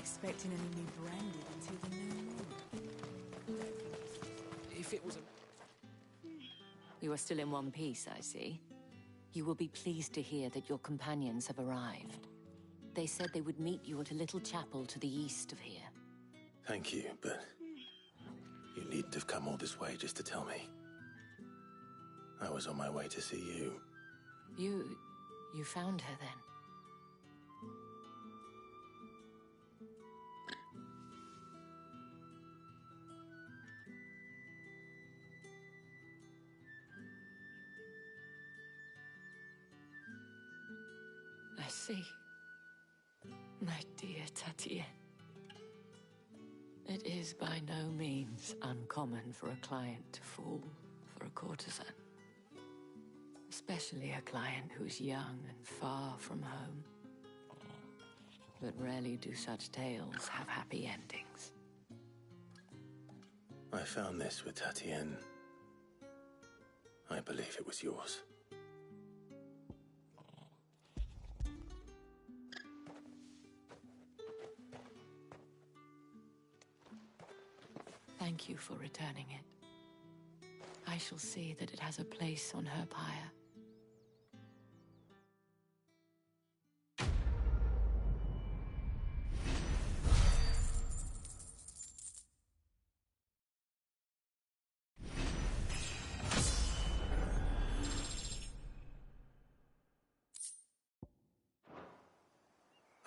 expecting any new branded until the new moon. If it was a... You are still in one piece, I see. You will be pleased to hear that your companions have arrived. They said they would meet you at a little chapel to the east of here. Thank you, but you needn't have come all this way just to tell me. I was on my way to see you. You found her then? I see. My dear Tatien. It is by no means uncommon for a client to fall for a courtesan. Especially a client who is young and far from home. But rarely do such tales have happy endings. I found this with Tatien. I believe it was yours. Thank you for returning it. I shall see that it has a place on her pyre.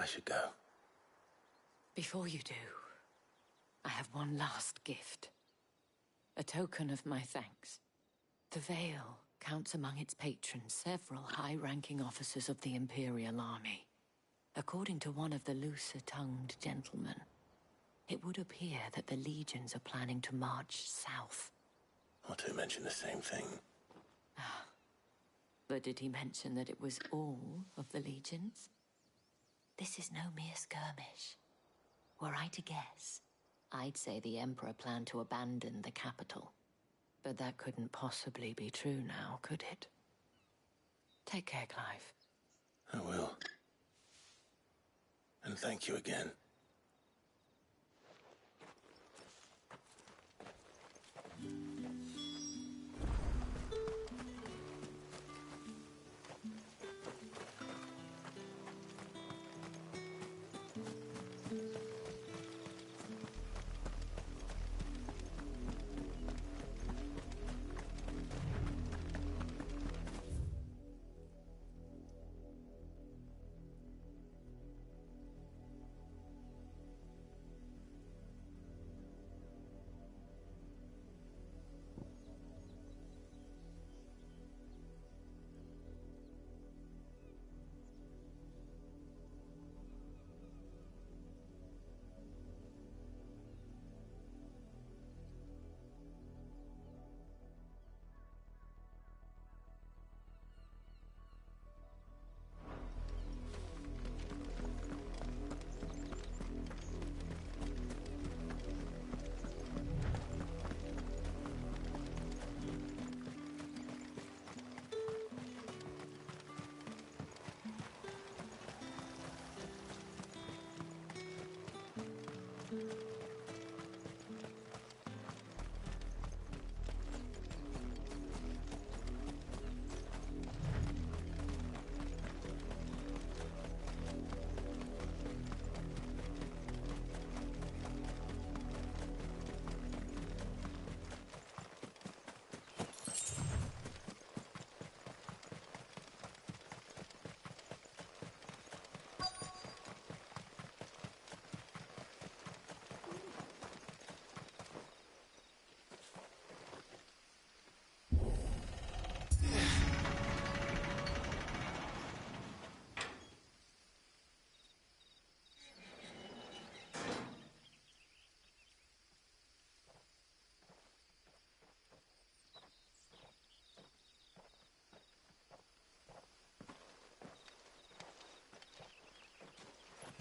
I should go. Before you do, I have one last gift. A token of my thanks. The Vale counts among its patrons several high-ranking officers of the Imperial Army. According to one of the looser-tongued gentlemen, it would appear that the legions are planning to march south. Not to mention the same thing. But did he mention that it was all of the legions? This is no mere skirmish. Were I to guess, I'd say the Emperor planned to abandon the capital. But that couldn't possibly be true now, could it? Take care, Clive. I will. And thank you again.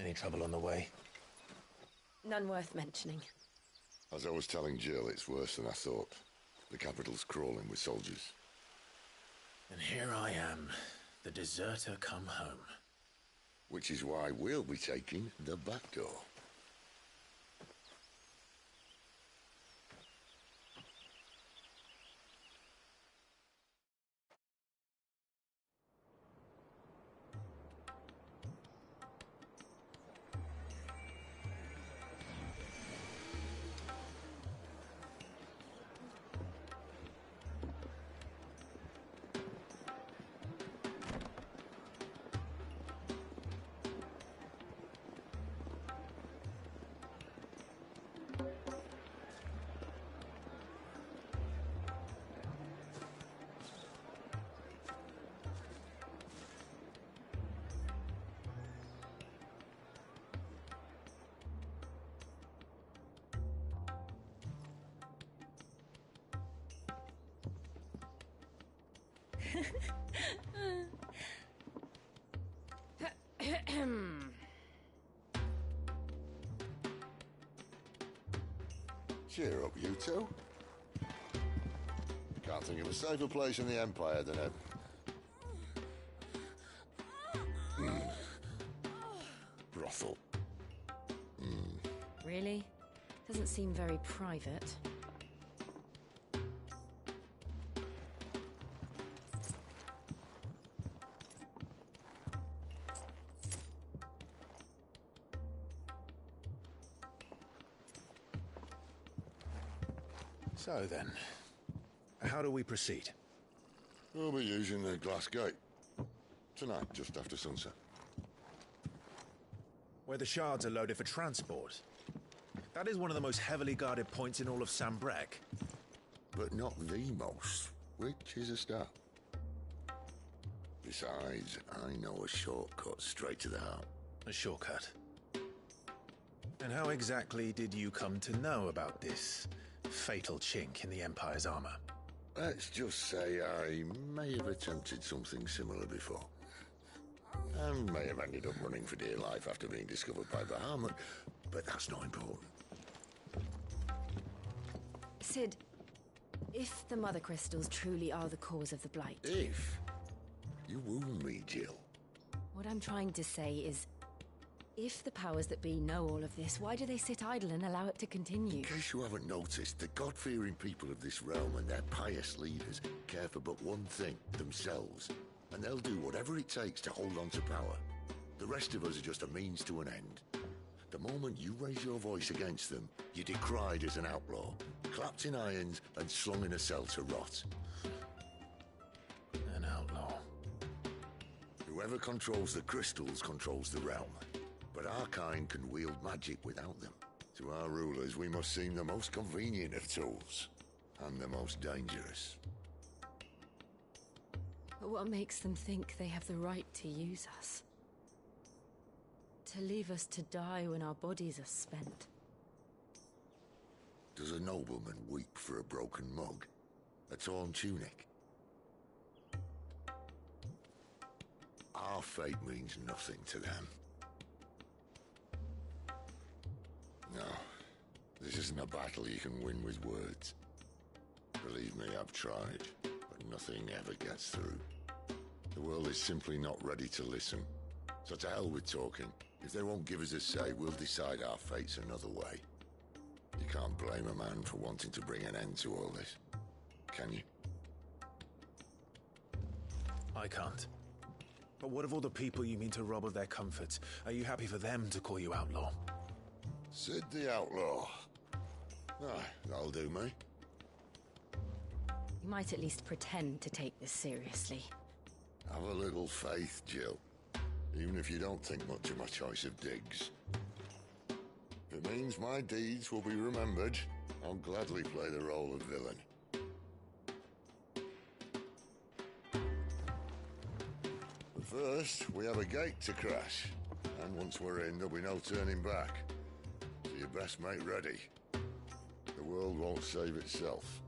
Any trouble on the way? None worth mentioning. As I was telling Jill, it's worse than I thought. The capital's crawling with soldiers. And here I am, the deserter come home. Which is why we'll be taking the back door. Cheer up, you two. Can't think of a safer place in the Empire than a... brothel. Really? Doesn't seem very private. So then, how do we proceed? We'll be using the Glass Gate. Tonight, just after sunset. Where the shards are loaded for transport. That is one of the most heavily guarded points in all of Sambrek. But not the most, which is a start. Besides, I know a shortcut straight to the heart. A shortcut. And how exactly did you come to know about this fatal chink in the Empire's armor? Let's just say I may have attempted something similar before. And may have ended up running for dear life after being discovered by Bahamut, but that's not important. Sid, if the Mother Crystals truly are the cause of the Blight... If? You wound me, Jill. What I'm trying to say is, if the powers that be know all of this, why do they sit idle and allow it to continue? In case you haven't noticed, the God-fearing people of this realm and their pious leaders care for but one thing, themselves. And they'll do whatever it takes to hold on to power. The rest of us are just a means to an end. The moment you raise your voice against them, you're decried as an outlaw, clapped in irons and slung in a cell to rot. An outlaw. Whoever controls the crystals controls the realm. But our kind can wield magic without them. To our rulers, we must seem the most convenient of tools. And the most dangerous. But what makes them think they have the right to use us? To leave us to die when our bodies are spent? Does a nobleman weep for a broken mug? A torn tunic? Our fate means nothing to them. No, this isn't a battle you can win with words. Believe me, I've tried, but nothing ever gets through. The world is simply not ready to listen. So to hell with talking. If they won't give us a say, we'll decide our fates another way. You can't blame a man for wanting to bring an end to all this, can you? I can't. But what of all the people you mean to rob of their comforts? Are you happy for them to call you outlaw? Sid the Outlaw. Ah, that'll do me. You might at least pretend to take this seriously. Have a little faith, Jill. Even if you don't think much of my choice of digs. If it means my deeds will be remembered, I'll gladly play the role of villain. But first, we have a gate to crash. And once we're in, there'll be no turning back. So you best make ready. The world won't save itself.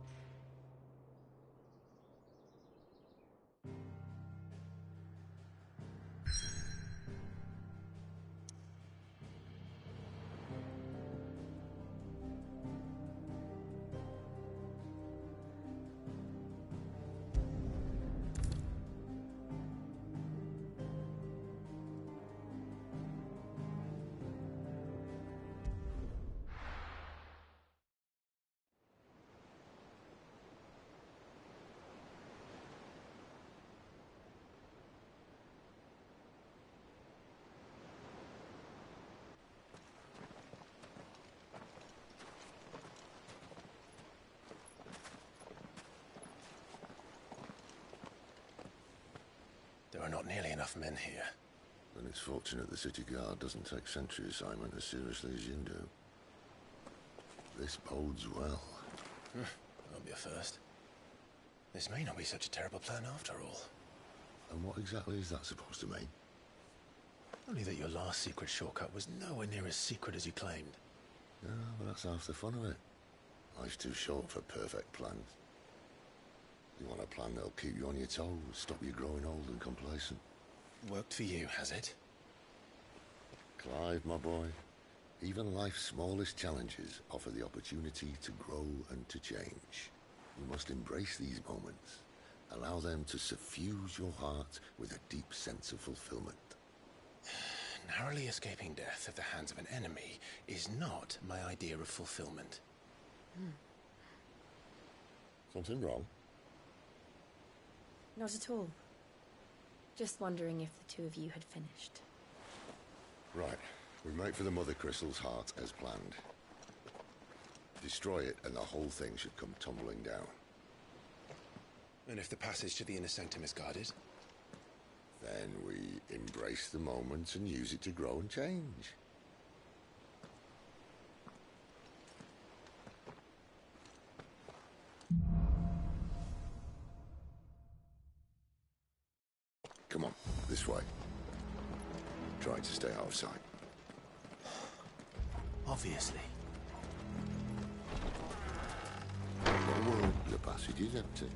There are not nearly enough men here. Then it's fortunate the city guard doesn't take sentry assignment as seriously as you do. This bodes well. Won't be a first. This may not be such a terrible plan after all. And what exactly is that supposed to mean? Only that your last secret shortcut was nowhere near as secret as you claimed. Yeah, but that's half the fun of it. Life's too short for perfect plans. You want a plan that'll keep you on your toes, stop you growing old and complacent. Worked for you, has it? Clive, my boy, even life's smallest challenges offer the opportunity to grow and to change. You must embrace these moments. Allow them to suffuse your heart with a deep sense of fulfillment. Narrowly escaping death at the hands of an enemy is not my idea of fulfillment. Something wrong? Not at all. Just wondering if the two of you had finished. Right. We make for the Mother Crystal's heart as planned. Destroy it and the whole thing should come tumbling down. And if the passage to the inner sanctum is guarded? Then we embrace the moment and use it to grow and change. Come on, this way. Trying to stay out of sight. Obviously. Well, the passage is empty.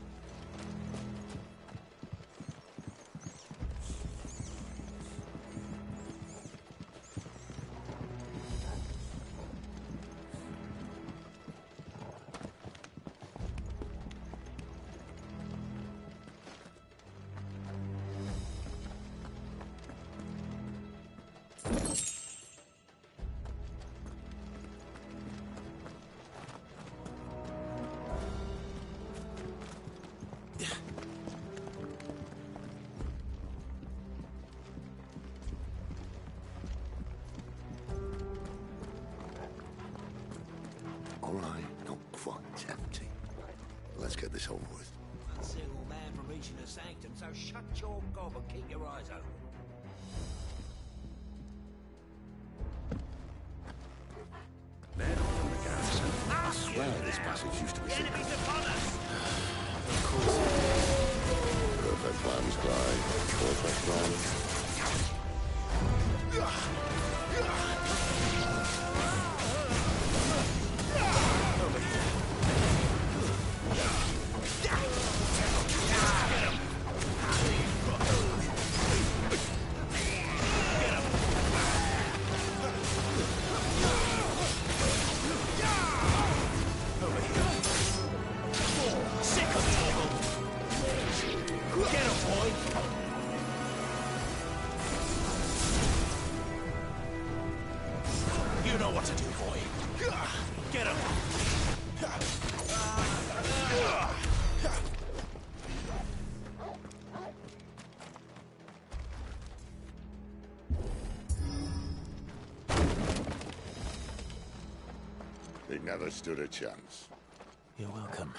Let's get this over with. One single man from reaching the sanctum, so shut your gob and keep your eyes open. Men from the garrison. I swear this passage used to be secret. Enemies upon us! Of course. Perfect plans, Clive. Perfect plans. You know what to do, boy. Get him! He never stood a chance. You're welcome.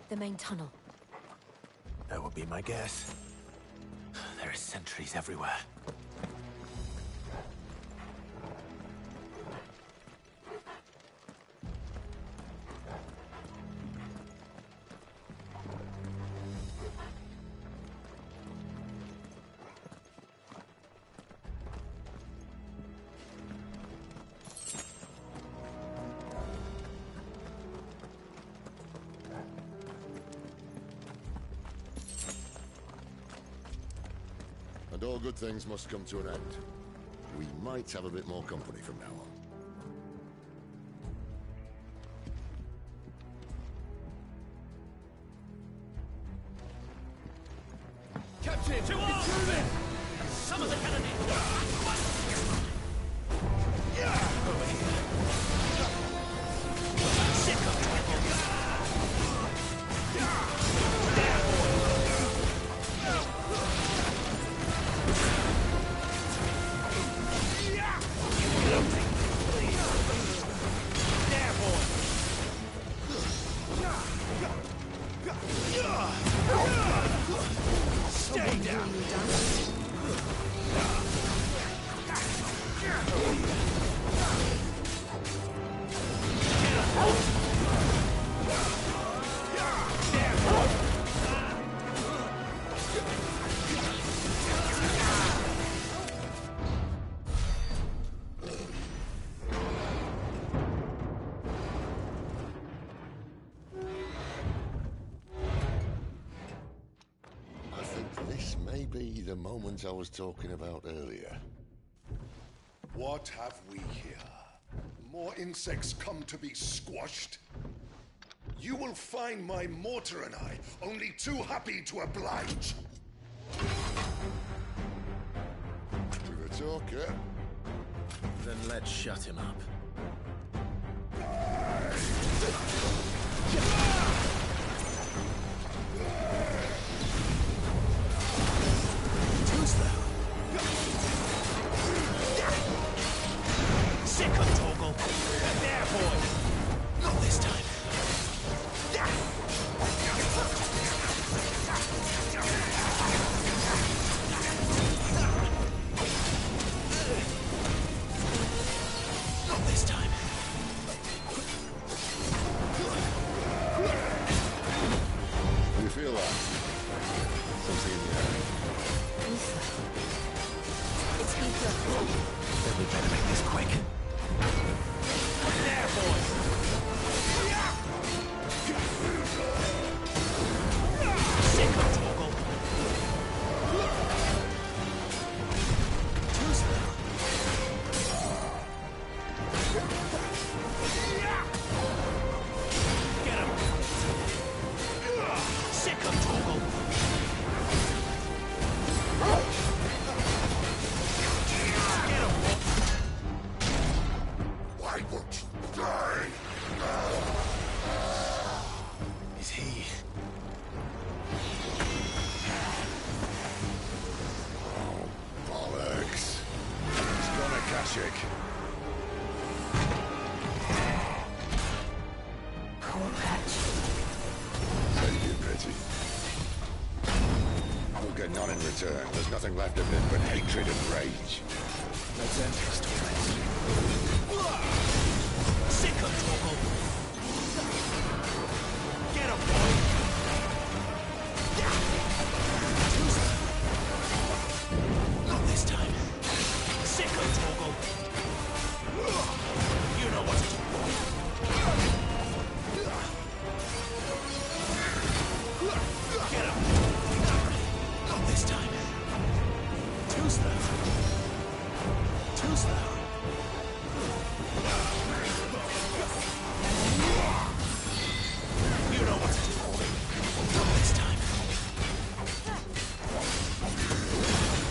The main tunnel. That would be my guess. There are sentries everywhere. And all good things must come to an end. We might have a bit more company from now on. Captain! To arms! Some of the cannon! Over here. Sick of Stay down! be the moment I was talking about earlier. What have we here? More insects come to be squashed? You will find my mortar and I only too happy to oblige. To the talker. Then let's shut him up. Too slow. Sick of Torgal. There, boy. Not this time. Not this time. You feel that? Something in the air. It's Ether. Then we better make this quick. There, boy. Sick of Torgal. Too slow. Get him. Sick of Torgal. Get him. Why won't you die? Is he? Bollocks. He's gonna Kashyyyk. Poor Patch. Save you, pity. We'll get none in return. There's nothing left of him but hatred and rage. Let's end this torment. Sick of Torgal. Get him, boy. Not this time. Sick of Torgal. You know what to do, boy. Get him. Not this time. Too slow. Too slow. You know what to do, boy. Not this time.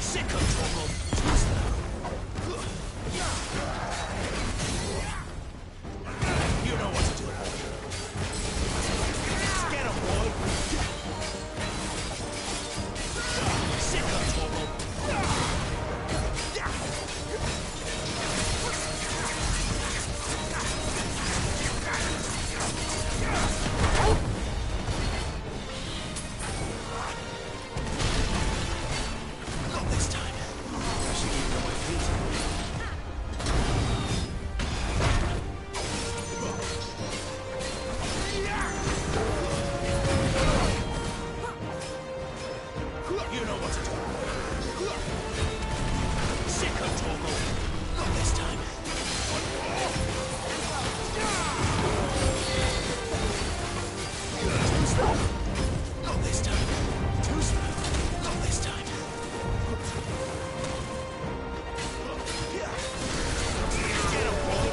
Sick of Torgal. Too slow. You know what to do, boy. Get him, boy. Sick of Torgal. Not this time. I should keep on my feet. You know what to do. Sick of Torgal. Not this time. Too slow. Not this time. Too slow. Not this time. Get him, boy.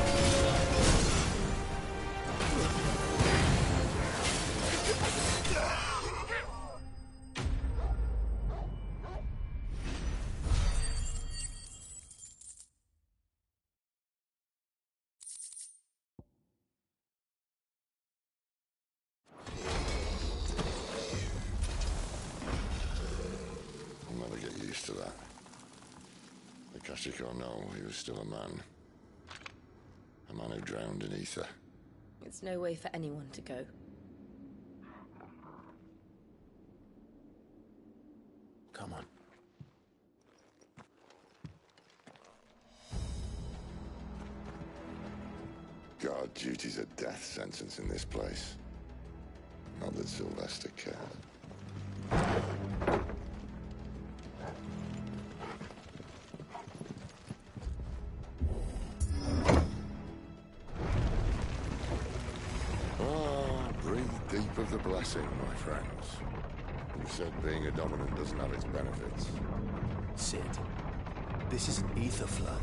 I'll never get used to that. The Kashyyyk or no, he was still a man. A man who drowned in ether. It's no way for anyone to go. Come on. God, duty's a death sentence in this place. Not that Sylvester cared. Breathe deep of the blessing, my friends. You said being a dominant doesn't have its benefits. Cid, this is an ether flood.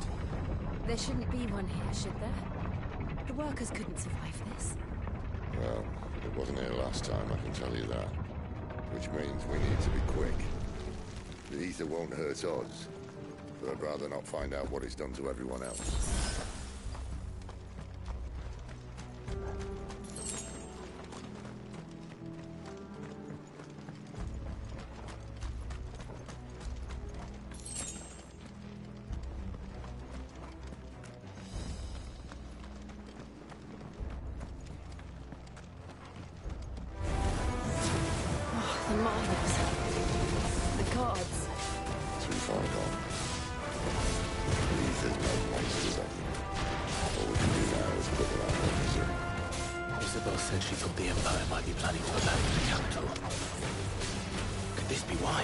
There shouldn't be one here, should there? The workers couldn't survive this. Well, it wasn't here last time, I can tell you that. Which means we need to be quick. The ether won't hurt us, but I'd rather not find out what it's done to everyone else. The mines. The guards. Too far gone. The ether's no monsters up. All we can do now is put them out of their misery. Isabel said she thought the Empire might be planning to abandon the capital. Could this be why?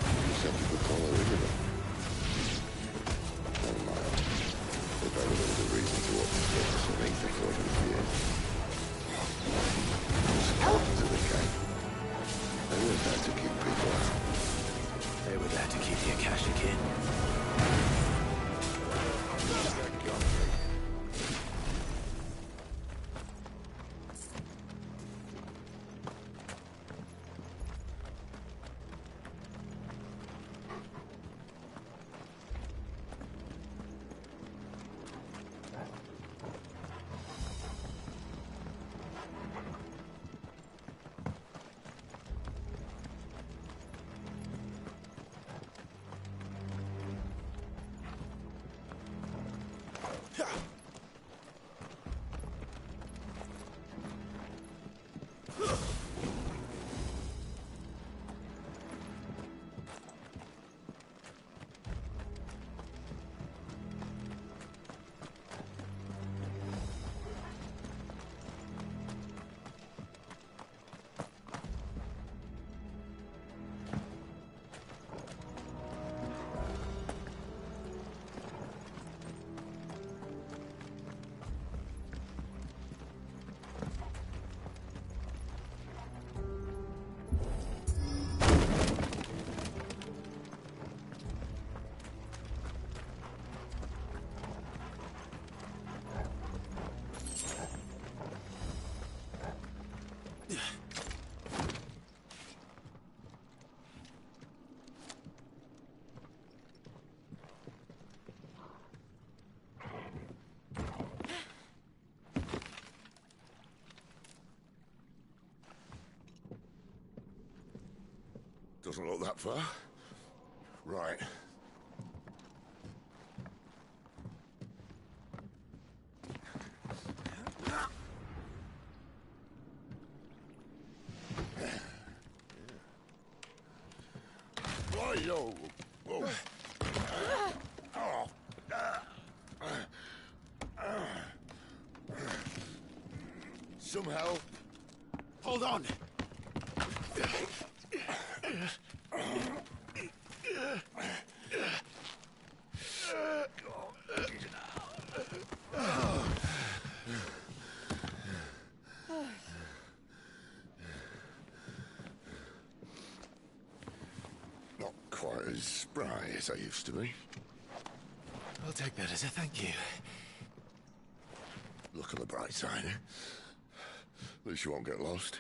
You said you could call her Isabel. Never mind. If ever there was a reason to obfuscate some ether for years. To the camp. They were there to keep people out. They were there to keep the Akashic in. That gun. Doesn't look that far. Right. Whoa, whoa. Some help. Hold on! Not quite as spry as I used to be. I'll take that as a thank you. Look on the bright side, eh? At least you won't get lost.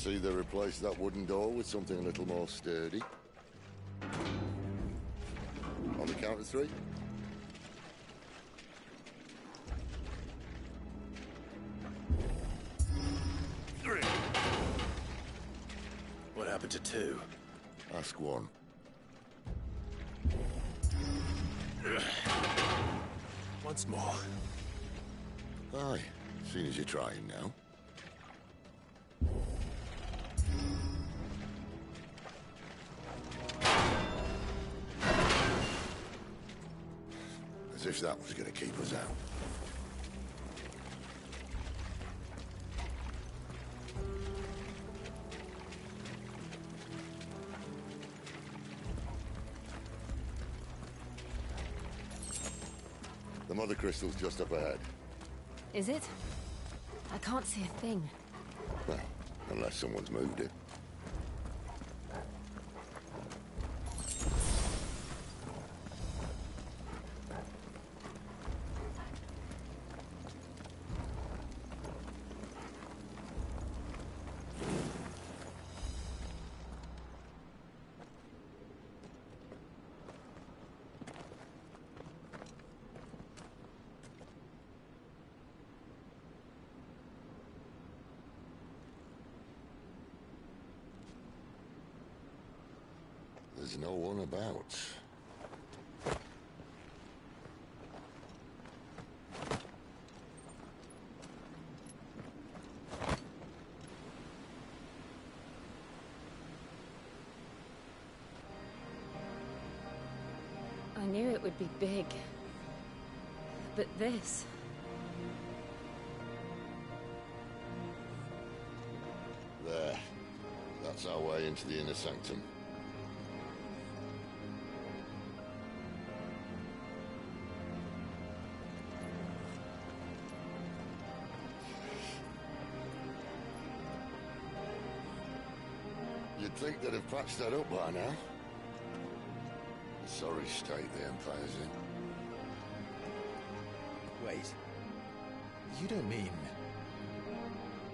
see they replaced that wooden door with something a little more sturdy. On the count of 3. What happened to 2? Ask 1. Once more. Aye, seeing as you're trying now. As if that was going to keep us out. The Mother Crystal's just up ahead. Is it? I can't see a thing. Well, unless someone's moved it. There's no one about. I knew it would be big. But this... There. That's our way into the inner sanctum. You'd think they'd have patched that up by now. Sorry state the Empire's in. Wait. You don't mean...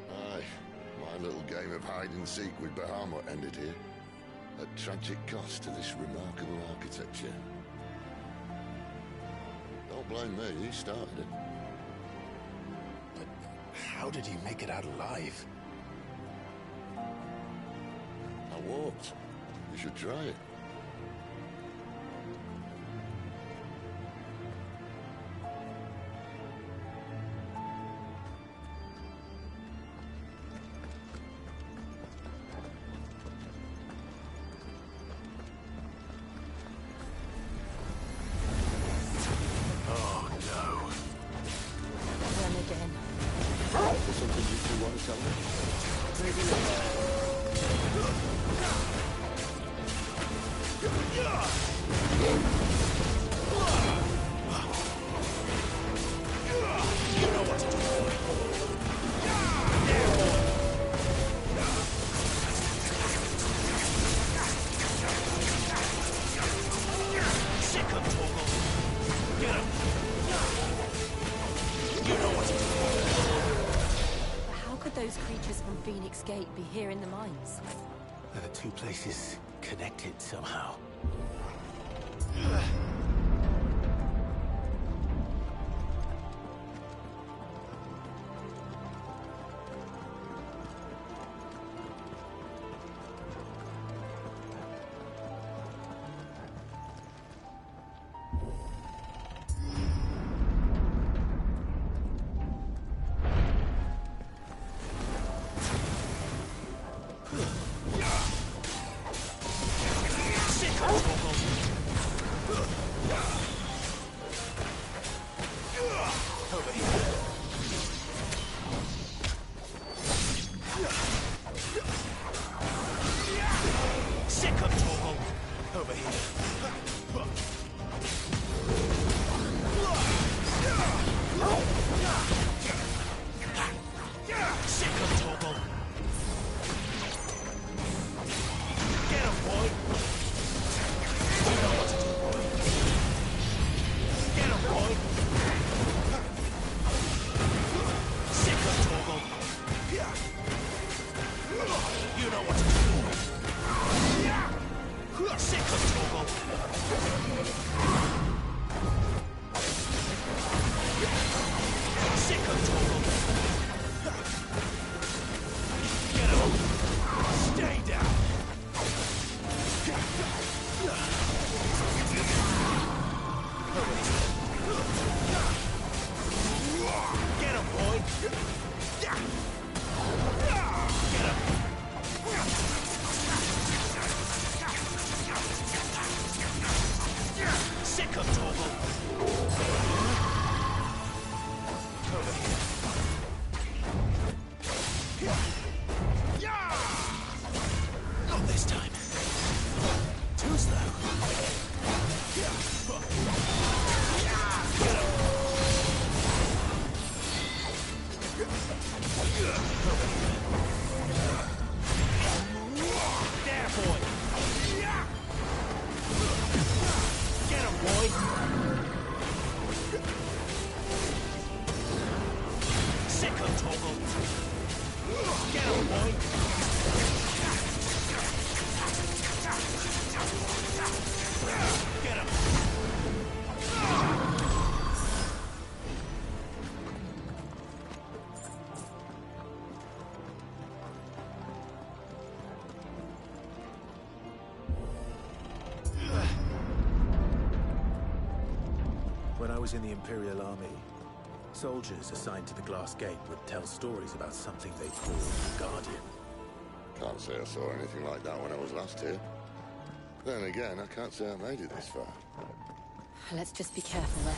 Aye. My little game of hide-and-seek with Bahamut ended here. At tragic cost to this remarkable architecture. Don't blame me, he started it. But how did he make it out alive? I walked. You should try it. Something you two want to tell me? Maybe You know what to do. Sick of Torgal. Get him. You know what to do. How could those creatures from Phoenix Gate be here in the mines? Are the 2 places connected somehow? Sick of Torgal. him, Torgal. Get him, boy. Get him. When I was in the Imperial Army, soldiers assigned to the Glass Gate would tell stories about something they called the Guardian. Can't say I saw anything like that when I was last here. Then again, I can't say I made it this far. Let's just be careful then.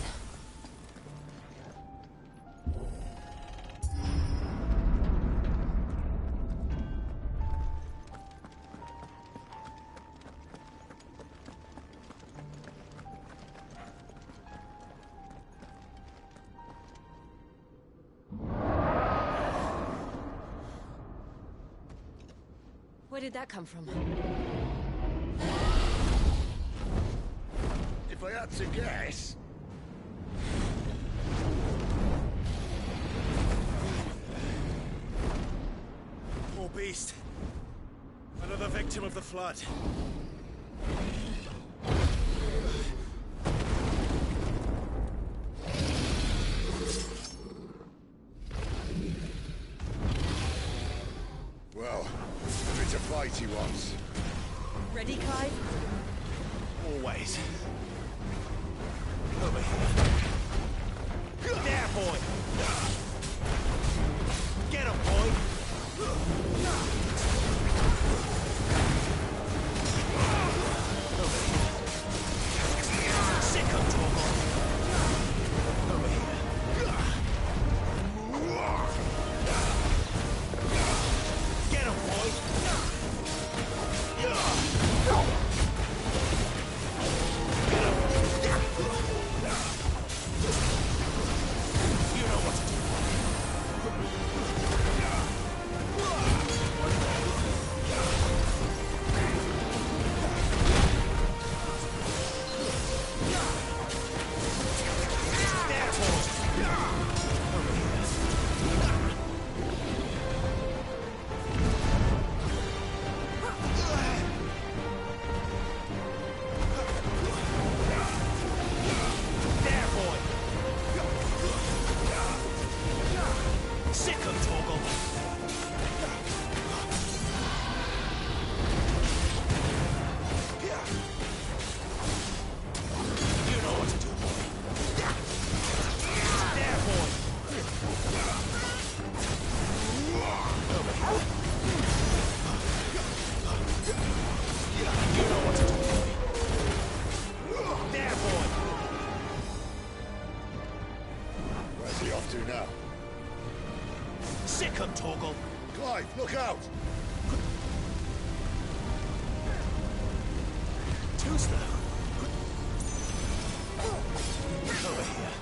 Where did that come from? If I had to guess... Poor beast. Another victim of the Flood. Well, if it's a fight he wants. Ready, Clive? Always. Over here. There, boy. Get him, boy. Over here. Sick him, Torgal. Over here. Get him, boy. You know what to do. There, boy. Over here. There, boy. Sick him, Torgal. You know what to do, boy. There, boy. Over here. You know what to do, boy. There, boy. Where's he off to now? Sick him, Torgal. Clive, look out! Too slow. Over here.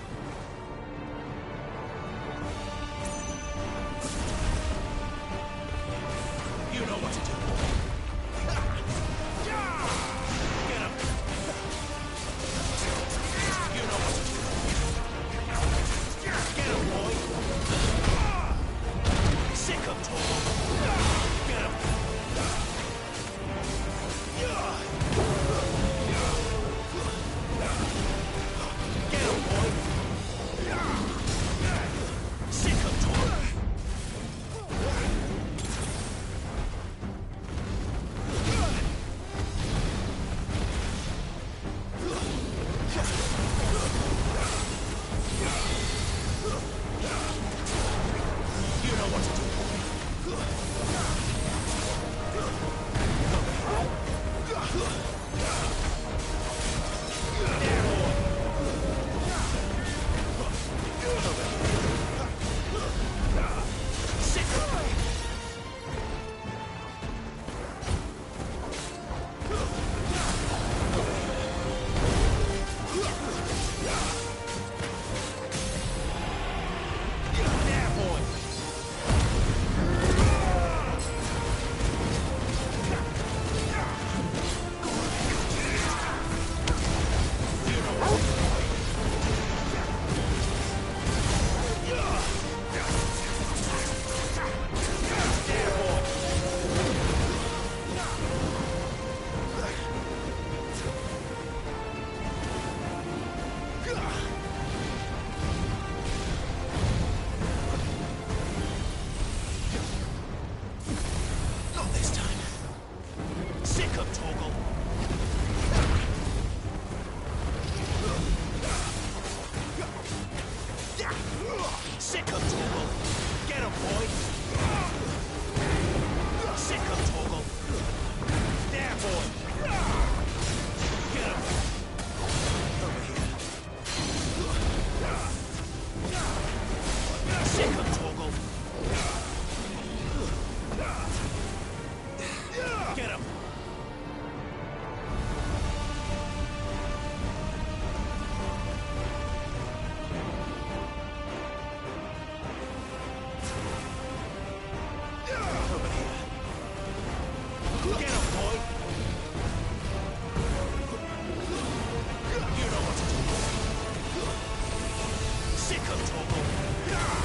You know what to do, boy. Get him. You know what to do. Get him, boy. Sick him, Torgal. Get him. Get him, boy. Sick him, Torgal. Get him, boy! You know what to do. Sick of trouble. Get him.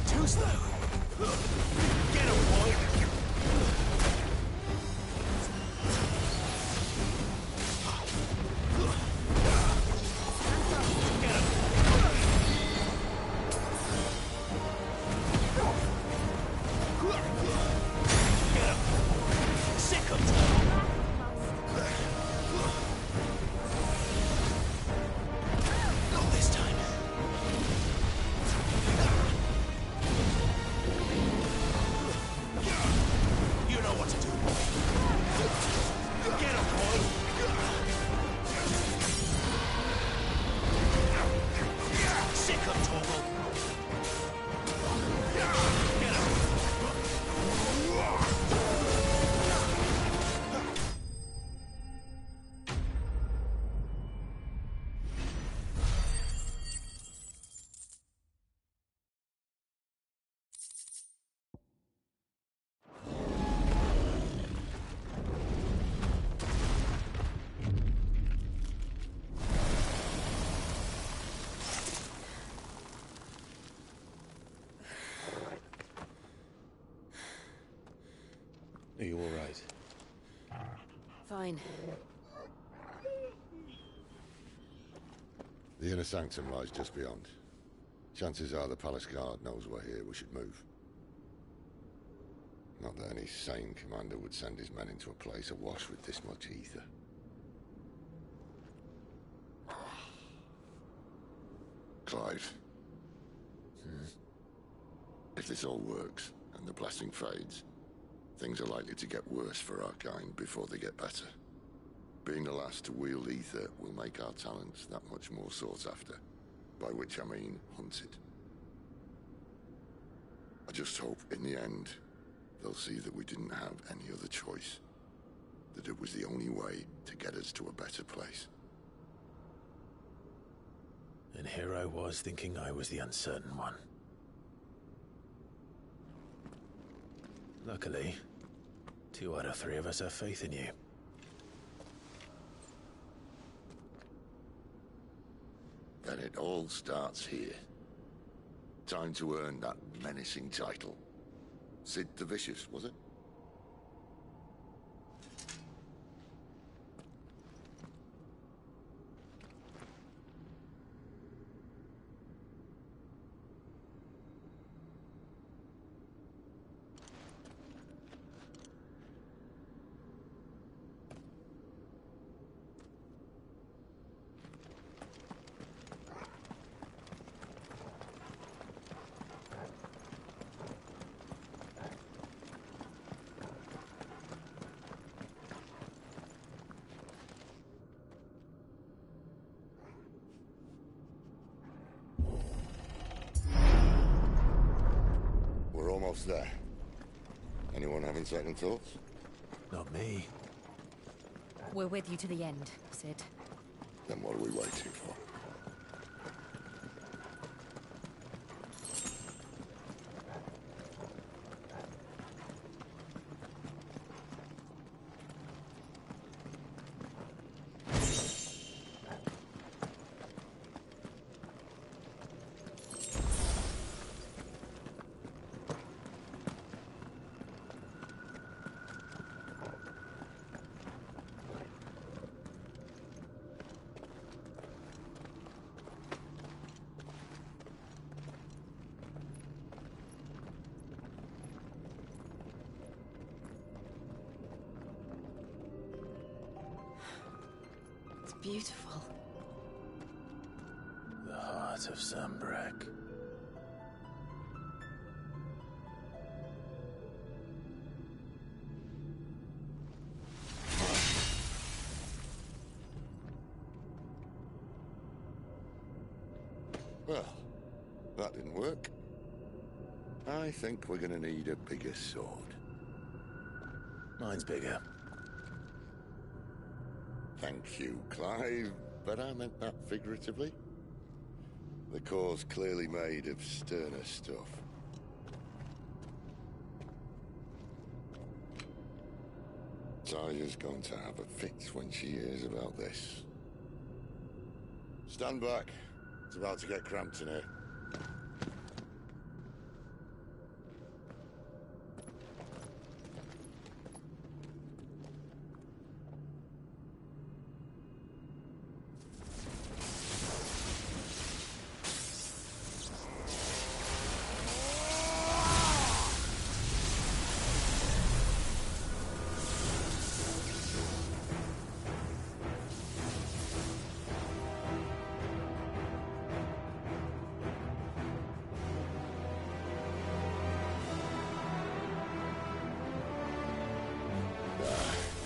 Too slow. Get him, boy! Are you all right? Fine. The inner sanctum lies just beyond. Chances are the palace guard knows we're here. We should move. Not that any sane commander would send his men into a place awash with this much ether. Clive. If this all works, and the blessing fades, things are likely to get worse for our kind before they get better. Being the last to wield ether will make our talents that much more sought after, by which I mean hunted. I just hope, in the end, they'll see that we didn't have any other choice. That it was the only way to get us to a better place. And here I was thinking I was the uncertain one. Luckily, 2 out of 3 of us have faith in you. Then it all starts here. Time to earn that menacing title. Sid the Vicious, was it? We're almost there. Anyone having second thoughts? Not me. We're with you to the end, Sid. Then what are we waiting for? Beautiful. The heart of Sanbreque. Well, that didn't work. I think we're gonna need a bigger sword. Mine's bigger. Thank you, Clive. bet I meant that figuratively. The core's clearly made of sterner stuff. Talia's going to have a fit when she hears about this. Stand back. It's about to get cramped in here.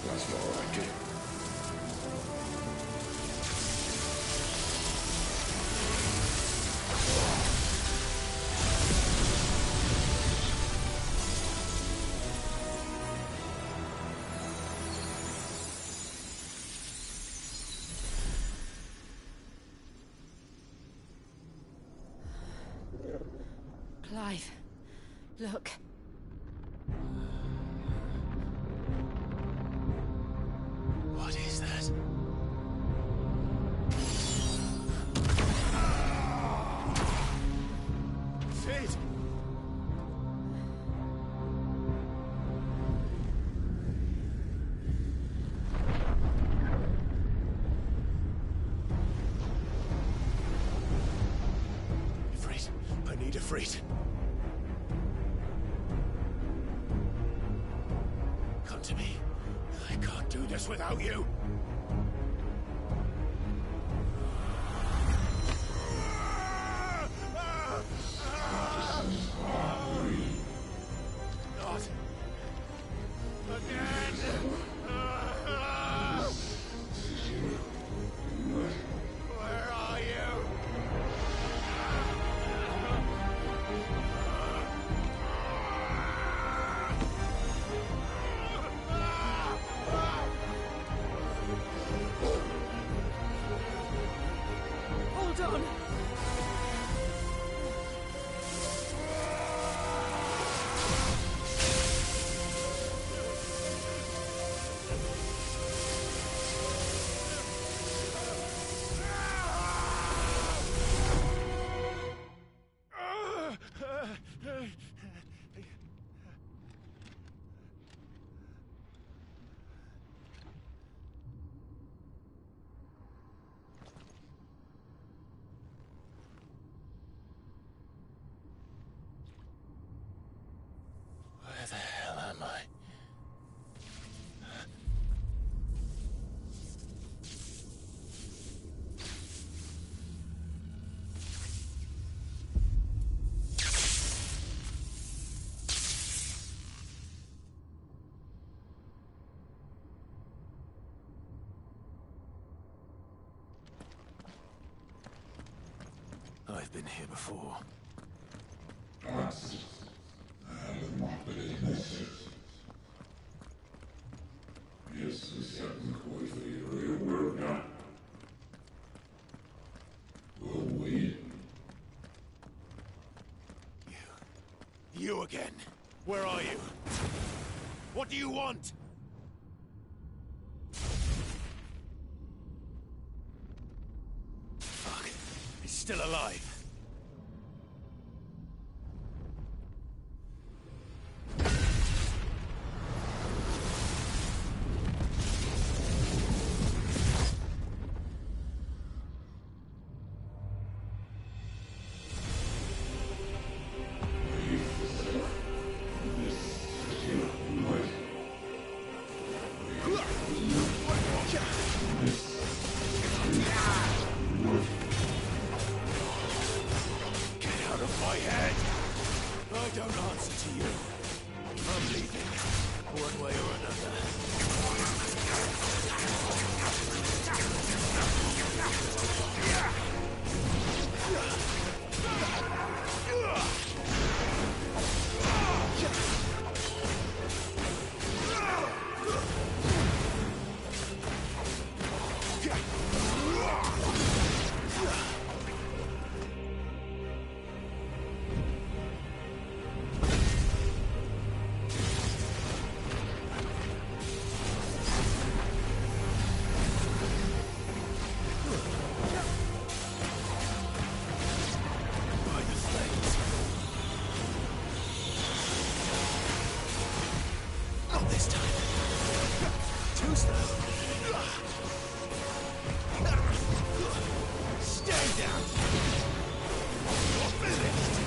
That's more like it. Clive, look. What is that? Sid! Ifrit, I need Ifrit. Come to me. I can't do this without you. Not again. Where are you? Hold on! Where the hell am I? I've been here before. You again. Where are you? What do you want? Fuck. He's still alive. My head! I don't answer to you. I'm leaving, one way or another. Too slow. Stay down. You're finished.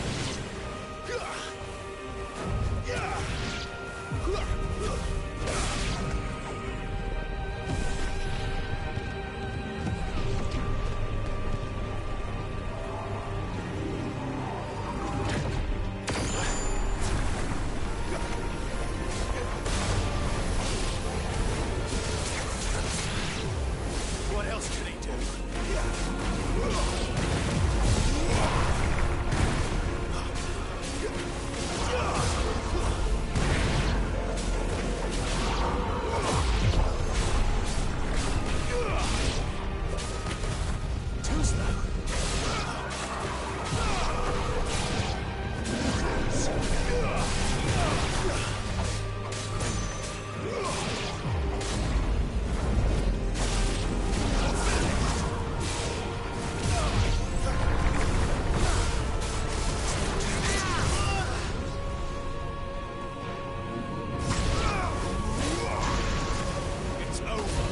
What else can he do? Too slow. It's over.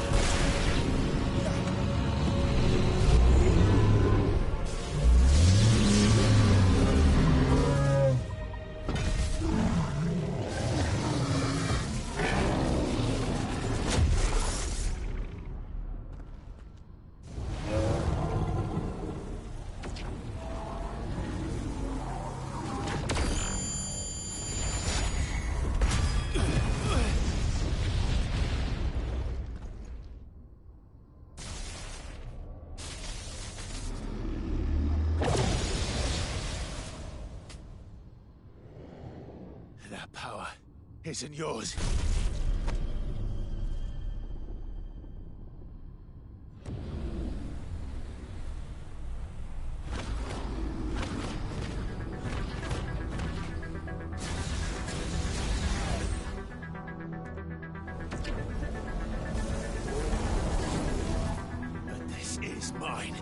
That power isn't yours. But this is mine.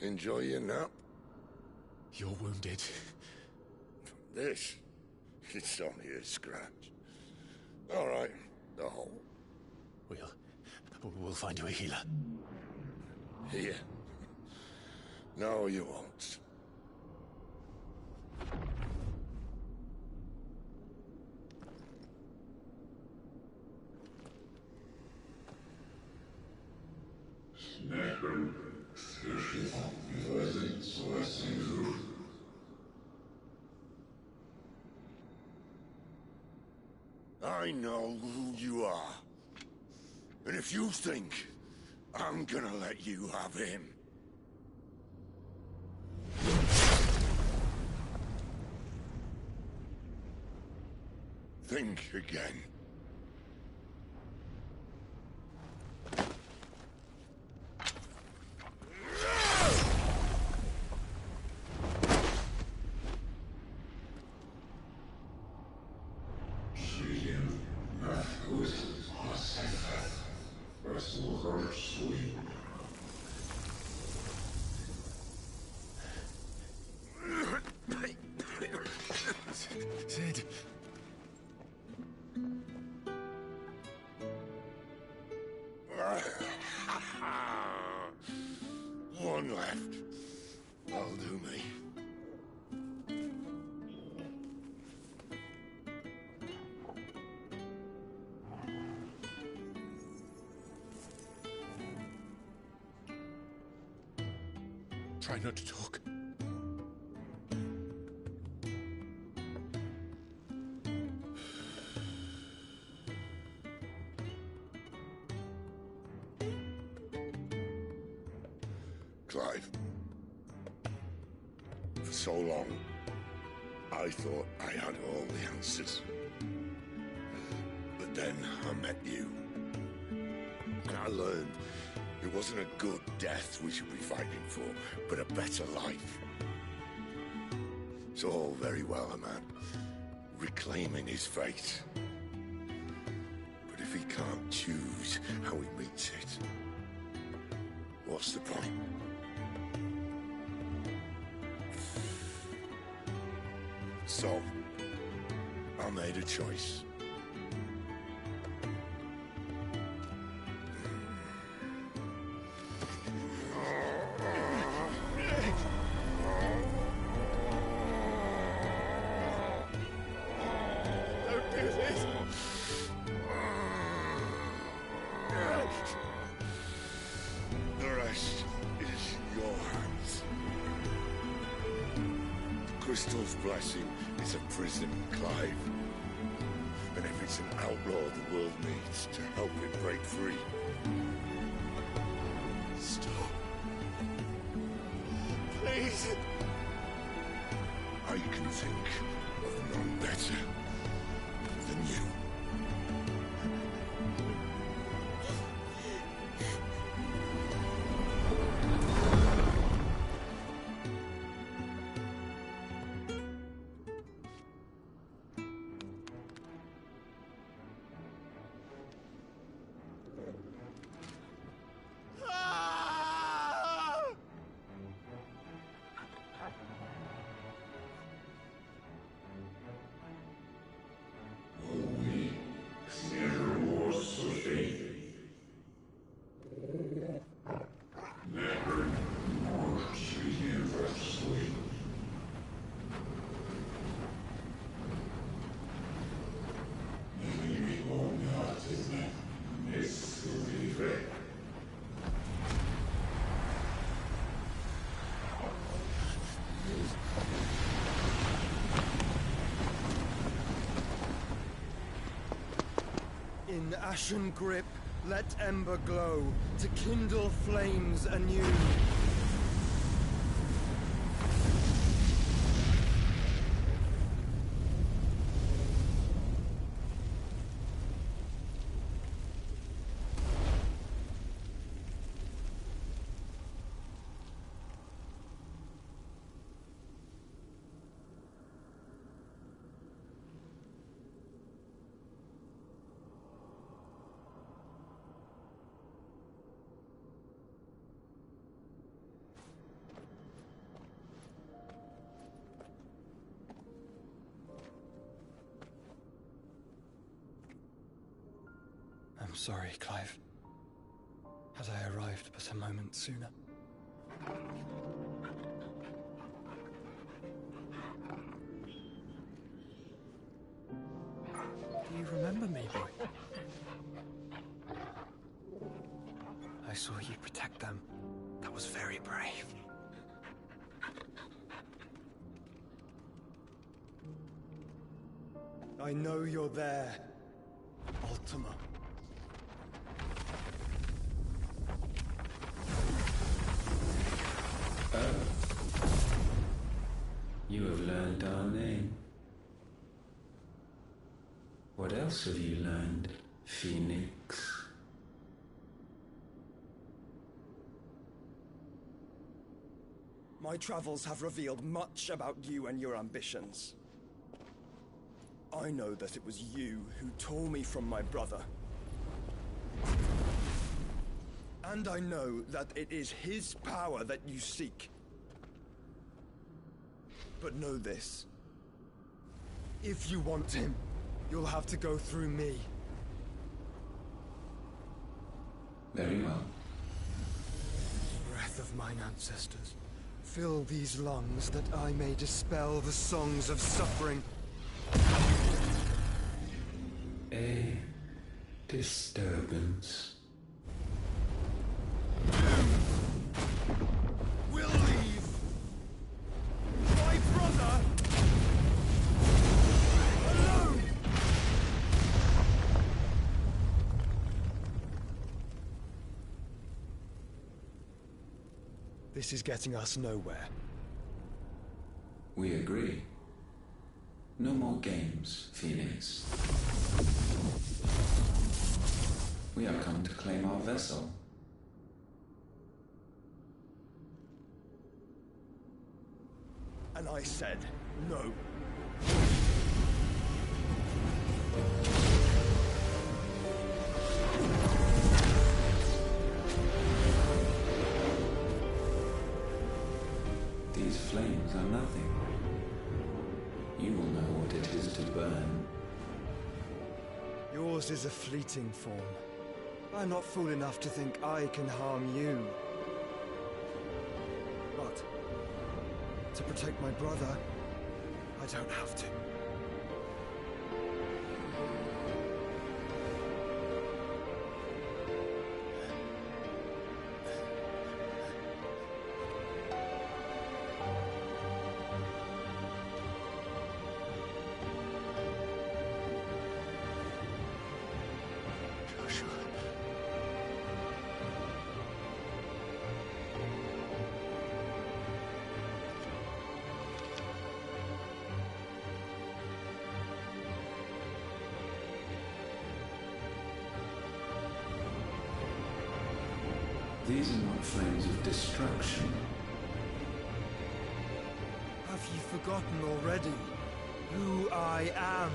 Enjoy your nap? You're wounded. This? It's only a scratch. All right, the hole. We'll find you a healer. Here. No, you won't. I know who you are. And if you think I'm gonna let you have him... think again. Sid. One left. That'll do me. Try not to talk. Clive. For so long, I thought I had all the answers. But then I met you. And I learned it wasn't a good death we should be fighting for, but a better life. It's all very well, a man reclaiming his fate. But if he can't choose how he meets it, what's the point? So, I made a choice. Don't do this! The rest is in your hands. Crystal's blessing is a prison, Clive. And if it's an outlaw the world needs to help it break free. Stop. Please. I can think of none better than you. In ashen grip, let ember glow, to kindle flames anew. I'm sorry, Clive. Had I arrived but a moment sooner. Do you remember me, boy? I saw you protect them. That was very brave. I know you're there, Ultima. You have learned our name. What else have you learned, Phoenix? My travels have revealed much about you and your ambitions. I know that it was you who tore me from my brother. And I know that it is his power that you seek. But know this. If you want him, you'll have to go through me. Very well. Breath of mine ancestors, fill these lungs that I may dispel the songs of suffering. A disturbance. We'll leave. My brother alone. This is getting us nowhere. We agree. No more games, Phoenix. We have come to claim our vessel. And I said no. These flames are nothing. You will know what it is to burn. Yours is a fleeting form. I'm not fool enough to think I can harm you. But to protect my brother, I don't have to. These are not flames of destruction. Have you forgotten already who I am?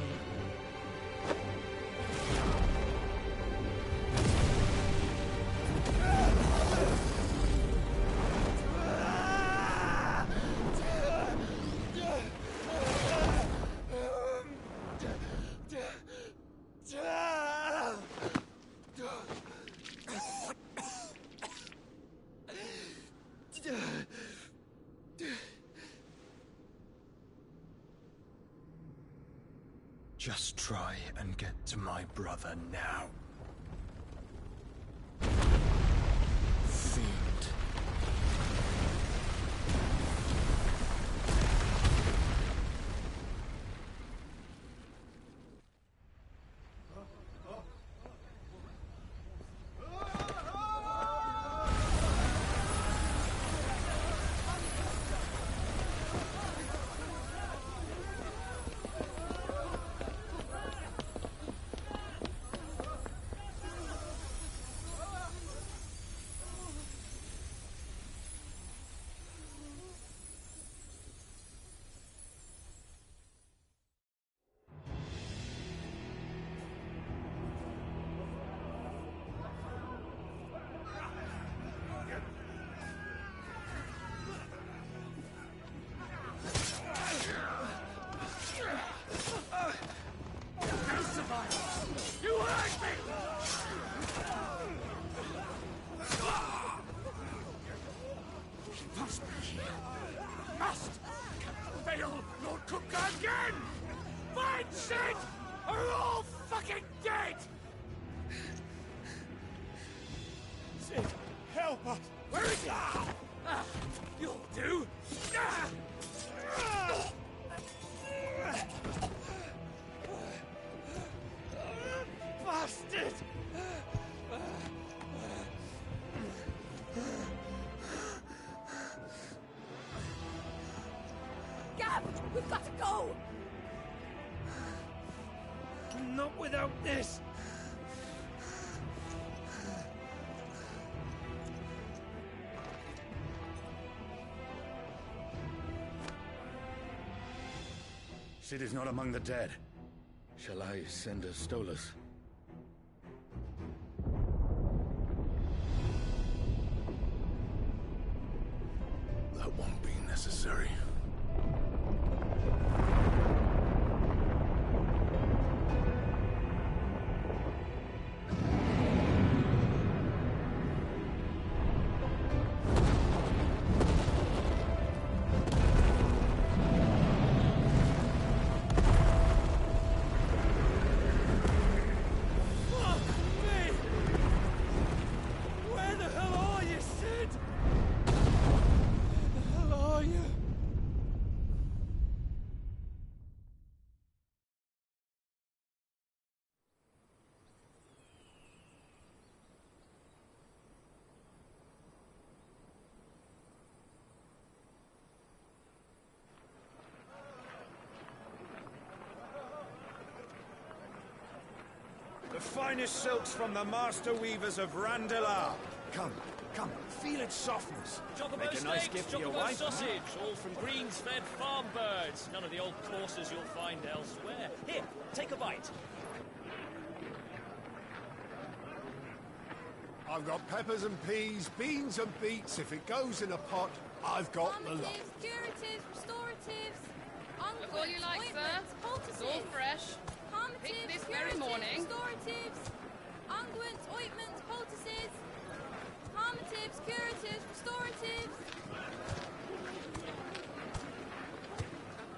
Just try and get to my brother now. Fiend. help us! Where is he? You'll do! Bastard! Gab! We've got to go! Not without this! Cid is not among the dead. Shall I send a Stolas? That won't be necessary. The finest silks from the master weavers of Randalar. Come, come, feel its softness. Chocobo Make a nice steaks, gift for your chocobo wife. sausage, all from greens-fed farm birds. None of the old courses you'll find elsewhere. Here, take a bite. I've got peppers and peas, beans and beets. If it goes in a pot, I've got the lot. Curatives, restoratives, Look all you like, sir. It's all fresh. Picked this very morning. Restoratives, unguents, ointments, poultices, harmatives, curatives, restoratives.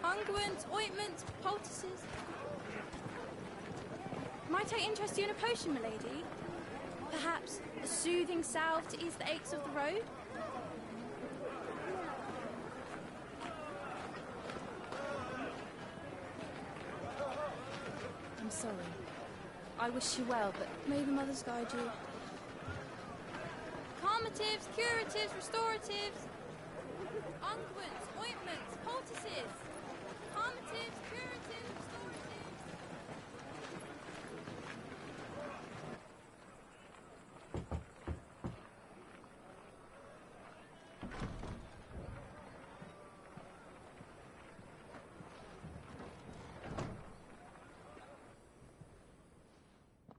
Unguents, ointments, poultices. Might I interest you in a potion, milady? Perhaps a soothing salve to ease the aches of the road? I'm sorry. I wish you well, but may the mothers guide you. Calmatives, curatives, restoratives, unguents, ointments, poultices. Calmatives, curatives, restoratives.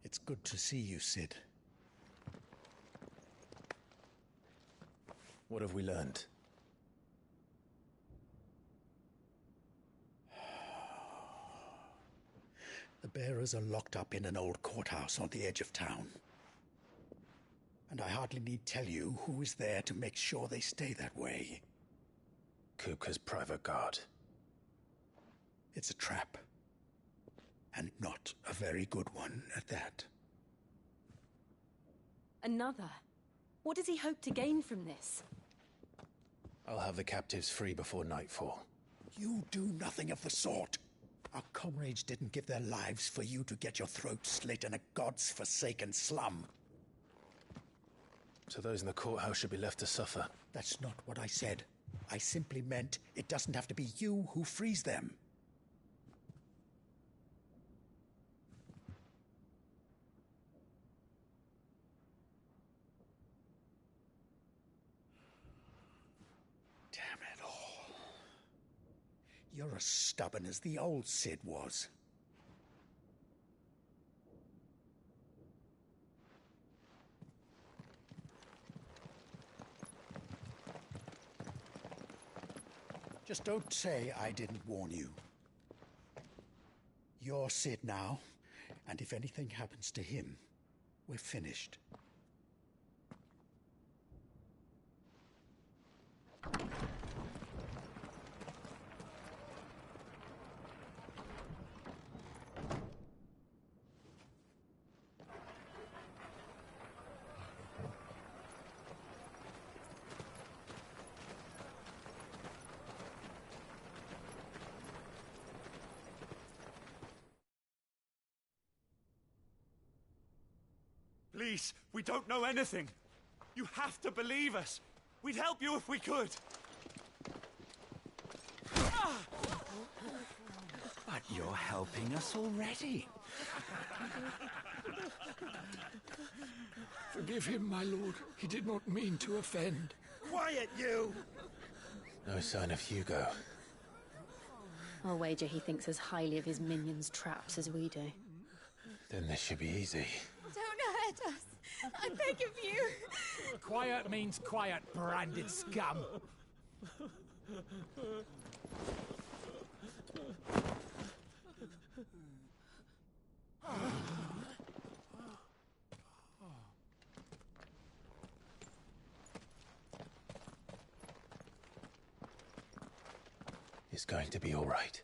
It's good to see you, Cid. What have we learned? The bearers are locked up in an old courthouse on the edge of town. And I hardly need tell you who is there to make sure they stay that way. Kupka's private guard. It's a trap. And not a very good one at that. Another? What does he hope to gain from this? I'll have the captives free before nightfall. You do nothing of the sort. Our comrades didn't give their lives for you to get your throat slit in a god's-forsaken slum. So those in the courthouse should be left to suffer. That's not what I said. I simply meant it doesn't have to be you who frees them. You're as stubborn as the old Cid was. Just don't say I didn't warn you. You're Cid now, and if anything happens to him, we're finished. Please, we don't know anything. You have to believe us. We'd help you if we could. But you're helping us already. Forgive him, my lord. He did not mean to offend. Quiet, you! No sign of Hugo. I'll wager he thinks as highly of his minions' traps as we do. Then this should be easy. Don't hurt us. I beg of you. Quiet means quiet, branded scum. It's going to be all right.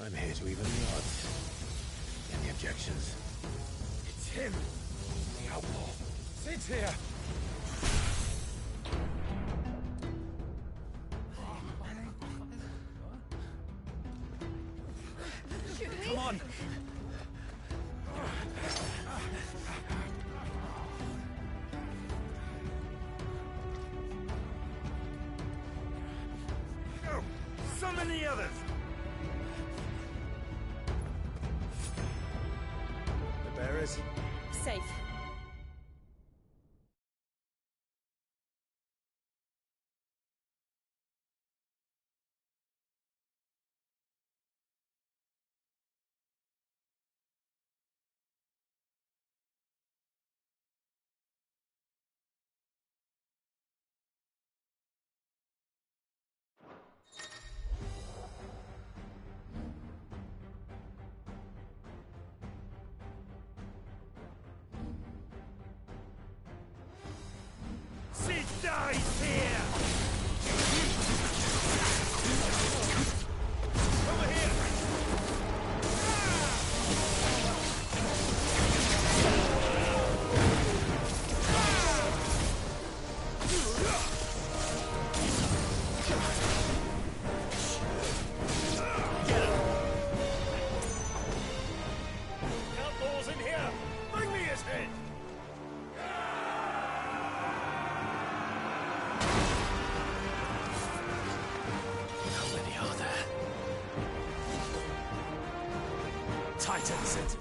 I'm here to even the odds. Any objections? It's him! The outlaw. Sit here! Come on! Go! Summon the others! The bearers? Safe. Sid dies here! Over here! Outlaws in here! Bring me his head! How many are there? Titans it!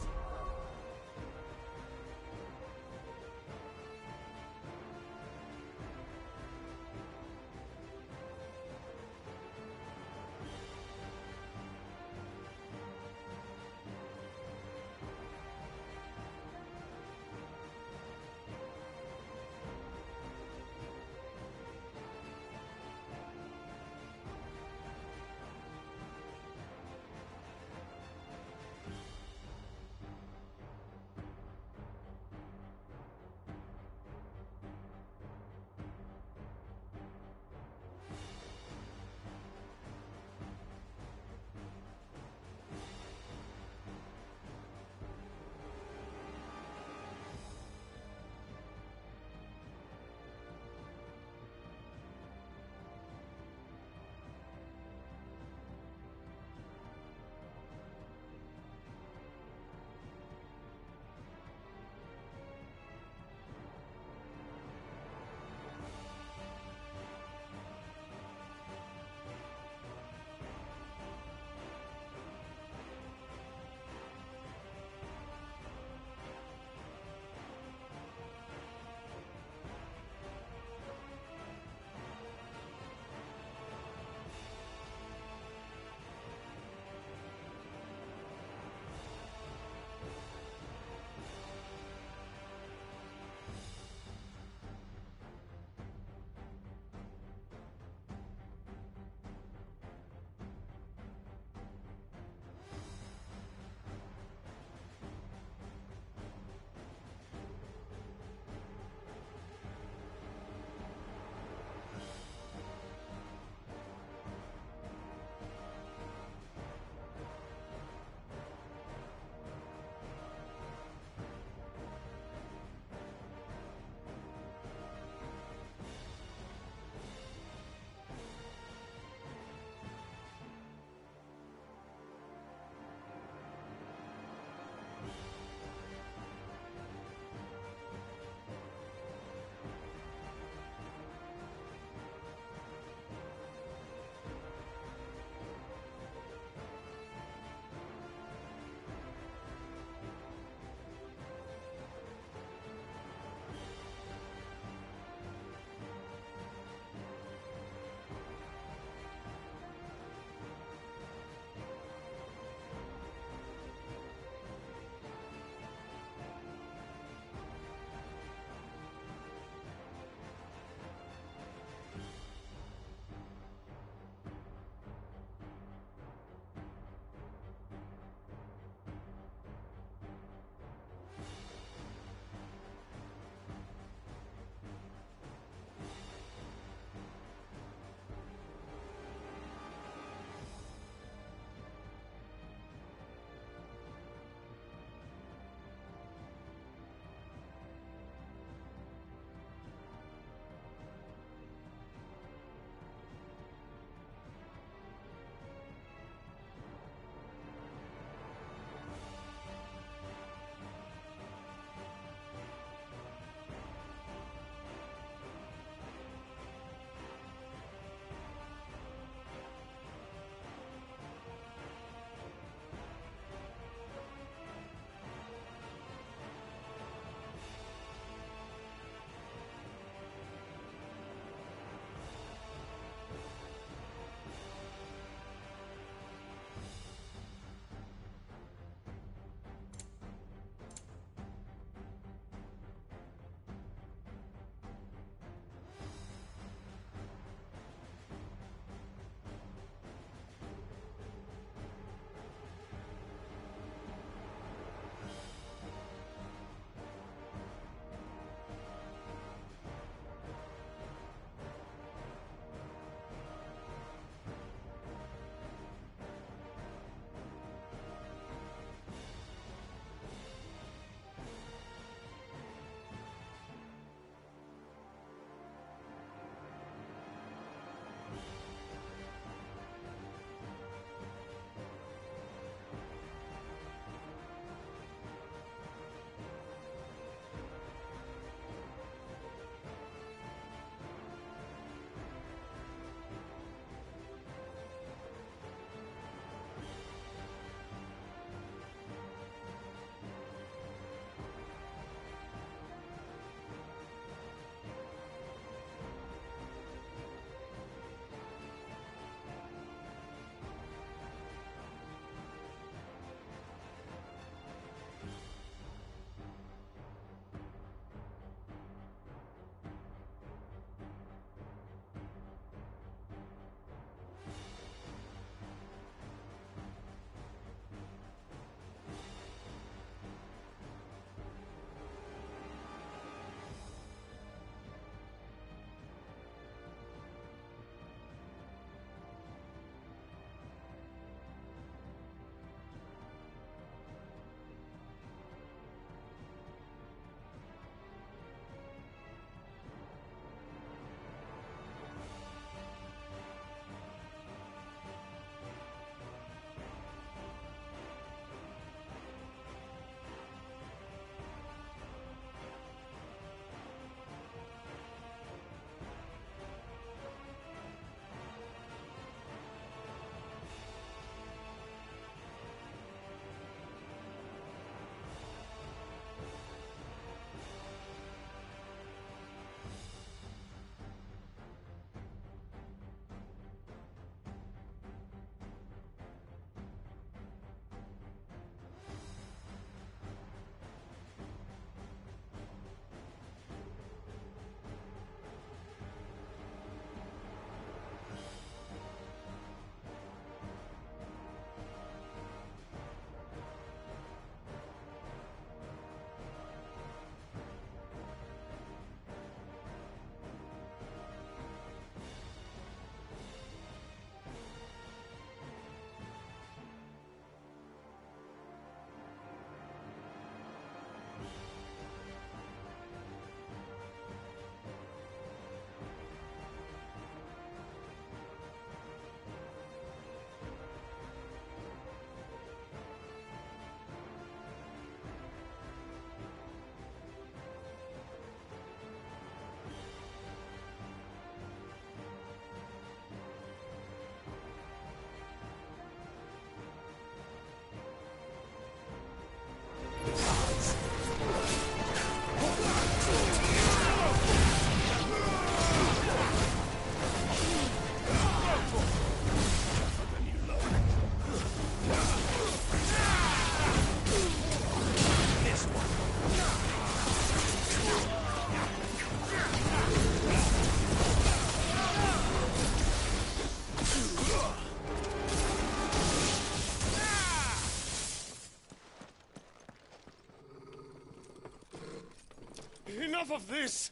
Enough of this!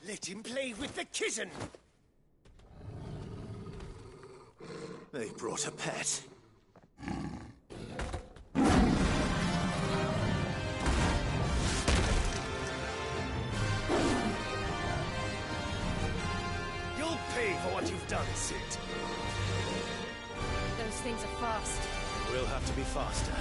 Let him play with the kitten! They brought a pet. You'll pay for what you've done, Cid. Those things are fast. We'll have to be faster.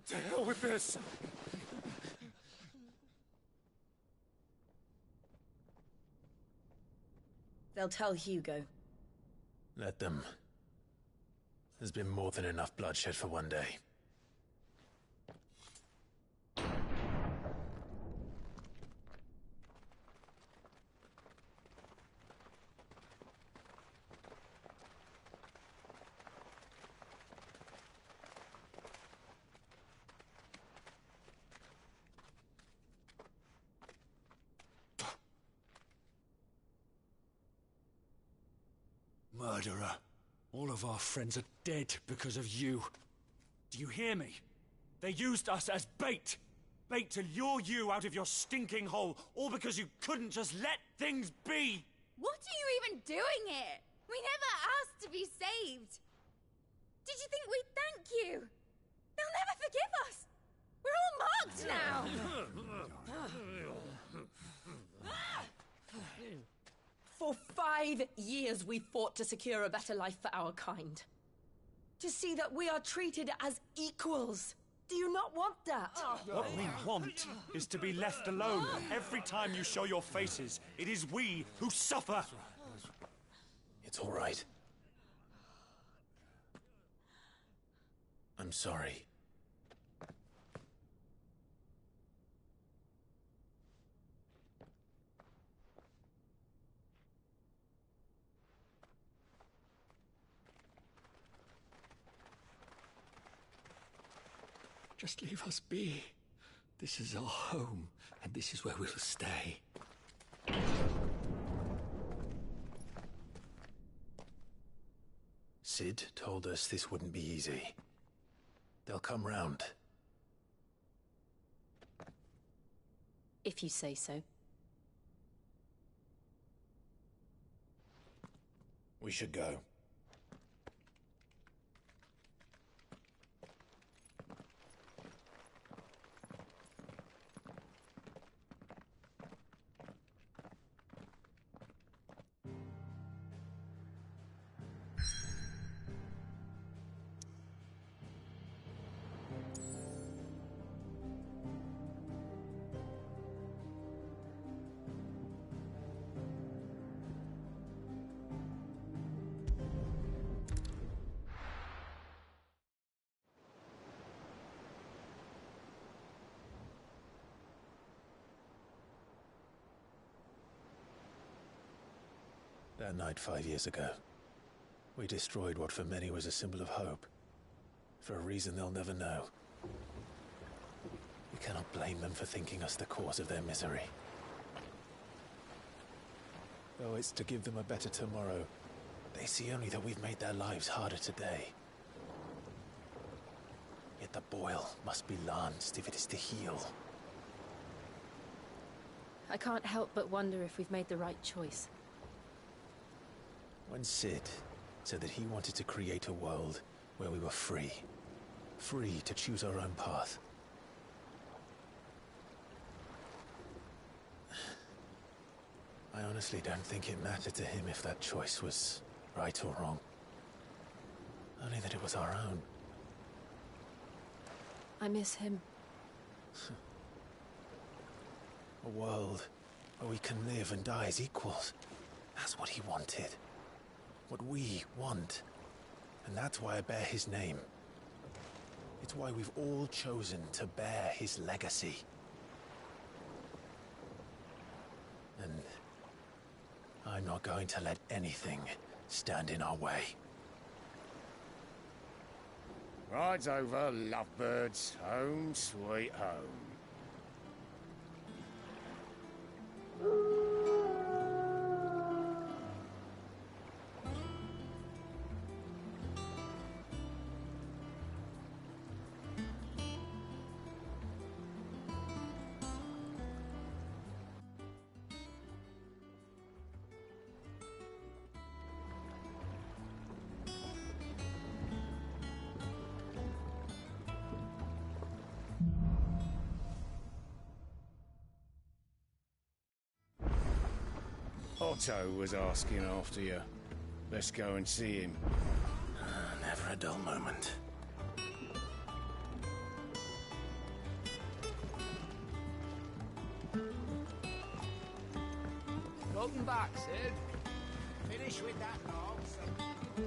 To hell with this! They'll tell Hugo. Let them. There's been more than enough bloodshed for one day. Murderer. All of our friends are dead because of you. Do you hear me? They used us as bait. Bait to lure you out of your stinking hole, all because you couldn't just let things be. What are you even doing here? We never asked to be saved. Did you think we'd thank you? They'll never forgive us. We're all marked now. For 5 years we fought to secure a better life for our kind. To see that we are treated as equals. Do you not want that? What we want is to be left alone. Every time you show your faces, it is we who suffer. It's all right. I'm sorry. Just leave us be. This is our home, and this is where we'll stay. Cid told us this wouldn't be easy. They'll come round. If you say so. We should go. That night 5 years ago, we destroyed what for many was a symbol of hope. For a reason they'll never know. We cannot blame them for thinking us the cause of their misery. Though it's to give them a better tomorrow, they see only that we've made their lives harder today. Yet the boil must be lanced if it is to heal. I can't help but wonder if we've made the right choice. When Cid said that he wanted to create a world where we were free. Free to choose our own path. I honestly don't think it mattered to him if that choice was right or wrong. Only that it was our own. I miss him. A world where we can live and die as equals. That's what he wanted. What we want. And that's why I bear his name. It's why we've all chosen to bear his legacy. And I'm not going to let anything stand in our way. Ride's over, lovebirds. Home sweet home. Otto was asking after you. Let's go and see him. Never a dull moment. Welcome back, Cid. Finish with that now, so...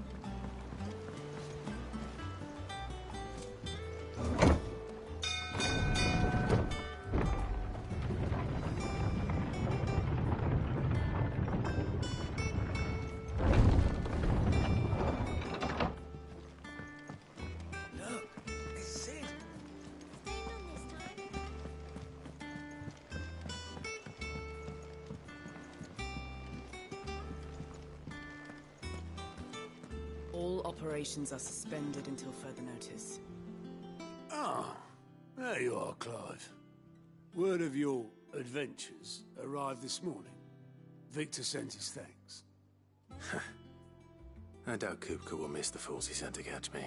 All operations are suspended until further notice. Ah, there you are, Clive. Word of your adventures arrived this morning. Victor sent his thanks. I doubt Kupka will miss the fools he sent to catch me.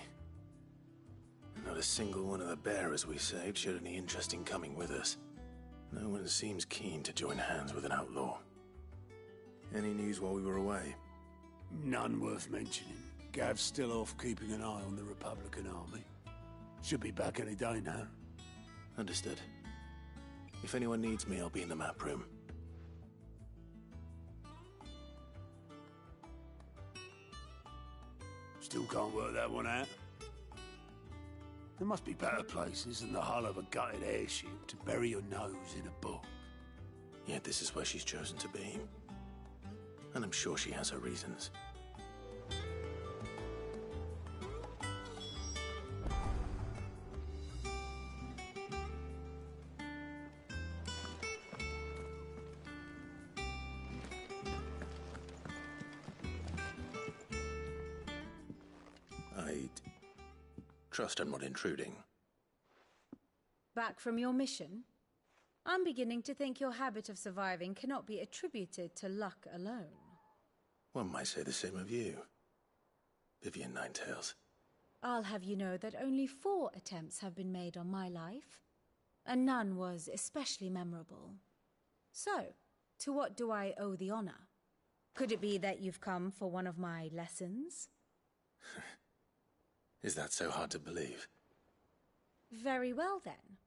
Not a single one of the bearers we saved showed any interest in coming with us. No one seems keen to join hands with an outlaw. Any news while we were away? None worth mentioning. Gav's still off keeping an eye on the Republican army. Should be back any day now. Understood. If anyone needs me, I'll be in the map room. Still can't work that one out. There must be better places than the hull of a gutted airship to bury your nose in a book. Yet this is where she's chosen to be. And I'm sure she has her reasons. Trust I'm not intruding. Back from your mission? I'm beginning to think your habit of surviving cannot be attributed to luck alone. One might say the same of you, Vivian Ninetails. I'll have you know that only 4 attempts have been made on my life, and none was especially memorable. So, to what do I owe the honor? Could it be that you've come for one of my lessons? Is that so hard to believe? Very well, then.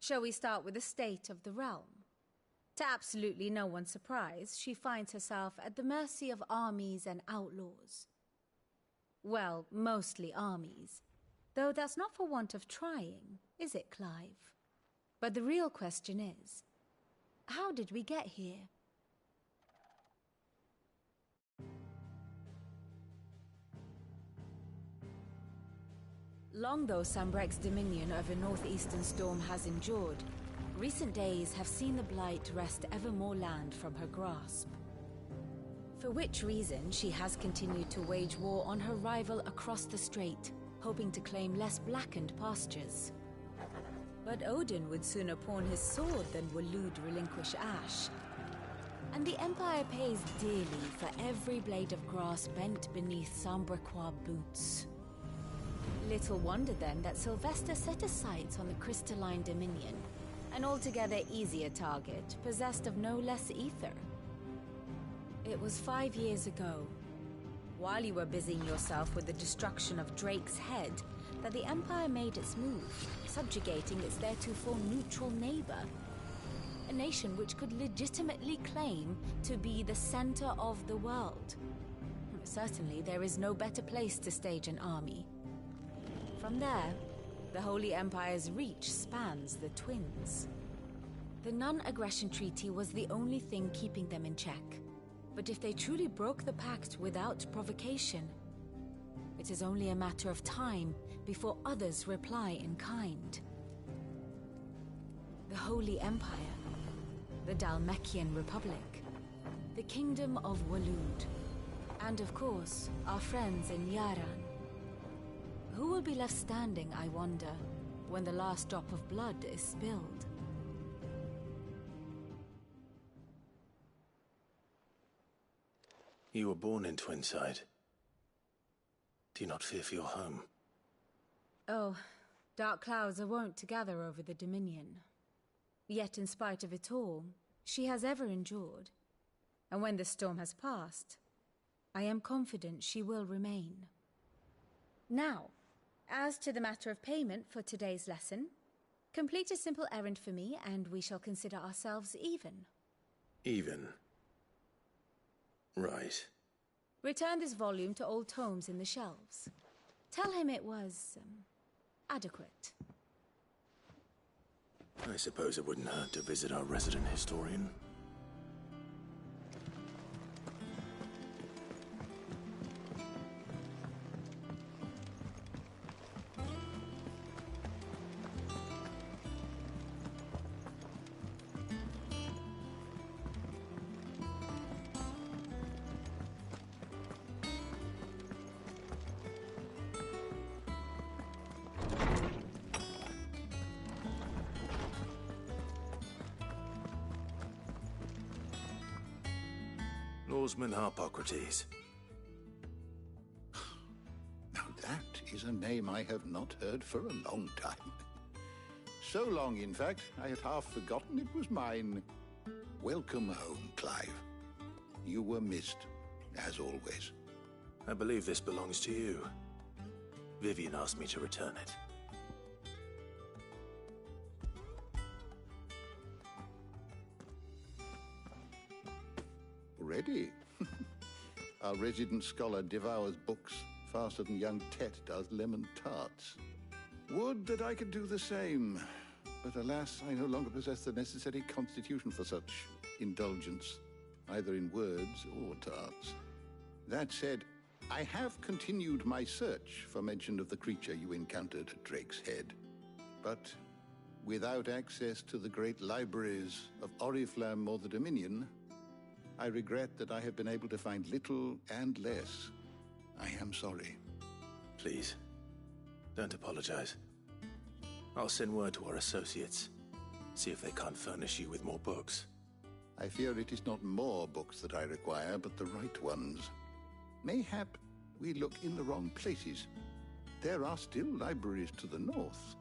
Shall we start with the state of the realm? To absolutely no one's surprise, she finds herself at the mercy of armies and outlaws. Well, mostly armies. Though that's not for want of trying, is it, Clive? But the real question is, how did we get here? Long though Sambrek's dominion over northeastern Storm has endured, recent days have seen the Blight wrest ever more land from her grasp. For which reason she has continued to wage war on her rival across the strait, hoping to claim less blackened pastures. But Odin would sooner pawn his sword than Waloed relinquish Ash. And the Empire pays dearly for every blade of grass bent beneath Sambrequois boots. Little wonder then that Sylvester set his sights on the Crystalline Dominion, an altogether easier target, possessed of no less ether. It was 5 years ago, while you were busying yourself with the destruction of Drake's head, that the Empire made its move, subjugating its theretofore neutral neighbor. A nation which could legitimately claim to be the center of the world. Certainly, there is no better place to stage an army. From there, the Holy Empire's reach spans the Twins. The non-aggression treaty was the only thing keeping them in check. But if they truly broke the pact without provocation, it is only a matter of time before others reply in kind. The Holy Empire, the Dhalmekian Republic, the Kingdom of Waloed, and of course, our friends in Yaran. Who will be left standing, I wonder, when the last drop of blood is spilled? You were born in Twinside. Do you not fear for your home? Oh, dark clouds are wont to gather over the Dominion. Yet in spite of it all, she has ever endured. And when the storm has passed, I am confident she will remain. Now, as to the matter of payment for today's lesson, complete a simple errand for me and we shall consider ourselves even. Even? Right. Return this volume to old tomes in the shelves. Tell him it was, adequate. I suppose it wouldn't hurt to visit our resident historian. Norseman Harpocrates. Now that is a name I have not heard for a long time. So long, in fact, I had half forgotten it was mine. Welcome home, Clive. You were missed, as always. I believe this belongs to you. Vivian asked me to return it. Ready? Our resident scholar devours books faster than young Tet does lemon tarts. Would that I could do the same. But alas, I no longer possess the necessary constitution for such indulgence, either in words or tarts. That said, I have continued my search for mention of the creature you encountered at Drake's Head. But without access to the great libraries of Oriflamme or the Dominion, I regret that I have been able to find little and less. I am sorry. Please, don't apologize. I'll send word to our associates. See if they can't furnish you with more books. I fear it is not more books that I require, but the right ones. Mayhap we look in the wrong places. There are still libraries to the north.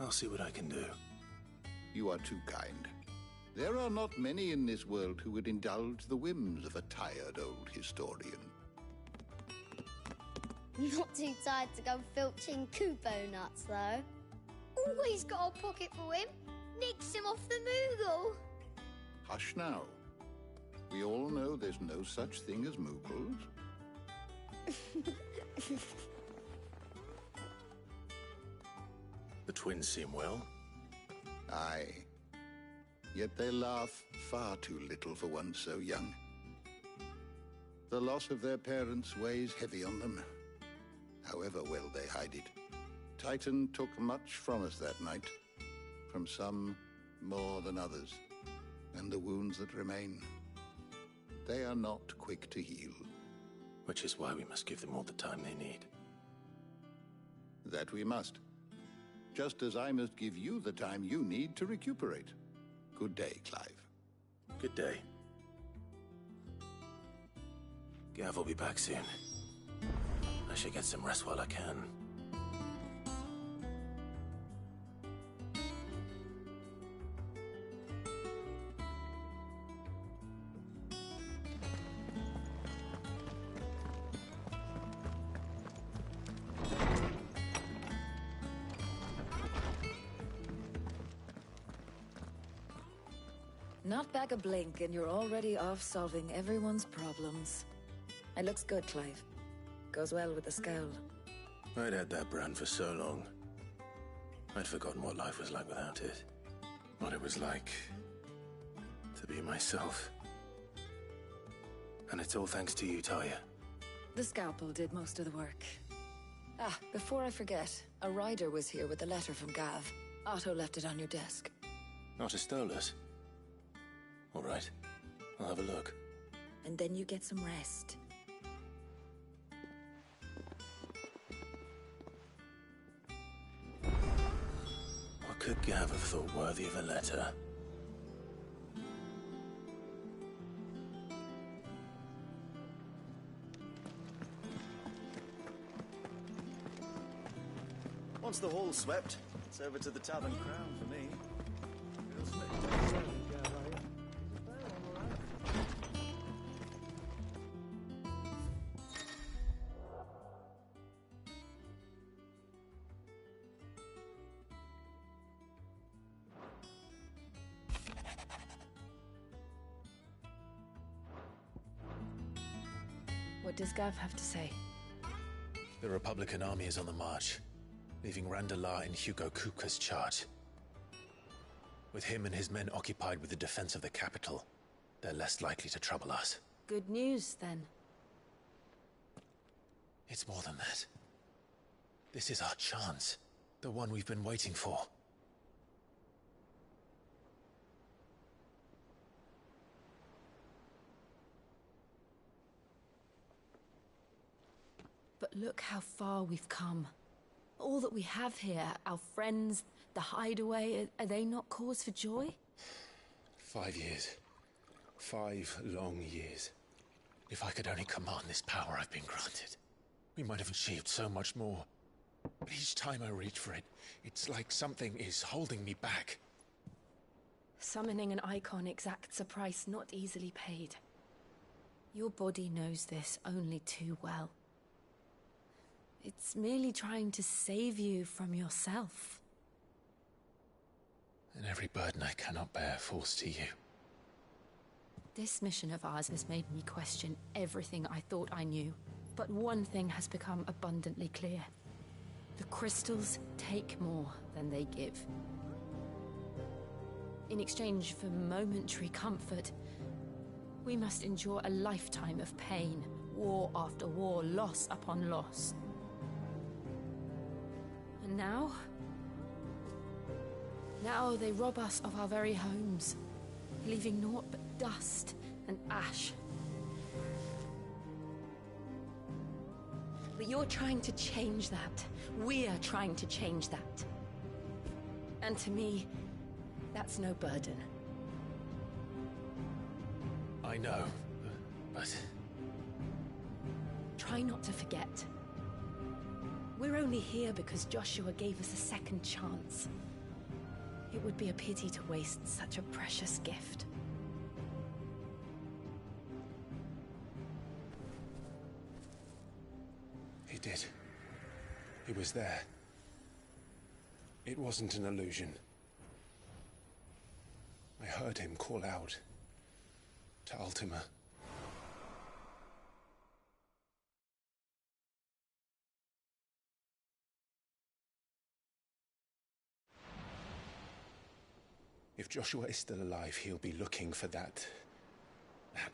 I'll see what I can do. You are too kind. There are not many in this world who would indulge the whims of a tired old historian. Not too tired to go filching Kupo nuts, though. Always got a pocket for him. Nicks him off the Moogle. Hush now. We all know there's no such thing as Moogles. The twins seem well. Aye. Yet they laugh far too little for one so young. The loss of their parents weighs heavy on them, however well they hide it. Titan took much from us that night. From some more than others. And the wounds that remain, they are not quick to heal. Which is why we must give them all the time they need. That we must. Just as I must give you the time you need to recuperate. Good day, Clive. Good day. Gav will be back soon. I should get some rest while I can. Not back a blink, and you're already off solving everyone's problems. It looks good, Clive. Goes well with the scowl. I'd had that brand for so long. I'd forgotten what life was like without it. What it was like to be myself. And it's all thanks to you, Talia. The scalpel did most of the work. Ah, before I forget, a rider was here with a letter from Gav. Otto left it on your desk. Not a Stolas. All right, I'll have a look. And then you get some rest. What could Gav have thought worthy of a letter? Once the hall's swept, it's over to the Tavern Crown for me. What does Gav have to say? The Republican army is on the march, leaving Randalar in Hugo Kuka's charge. With him and his men occupied with the defense of the capital, they're less likely to trouble us. Good news, then. It's more than that. This is our chance. The one we've been waiting for. But look how far we've come. All that we have here, our friends, the hideaway, are they not cause for joy? 5 years. 5 long years. If I could only command this power I've been granted, we might have achieved so much more. But each time I reach for it, it's like something is holding me back. Summoning an icon exacts a price not easily paid. Your body knows this only too well. It's merely trying to save you from yourself. And every burden I cannot bear falls to you. This mission of ours has made me question everything I thought I knew. But one thing has become abundantly clear. The crystals take more than they give. In exchange for momentary comfort, we must endure a lifetime of pain, war after war, loss upon loss. And now they rob us of our very homes, leaving naught but dust and ash. But you're trying to change that. We're trying to change that. And to me, that's no burden. I know, but... Try not to forget. We're only here because Joshua gave us a second chance. It would be a pity to waste such a precious gift. He did. He was there. It wasn't an illusion. I heard him call out to Ultima. If Joshua is still alive, he'll be looking for that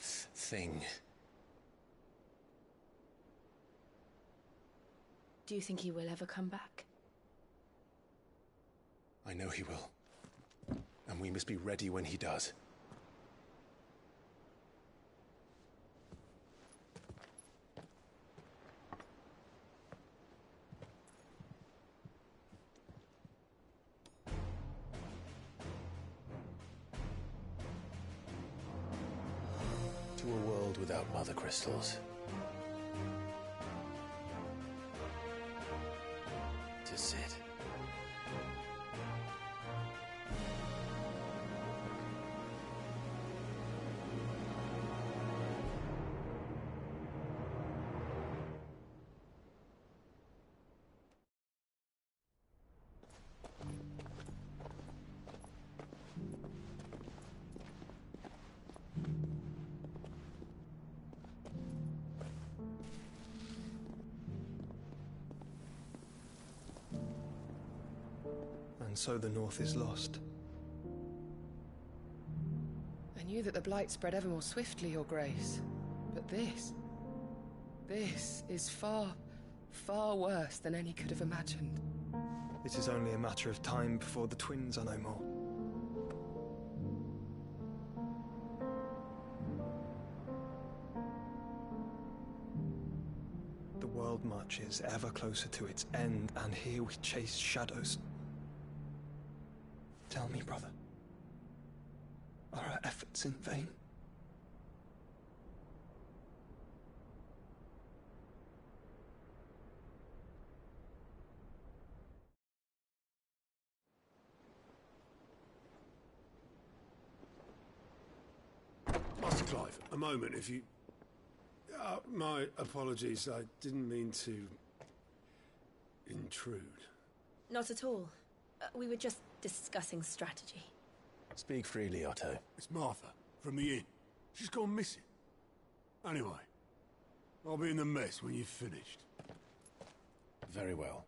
thing. Do you think he will ever come back? I know he will. And we must be ready when he does. To a world without mother crystals. To Cid. And so the North is lost. I knew that the Blight spread ever more swiftly, Your Grace. But this is far, far worse than any could have imagined. It is only a matter of time before the twins are no more. The world marches ever closer to its end, and here we chase shadows. Tell me, brother, are our efforts in vain? Master Clive, a moment, if you... my apologies, I didn't mean to... intrude. Not at all. We were just discussing strategy. Speak freely, Otto. It's Martha, from the inn. She's gone missing. Anyway, I'll be in the mess when you've finished. Very well.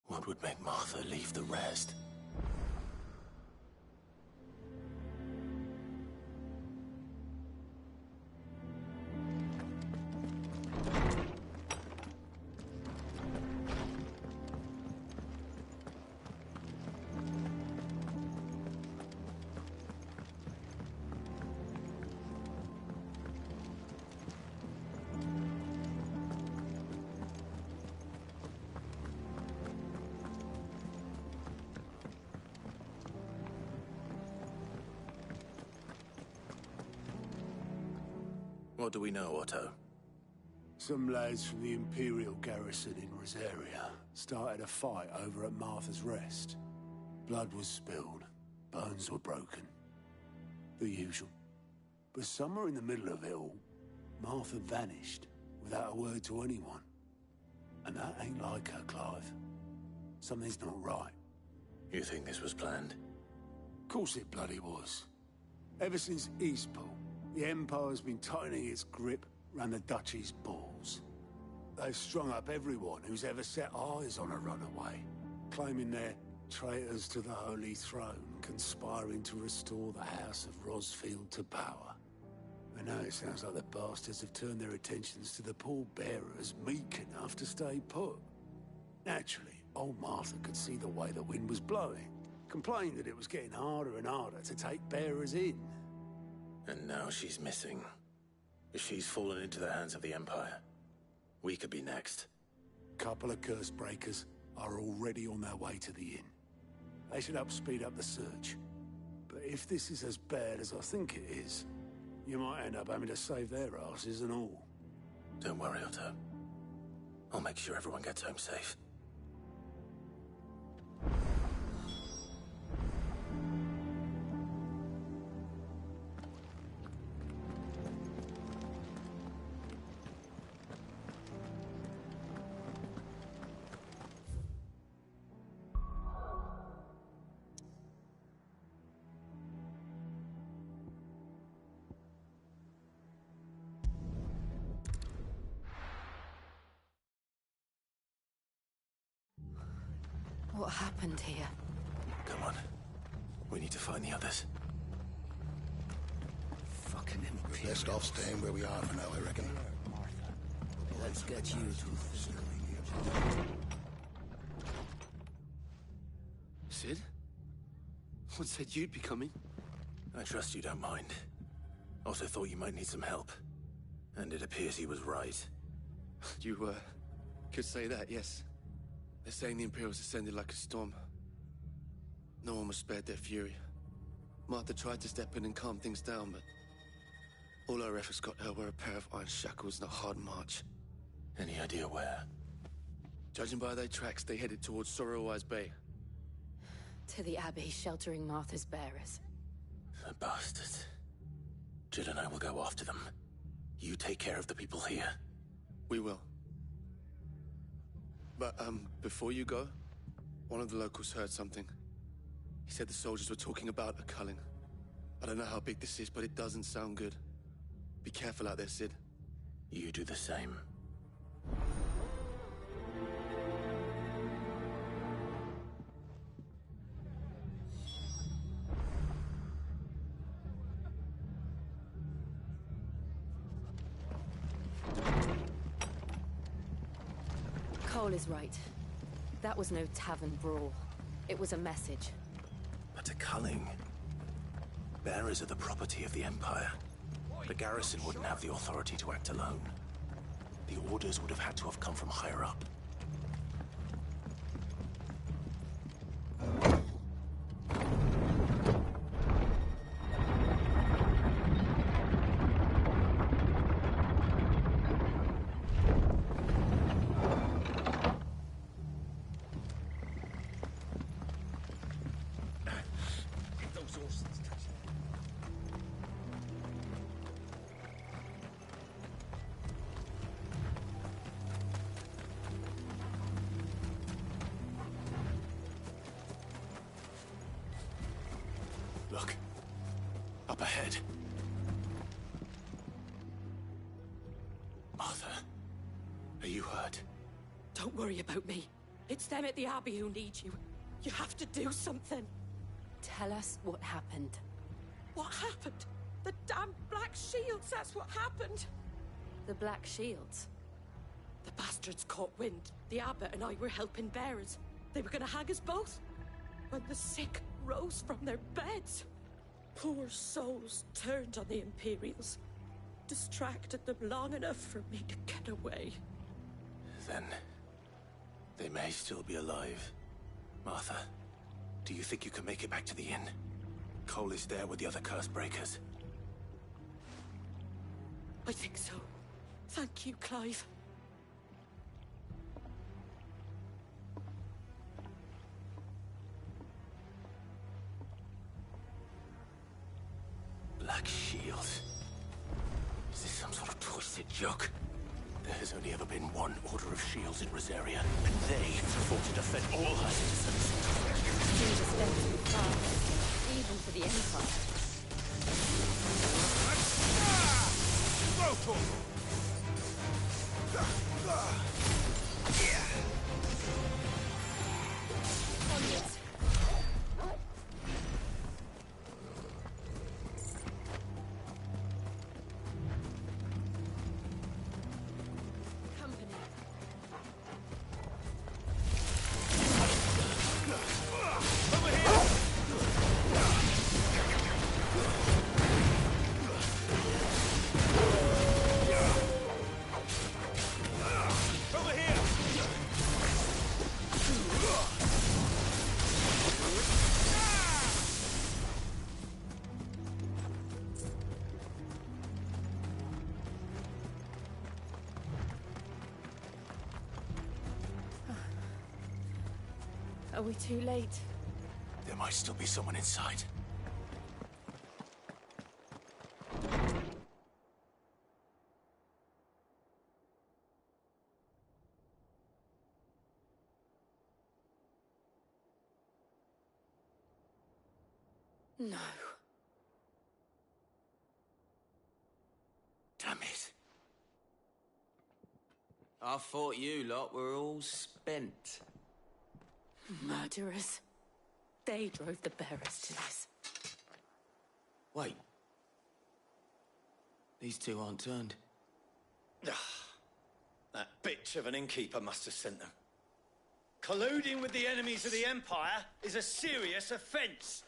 What would make Martha leave the rest? What do we know, Otto? Some lads from the Imperial garrison in Rosaria started a fight over at Martha's Rest. Blood was spilled, bones were broken. The usual. But somewhere in the middle of it all, Martha vanished without a word to anyone. And that ain't like her, Clive. Something's not right. You think this was planned? Of course it bloody was. Ever since Eastpool, the Empire's been tightening its grip round the Duchy's balls. They've strung up everyone who's ever set eyes on a runaway, claiming they're traitors to the Holy Throne, conspiring to restore the House of Rosfield to power. And now it sounds like the bastards have turned their attentions to the pallbearers meek enough to stay put. Naturally, old Martha could see the way the wind was blowing, complained that it was getting harder and harder to take bearers in. And now she's missing. If she's fallen into the hands of the Empire, we could be next. Couple of curse breakers are already on their way to the inn. They should speed up the search. But if this is as bad as I think it is, you might end up having to save their asses and all. Don't worry, Otto. I'll make sure everyone gets home safe. What happened here? Come on. We need to find the others. Best off staying where we are for now, I reckon. Let's get you to... Sid? What said you'd be coming? I trust you don't mind. Also thought you might need some help. And it appears he was right. You, could say that, yes. They're saying the Imperials ascended like a storm. No one was spared their fury. Martha tried to step in and calm things down, but all our efforts got her were a pair of iron shackles and a hard march. Any idea where? Judging by their tracks, they headed towards Sorrowwise Bay. To the Abbey, sheltering Martha's bearers. The bastards. Jill and I will go after them. You take care of the people here. We will. But, before you go, one of the locals heard something. He said the soldiers were talking about a culling. I don't know how big this is, but it doesn't sound good. Be careful out there, Sid. You do the same. Cole is right. That was no tavern brawl. It was a message. But a culling? Bearers are the property of the Empire. The garrison wouldn't have the authority to act alone. The orders would have had to have come from higher up. Look. Up ahead. Martha, are you hurt? Don't worry about me. It's them at the Abbey who need you. You have to do something. Tell us what happened. What happened? The damn Black Shields, that's what happened. The Black Shields? The bastards caught wind. The Abbot and I were helping bearers. They were gonna hang us both. When the sick rose from their beds, poor souls turned on the Imperials. Distracted them long enough for me to get away. Then they may still be alive. Martha, do you think you can make it back to the inn? Cole is there with the other curse breakers. I think so. Thank you, Clive. Black Shields. Is this some sort of twisted joke? There has only ever been one Order of Shields in Rosaria, and they fought to defend all her citizens. Seems a step too far, even for the Empire. Onwards. Are we too late? There might still be someone inside. No. Damn it. I thought you lot were all spent. Murderers. They drove the bearers to this. Wait. These two aren't turned. That bitch of an innkeeper must have sent them. Colluding with the enemies of the Empire is a serious offence.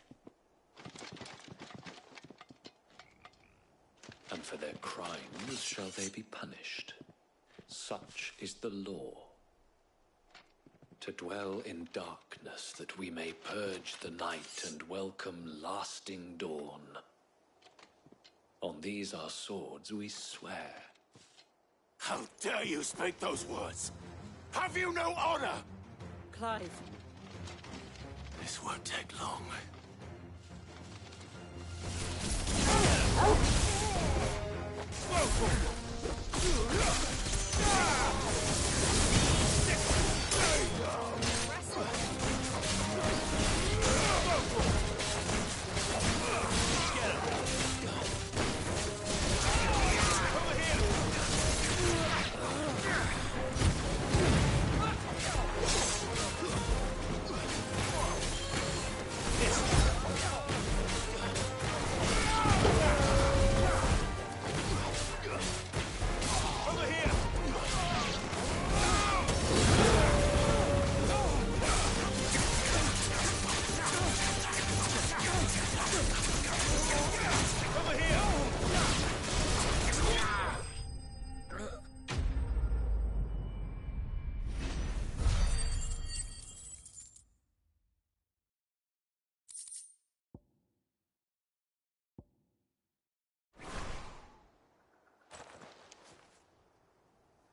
And for their crimes shall they be punished. Such is the law. To dwell in darkness that we may purge the night and welcome lasting dawn. On these our swords we swear. How dare you speak those words? Have you no honor? Clive. This won't take long.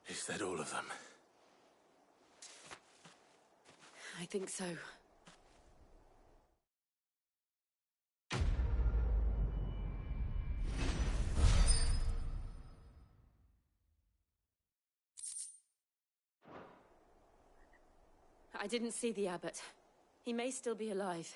Is that all of them? I think so. I didn't see the abbot. He may still be alive.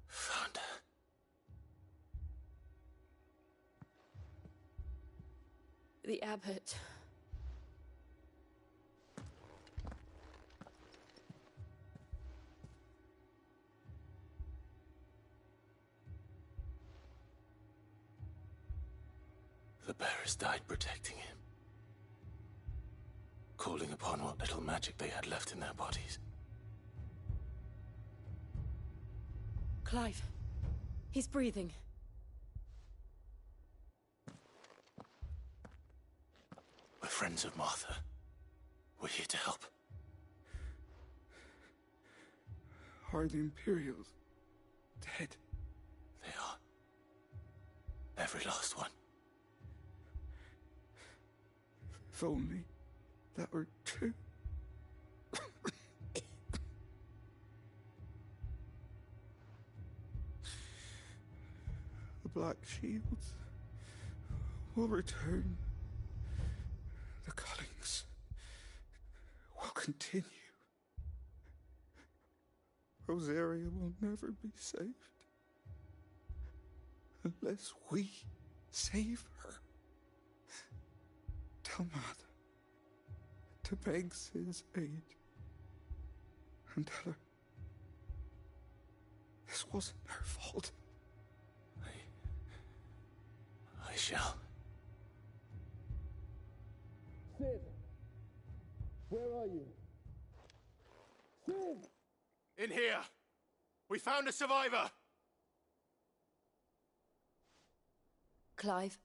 Found her. The abbot. The bearers died protecting him. Calling upon what little magic they had left in their bodies. Clive. He's breathing. We're friends of Martha. We're here to help. Are the Imperials dead? They are. Every last one. If only that were true. The Black Shields will return. The cullings will continue. Rosaria will never be saved unless we save her. Tell Martha to beg Sid's aid and tell her this wasn't her fault. I shall. Sid! Where are you? Sid! In here! We found a survivor! Clive.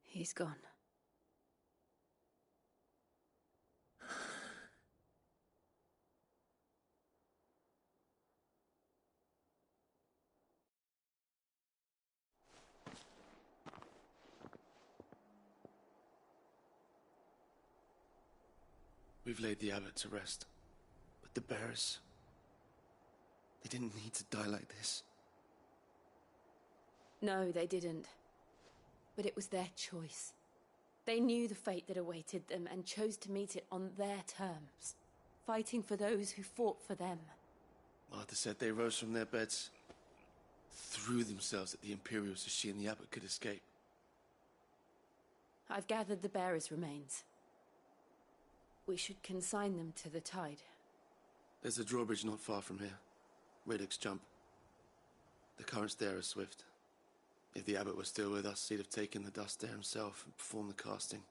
He's gone. We've laid the abbot to rest. But the bearers... they didn't need to die like this. No, they didn't. But it was their choice. They knew the fate that awaited them and chose to meet it on their terms, fighting for those who fought for them. Martha said they rose from their beds, threw themselves at the Imperials so she and the abbot could escape. I've gathered the bearers' remains. We should consign them to the tide. There's a drawbridge not far from here. Riddick's Jump. The currents there are swift. If the abbot were still with us, he'd have taken the dust there himself and performed the casting.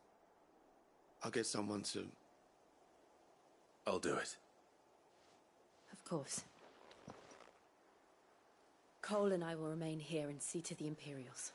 I'll get someone to... I'll do it. Of course. Cole and I will remain here and see to the Imperials.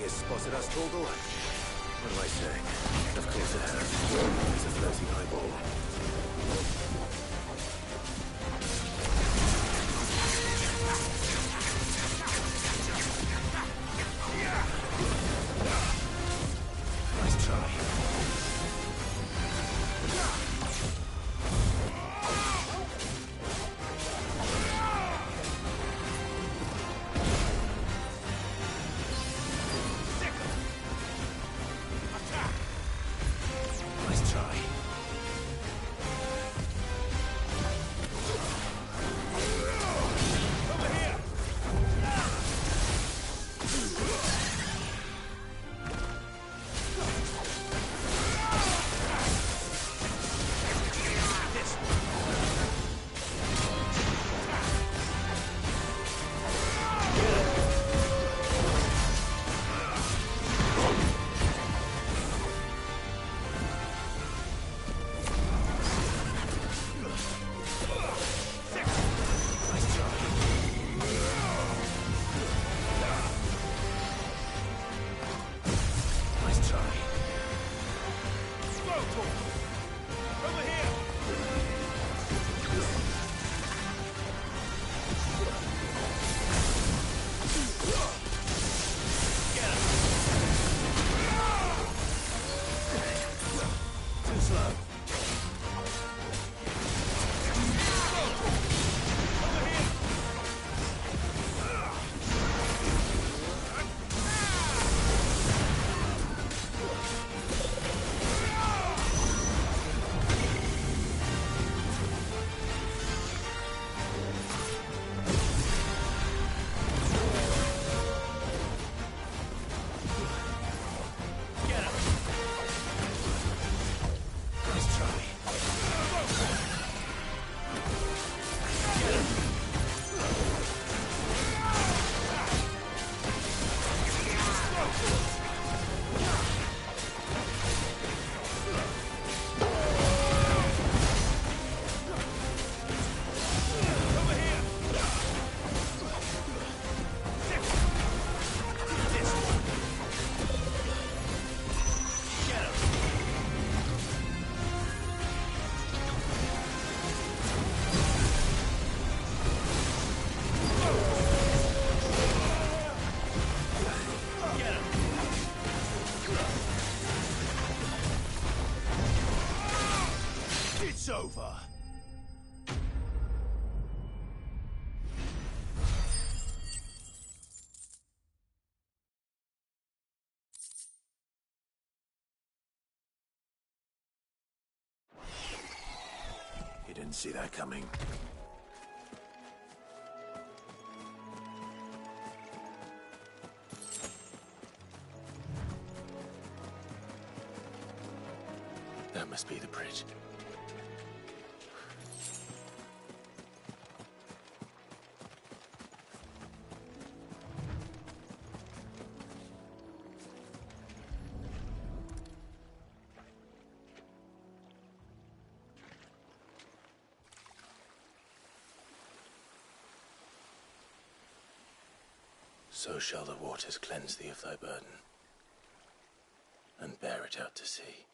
It's spotted us, Torgal? What am I saying? Of course it has. It's a floating eyeball. Nice try. It's over. Didn't see that coming. That must be the bridge. So shall the waters cleanse thee of thy burden, and bear it out to sea.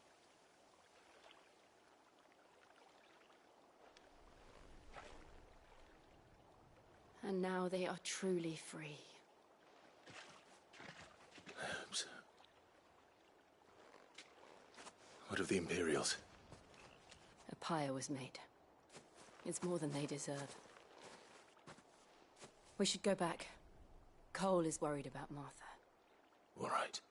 And now they are truly free. I hope so. What of the Imperials? A pyre was made. It's more than they deserve. We should go back. Cole is worried about Martha. All right.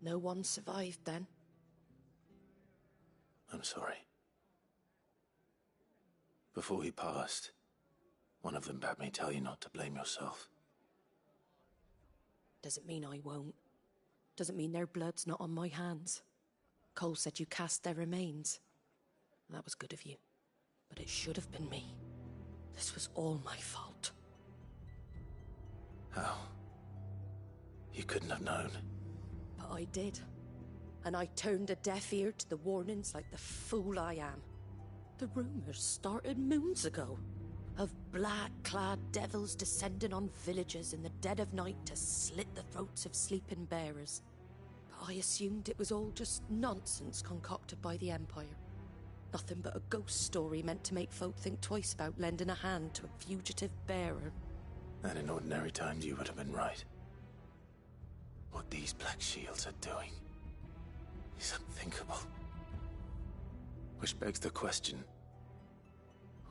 No one survived then? I'm sorry. Before he passed, one of them bade me tell you not to blame yourself. Doesn't mean I won't. Doesn't mean their blood's not on my hands. Cole said you cast their remains. That was good of you. But it should have been me. This was all my fault. How? You couldn't have known. But I did. And I turned a deaf ear to the warnings like the fool I am. The rumours started moons ago. Of black-clad devils descending on villages in the dead of night to slit the throats of sleeping bearers. But I assumed it was all just nonsense concocted by the Empire. Nothing but a ghost story meant to make folk think twice about lending a hand to a fugitive bearer. And in ordinary times you would have been right. What these Black Shields are doing is unthinkable. Which begs the question,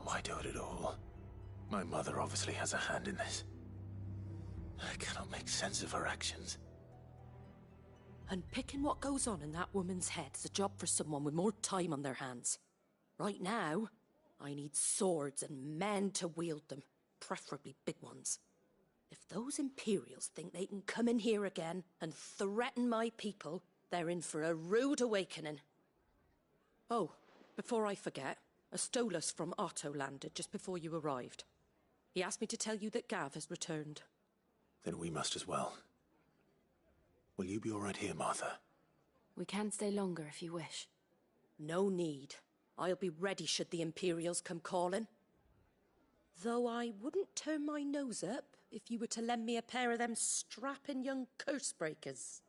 why do it at all? My mother obviously has a hand in this. I cannot make sense of her actions. And picking what goes on in that woman's head is a job for someone with more time on their hands. Right now, I need swords and men to wield them, preferably big ones. If those Imperials think they can come in here again and threaten my people, they're in for a rude awakening. Oh, before I forget, Astolas from Otto landed just before you arrived. He asked me to tell you that Gav has returned. Then we must as well. Will you be all right here, Martha? We can stay longer if you wish. No need. I'll be ready should the Imperials come calling. Though I wouldn't turn my nose up if you were to lend me a pair of them strapping young curse breakers.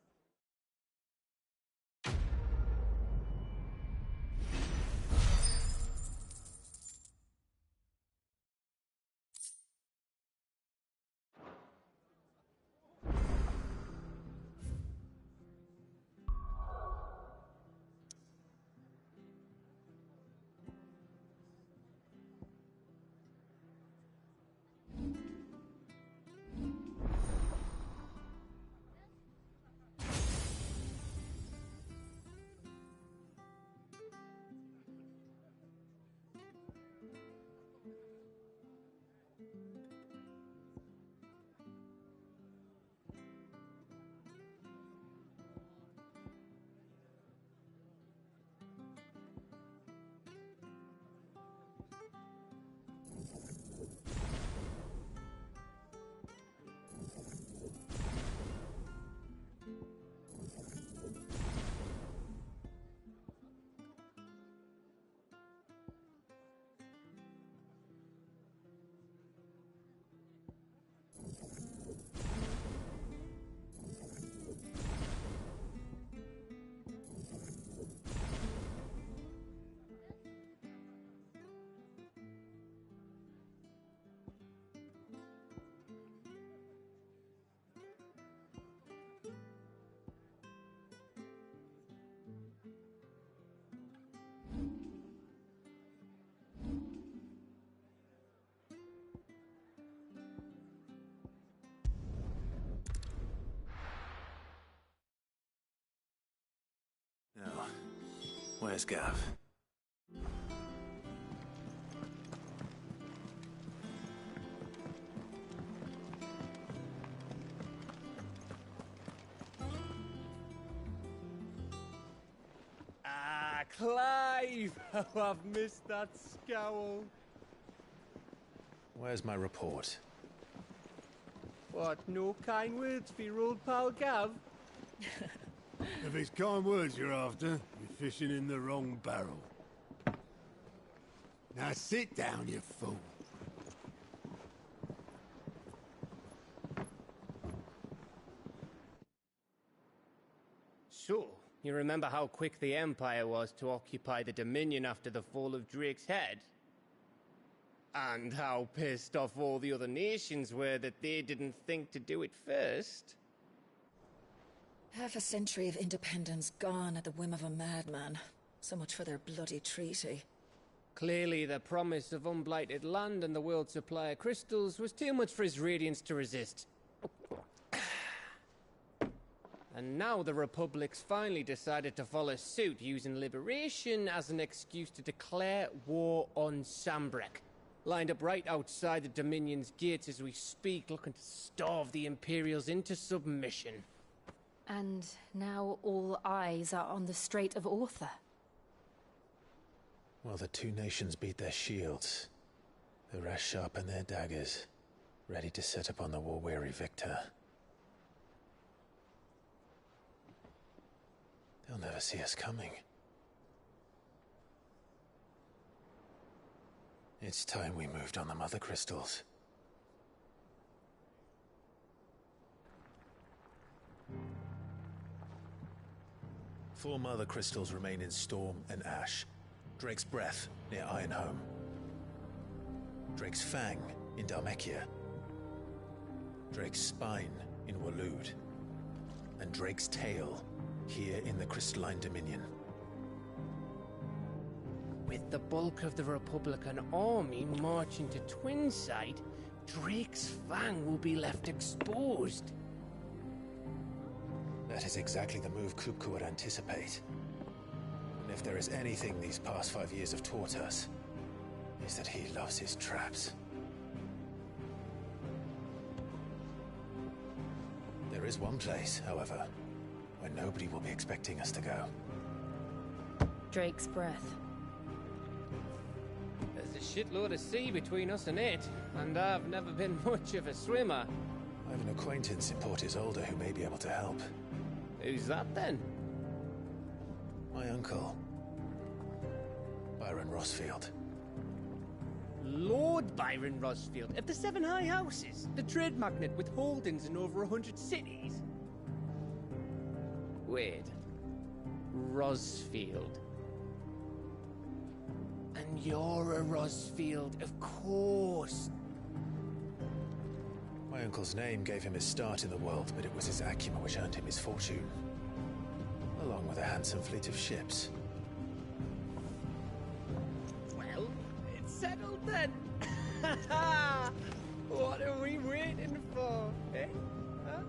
Now, where's Gav? Ah, Clive! Oh, I've missed that scowl. Where's my report? What, no kind words for your old pal Gav? If it's kind words you're after, you're fishing in the wrong barrel. Now sit down, you fool. So, you remember how quick the Empire was to occupy the Dominion after the fall of Drake's head? And how pissed off all the other nations were that they didn't think to do it first? Half a century of independence gone at the whim of a madman. So much for their bloody treaty. Clearly, the promise of unblighted land and the world's supply of crystals was too much for his radiance to resist. And now the Republic's finally decided to follow suit, using liberation as an excuse to declare war on Sanbreque. Lined up right outside the Dominion's gates as we speak, looking to starve the Imperials into submission. And now all eyes are on the Strait of Author. Well, the two nations beat their shields. The rest sharpen their daggers, ready to set upon the war-weary victor. They'll never see us coming. It's time we moved on the Mother Crystals. Four Mother Crystals remain in Storm and Ash. Drake's Breath near Ironhome. Drake's Fang in Dhalmekia. Drake's Spine in Waloed. And Drake's Tail here in the Crystalline Dominion. With the bulk of the Republican army marching to Twinside, Drake's Fang will be left exposed. That is exactly the move Kupka would anticipate. And if there is anything these past 5 years have taught us, is that he loves his traps. There is one place, however, where nobody will be expecting us to go. Drake's Breath. There's a shitload of sea between us and it, and I've never been much of a swimmer. I have an acquaintance in Port Isolde who may be able to help. Who's that then? My uncle, Byron Rosfield. Lord Byron Rosfield of the Seven High Houses, the trade magnate with holdings in over 100 cities. Wait, Rosfield. And you're a Rosfield, of course. My uncle's name gave him his start in the world, but it was his acumen which earned him his fortune, along with a handsome fleet of ships. Well, it's settled then. What are we waiting for, eh? Huh?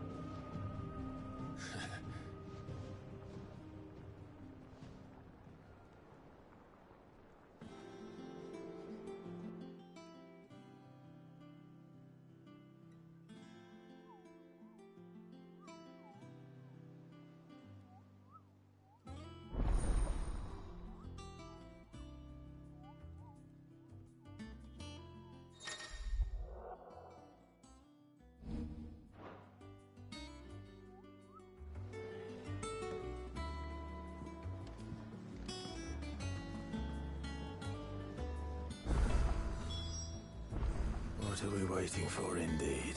What are we waiting for, indeed?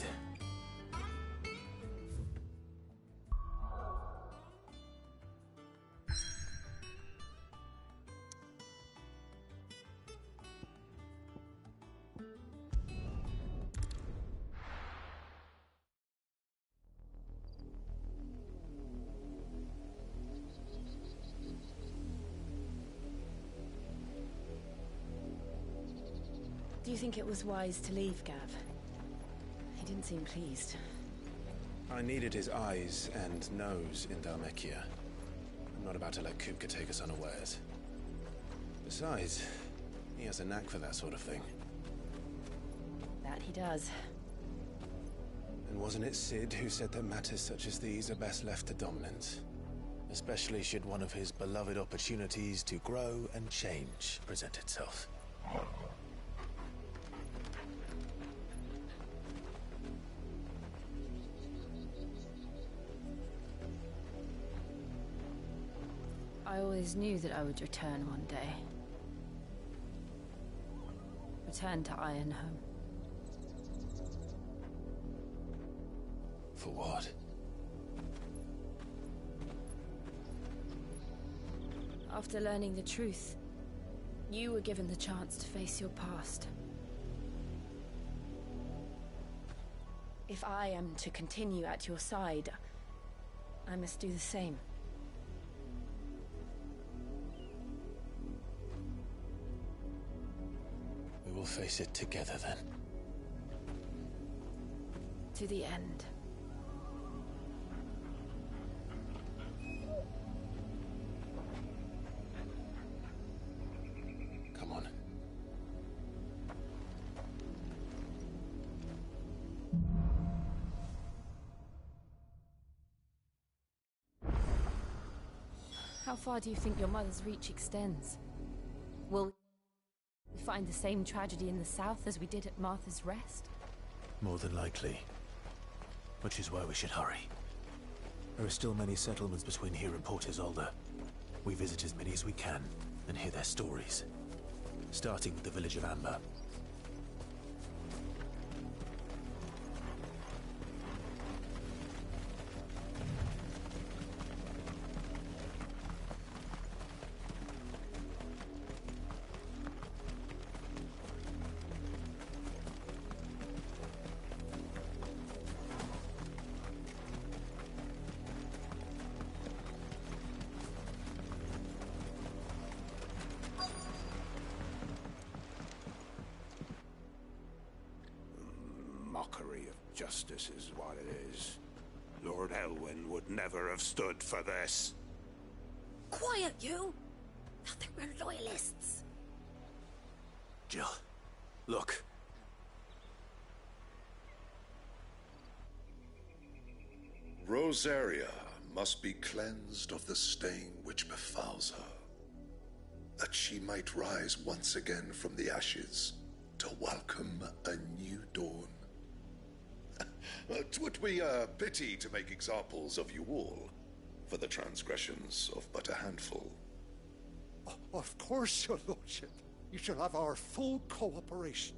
Do you think it was wise to leave, Gav? He didn't seem pleased. I needed his eyes and nose in Dhalmekia. I'm not about to let Kupka take us unawares. Besides, he has a knack for that sort of thing. That he does. And wasn't it Sid who said that matters such as these are best left to dominance? Especially should one of his beloved opportunities to grow and change present itself. I always knew that I would return one day. Return to Ironhome. For what? After learning the truth, you were given the chance to face your past. If I am to continue at your side, I must do the same. We will face it together then. To the end. Come on. How far do you think your mother's reach extends? Will we find the same tragedy in the south as we did at Martha's Rest? More than likely. Which is why we should hurry. There are still many settlements between here and Port Isolde. We visit as many as we can and hear their stories. Starting with the village of Amber. Mockery of justice is what it is. Lord Elwyn would never have stood for this. Quiet, you! Thought they were loyalists. Jill, look. Rosaria must be cleansed of the stain which befouls her, that she might rise once again from the ashes to welcome a new dawn. 'Twould be a pity to make examples of you all, for the transgressions of but a handful. Of course, your lordship. You shall have our full cooperation.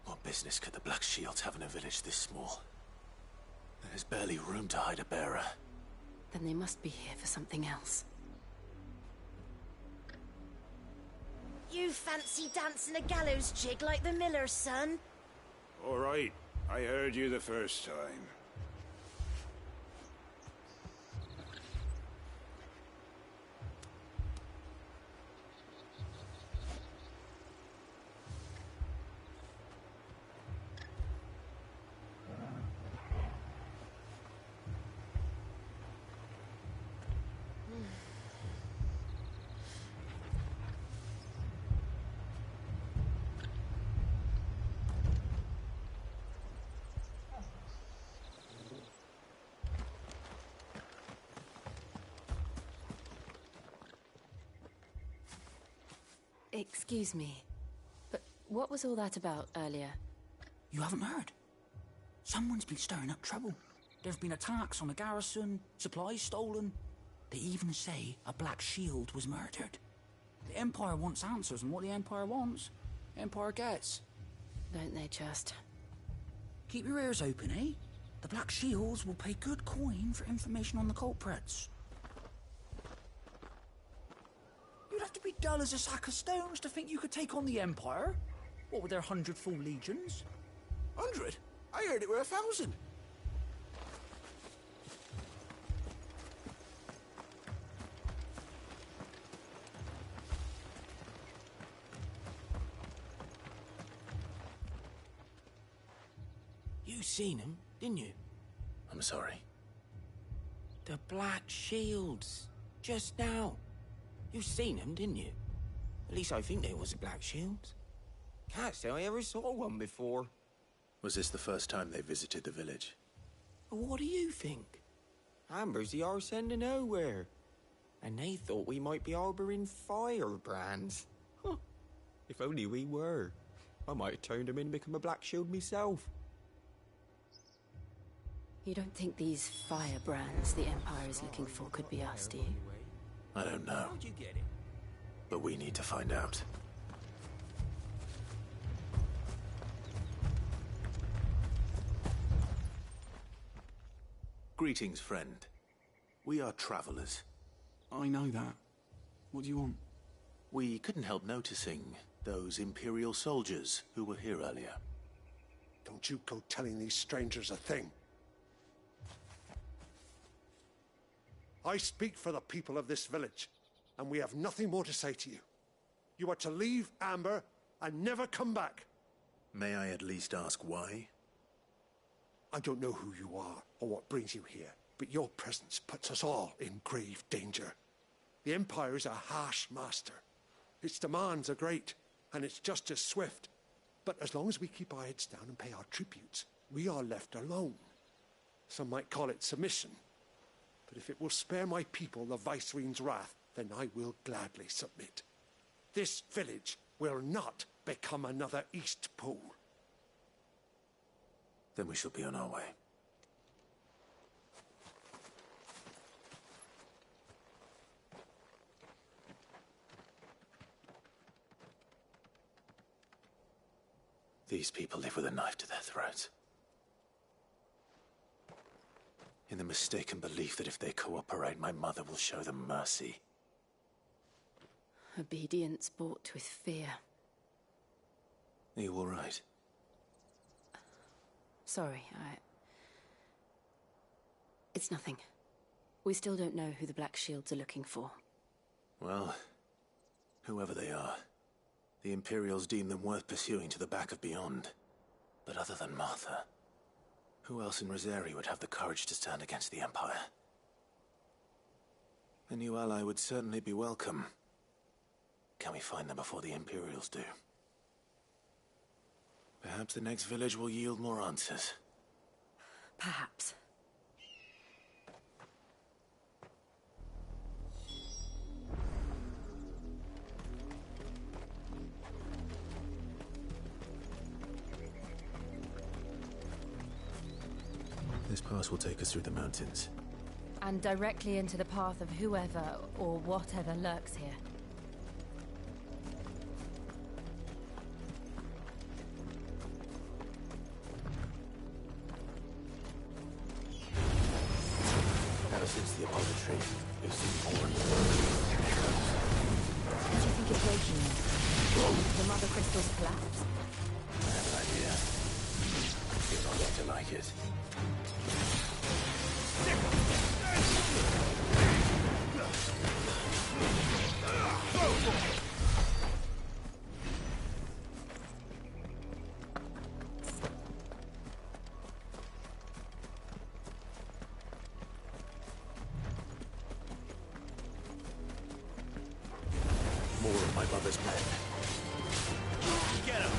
What business could the Black Shields have in a village this small? There's barely room to hide a bearer. Then they must be here for something else. You fancy dancing a gallows jig like the miller's son? All right, I heard you the first time. Excuse me, but what was all that about earlier? You haven't heard? Someone's been stirring up trouble. There have been attacks on the garrison, supplies stolen. They even say a Black Shield was murdered. The Empire wants answers, and what the Empire wants, Empire gets. Don't they just? Keep your ears open, eh? The Black Shields will pay good coin for information on the culprits. You'd have to be dull as a sack of stones to think you could take on the Empire. What with their 100 full legions? 100? I heard it were 1,000. You seen him, didn't you? I'm sorry. The Black Shields. Just now. You seen them, didn't you? At least I think they was the Black Shields. Can't say I ever saw one before. Was this the first time they visited the village? What do you think? Amber's the arse end of nowhere. And they thought we might be harbouring firebrands. Huh. If only we were. I might have turned them in and become a Black Shield myself. You don't think these firebrands the Empire is looking for could be us, do you? I don't know. How'd you get it? But we need to find out. Greetings, friend. We are travelers. I know that. What do you want? We couldn't help noticing those Imperial soldiers who were here earlier. Don't you go telling these strangers a thing. I speak for the people of this village, and we have nothing more to say to you. You are to leave Amber and never come back. May I at least ask why? I don't know who you are or what brings you here, but your presence puts us all in grave danger. The Empire is a harsh master. Its demands are great, and its justice swift. But as long as we keep our heads down and pay our tributes, we are left alone. Some might call it submission. But if it will spare my people the Viceroy's wrath, then I will gladly submit. This village will not become another Eastpool. Then we shall be on our way. These people live with a knife to their throats. In the mistaken belief that if they cooperate, my mother will show them mercy. Obedience bought with fear. Are you all right? Sorry, It's nothing. We still don't know who the Black Shields are looking for. Well, whoever they are, the Imperials deem them worth pursuing to the back of beyond. But other than Martha, who else in Rosari would have the courage to stand against the Empire? A new ally would certainly be welcome. Can we find them before the Imperials do? Perhaps the next village will yield more answers. Perhaps. This pass will take us through the mountains. And directly into the path of whoever or whatever lurks here. Ever since the Apollo tree, we've seen more and more. What do you think is breaking them? The Mother Crystal's collapse? I have an idea. You're not going to like it. More of my mother's men. Get him!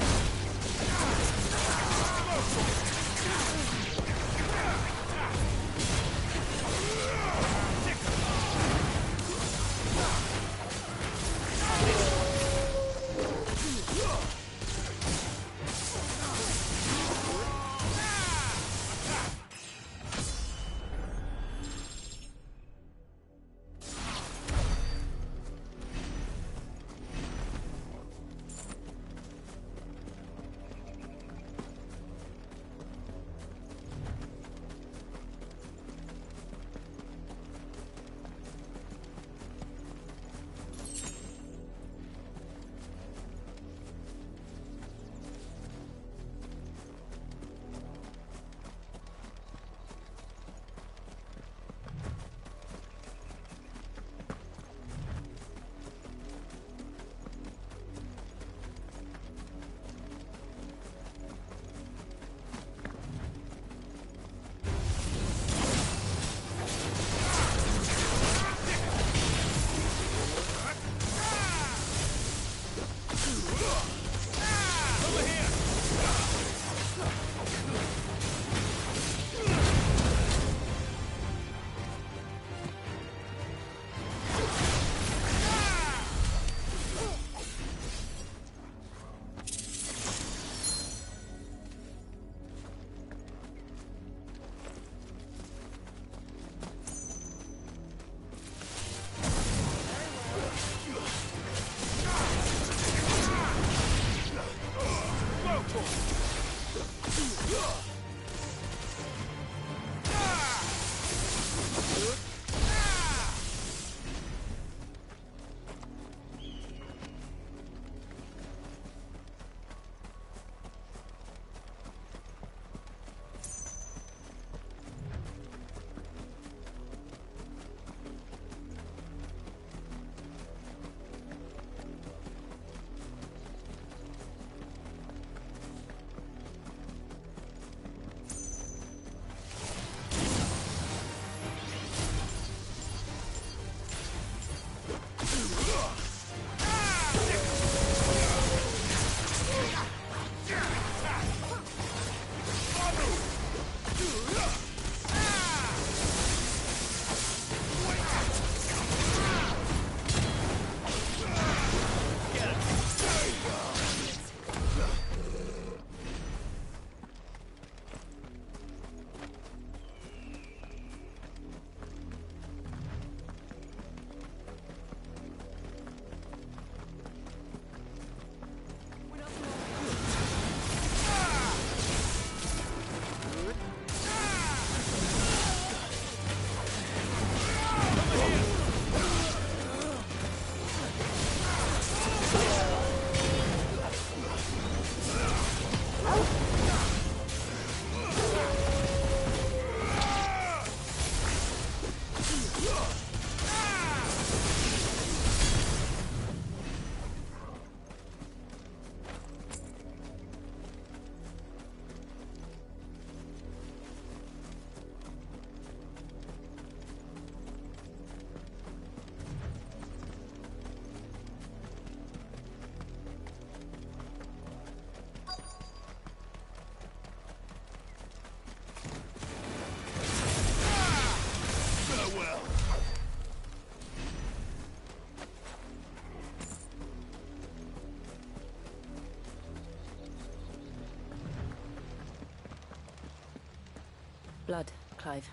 Blood, Clive.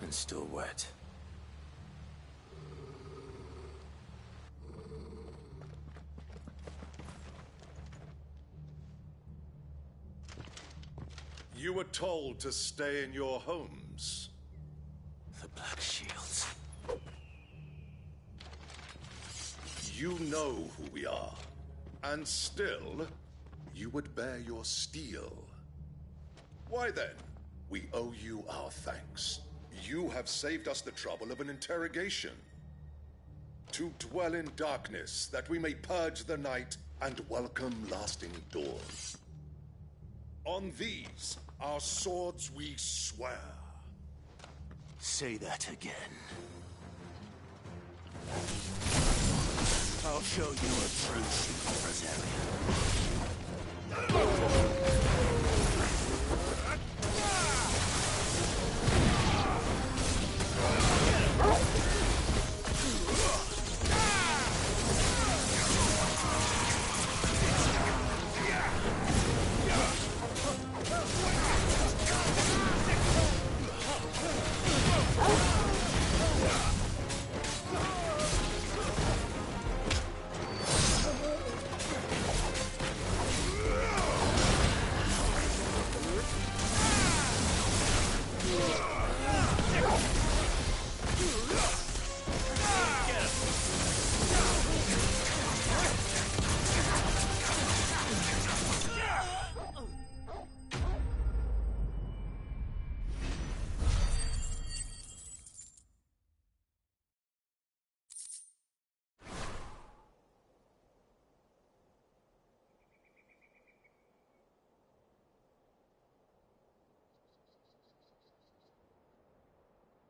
And still wet. You were told to stay in your homes. The Black Shields. You know who we are. And still, you would bear your steel. Why then, we owe you our thanks. You have saved us the trouble of an interrogation. To dwell in darkness, that we may purge the night and welcome lasting dawn. On these, our swords we swear. Say that again. I'll show you a true secret, Brazaria.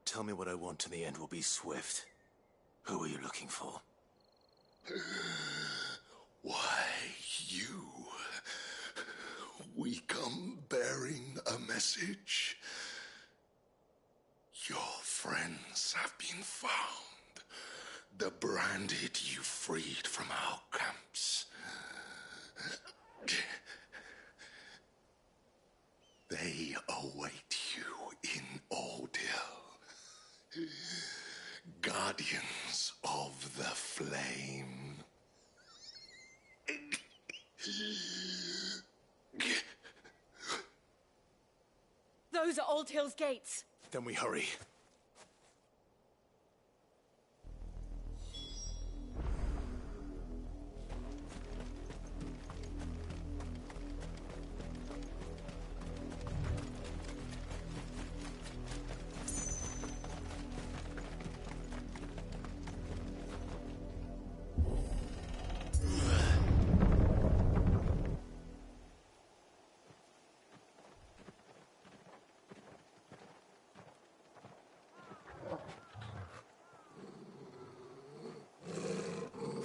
Tell me what I want and the end will be swift. Who are you looking for? Why, you. We come bearing a message. Your friends have been found. The branded you freed from our camps. They await you in Ordeal. Guardians of the Flame. those at Old Hill's gates. Then we hurry.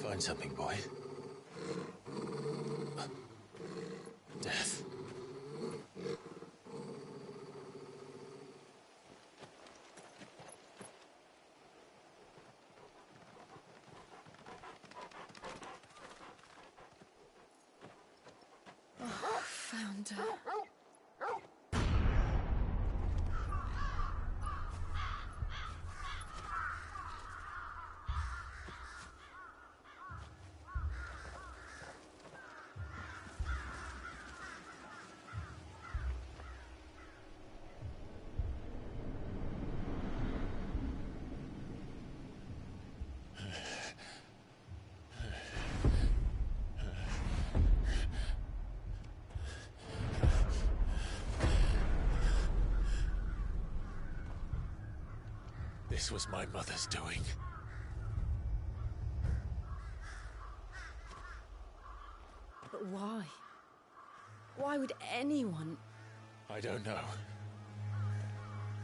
Find something, boy. Death. Oh, found her. This was my mother's doing. But why? Why would anyone... I don't know.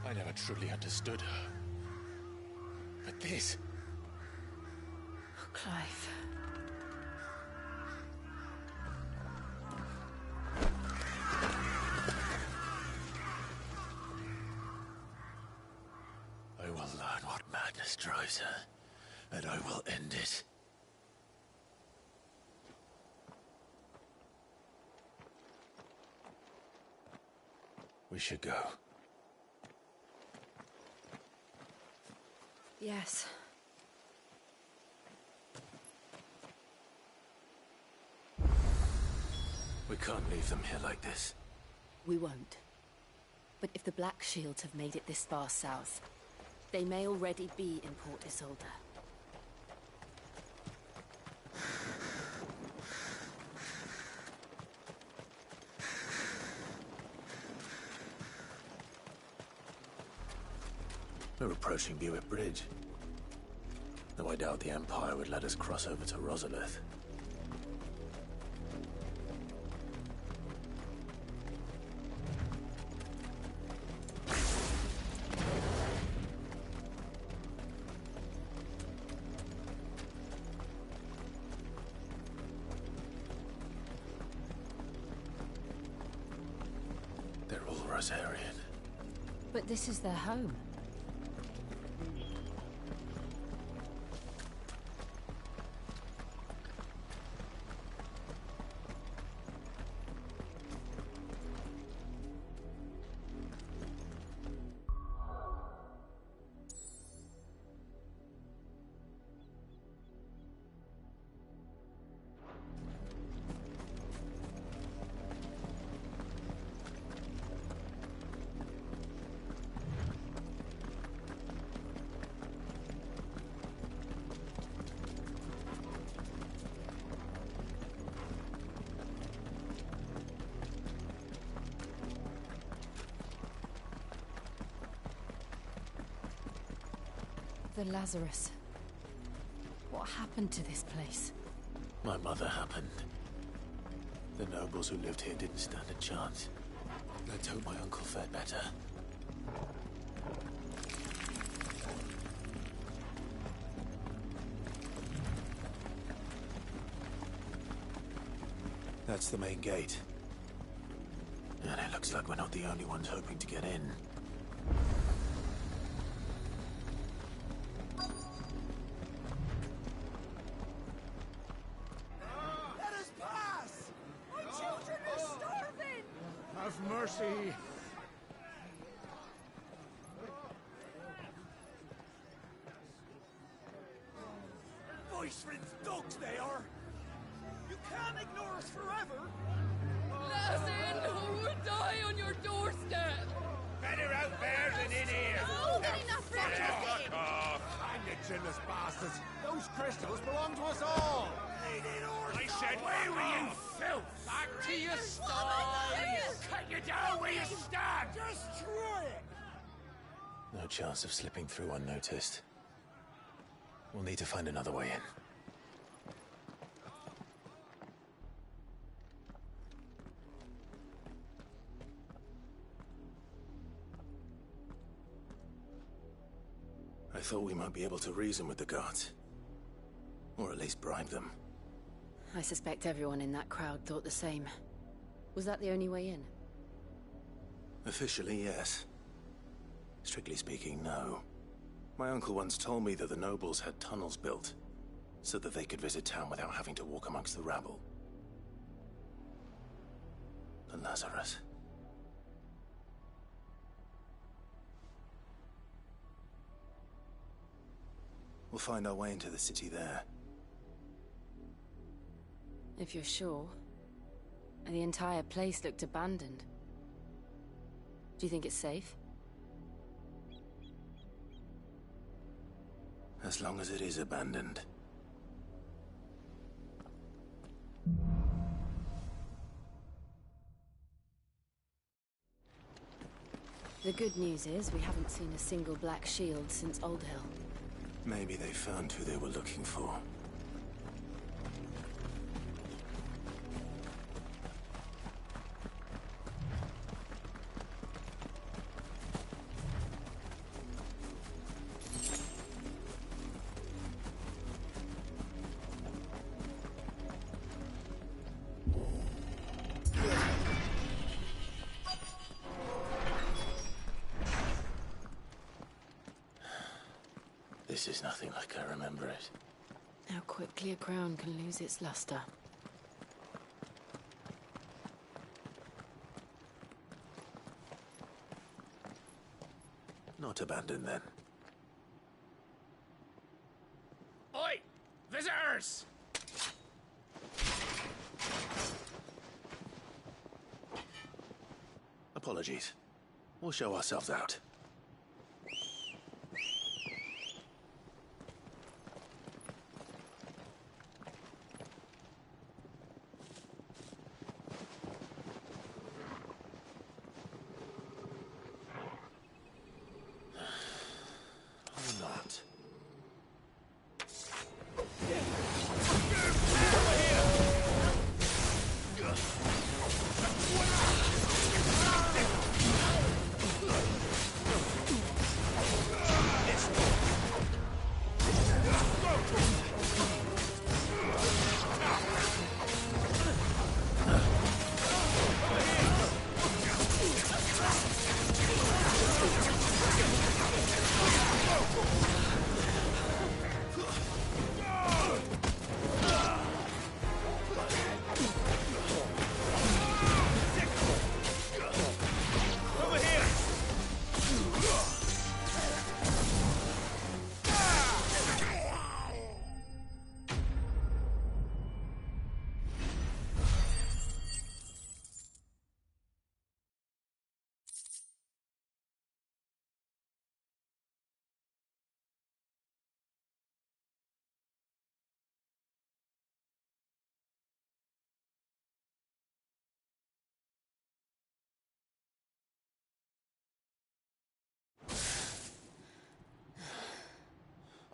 I never truly understood her. But this... Oh, Clive. I will learn what madness drives her, and I will end it. We should go. Yes. We can't leave them here like this. We won't. But if the Black Shields have made it this far south, they may already be in Port Isolde. We're approaching Buick Bridge. Though I doubt the Empire would let us cross over to Rosalith. They're all Rosarian. But this is their home. The Lazarus. What happened to this place? My mother happened. The nobles who lived here didn't stand a chance. Let's hope my uncle fared better. That's the main gate. And it looks like we're not the only ones hoping to get in. Let us pass! My children are starving! Have mercy! Viceroy's dogs they are! You can't ignore us forever! Let us in, or we'll die on your doorstep! shameless bastards! Those crystals belong to us all! I said, where were you, filth? Back to your sties! Cut you down where you stand! Destroy it! No chance of slipping through unnoticed. We'll need to find another way in. I thought we might be able to reason with the guards. Or at least bribe them. I suspect everyone in that crowd thought the same. Was that the only way in? Officially, yes. Strictly speaking, no. My uncle once told me that the nobles had tunnels built, so that they could visit town without having to walk amongst the rabble. The Lazarus. We'll find our way into the city there. If you're sure. The entire place looked abandoned. Do you think it's safe? As long as it is abandoned. The good news is we haven't seen a single black shield since Old Hill. Maybe they found who they were looking for. This is nothing like I remember it. How quickly a crown can lose its luster. Not abandoned, then. Oi! Visitors! Apologies. We'll show ourselves out.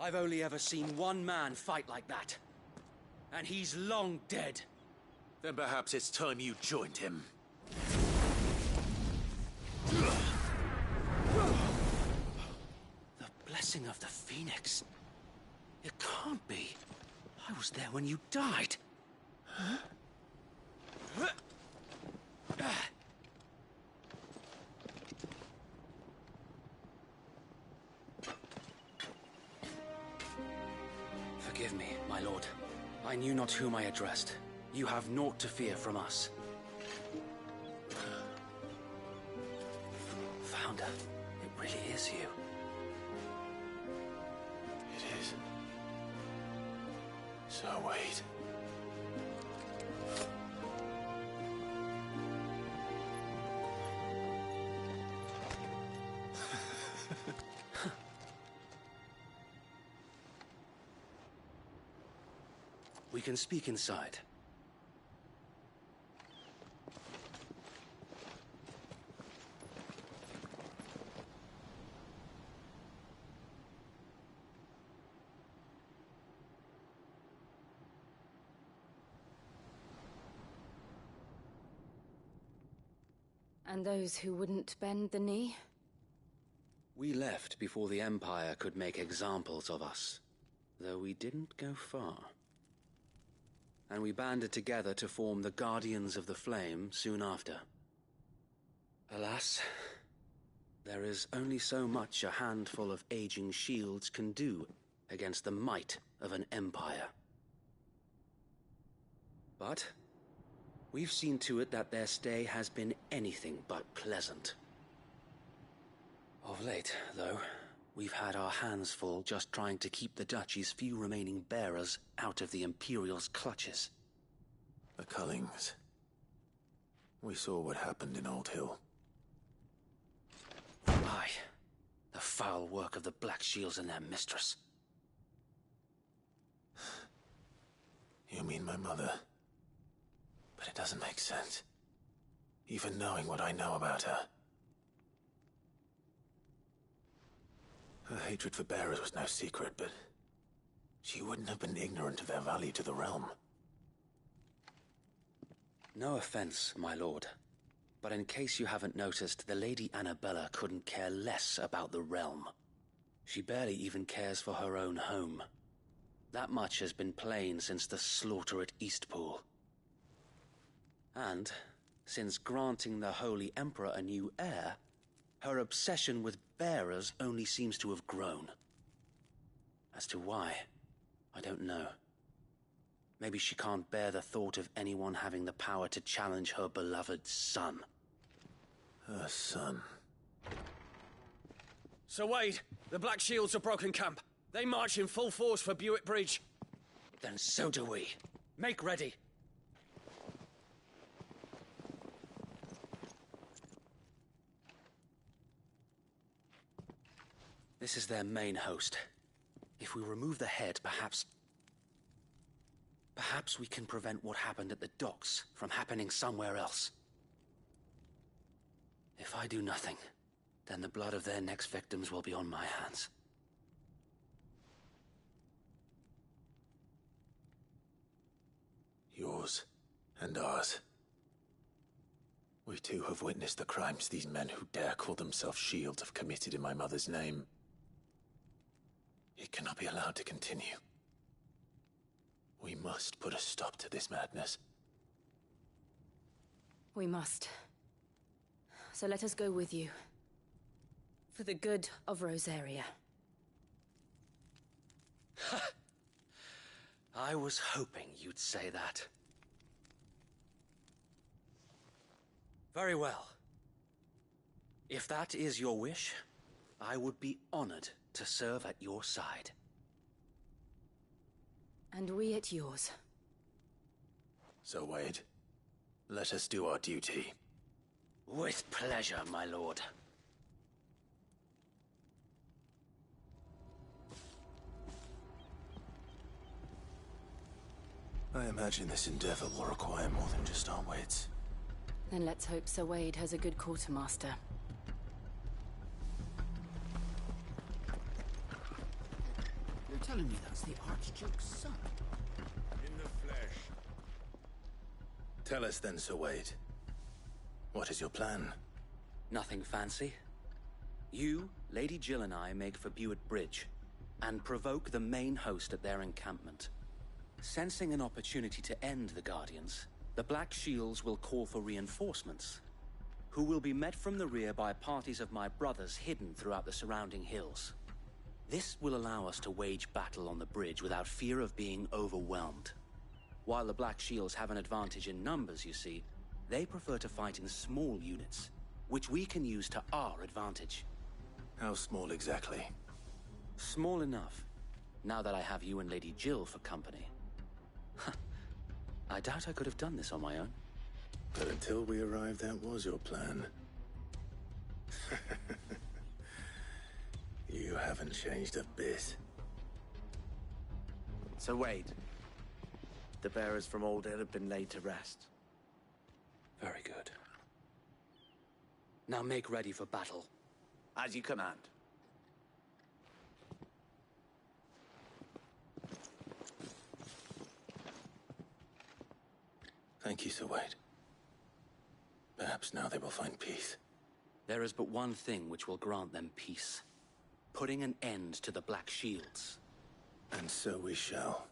I've only ever seen one man fight like that. And he's long dead. Then perhaps it's time you joined him. The blessing of the Phoenix. It can't be. I was there when you died. Huh? Forgive me, my lord. I knew not whom I addressed. You have naught to fear from us. Founder, it really is you. It is. So wait. We can speak inside. And those who wouldn't bend the knee? We left before the Empire could make examples of us, though we didn't go far. And we banded together to form the Guardians of the Flame soon after. Alas, there is only so much a handful of aging shields can do against the might of an empire. But we've seen to it that their stay has been anything but pleasant. Of late, though, we've had our hands full just trying to keep the Duchy's few remaining bearers out of the Imperial's clutches. The Cullings. We saw what happened in Old Hill. Aye. The foul work of the Black Shields and their mistress. You mean my mother? But it doesn't make sense. Even knowing what I know about her. Her hatred for bearers was no secret, but she wouldn't have been ignorant of their value to the realm. No offense, my lord, but in case you haven't noticed, the Lady Annabella couldn't care less about the realm. She barely even cares for her own home. That much has been plain since the slaughter at Eastpool. And, since granting the Holy Emperor a new heir, her obsession with bearers only seems to have grown. As to why, I don't know. Maybe she can't bear the thought of anyone having the power to challenge her beloved son. Her son. Sir Wade, the Black Shields have broken camp. They march in full force for Buick Bridge. Then so do we. Make ready. This is their main host. If we remove the head, perhaps we can prevent what happened at the docks from happening somewhere else. If I do nothing, then the blood of their next victims will be on my hands. Yours and ours. We too have witnessed the crimes these men who dare call themselves Shields have committed in my mother's name. It cannot be allowed to continue. We must put a stop to this madness. We must. So let us go with you. For the good of Rosaria. I was hoping you'd say that. Very well. If that is your wish, I would be honored to serve at your side. And we at yours. So, Wade, let us do our duty. With pleasure, my lord. I imagine this endeavor will require more than just our wits. Then let's hope Sir Wade has a good quartermaster. You're telling me that's the Archduke's son? In the flesh. Tell us then, Sir Wade. What is your plan? Nothing fancy. You, Lady Jill and I make for Buick Bridge, and provoke the main host at their encampment. Sensing an opportunity to end the Guardians, the Black Shields will call for reinforcements, who will be met from the rear by parties of my brothers hidden throughout the surrounding hills. This will allow us to wage battle on the bridge without fear of being overwhelmed. While the Black Shields have an advantage in numbers, you see, they prefer to fight in small units, which we can use to our advantage. How small exactly? Small enough, now that I have you and Lady Jill for company. I doubt I could have done this on my own. But until we arrived, that was your plan. You haven't changed a bit. So Wade, The bearers from Old Hill have been laid to rest. Very good. Now make ready for battle. As you command. Thank you, Sir Wade. Perhaps now they will find peace. There is but one thing which will grant them peace. Putting an end to the Black Shields. And so we shall.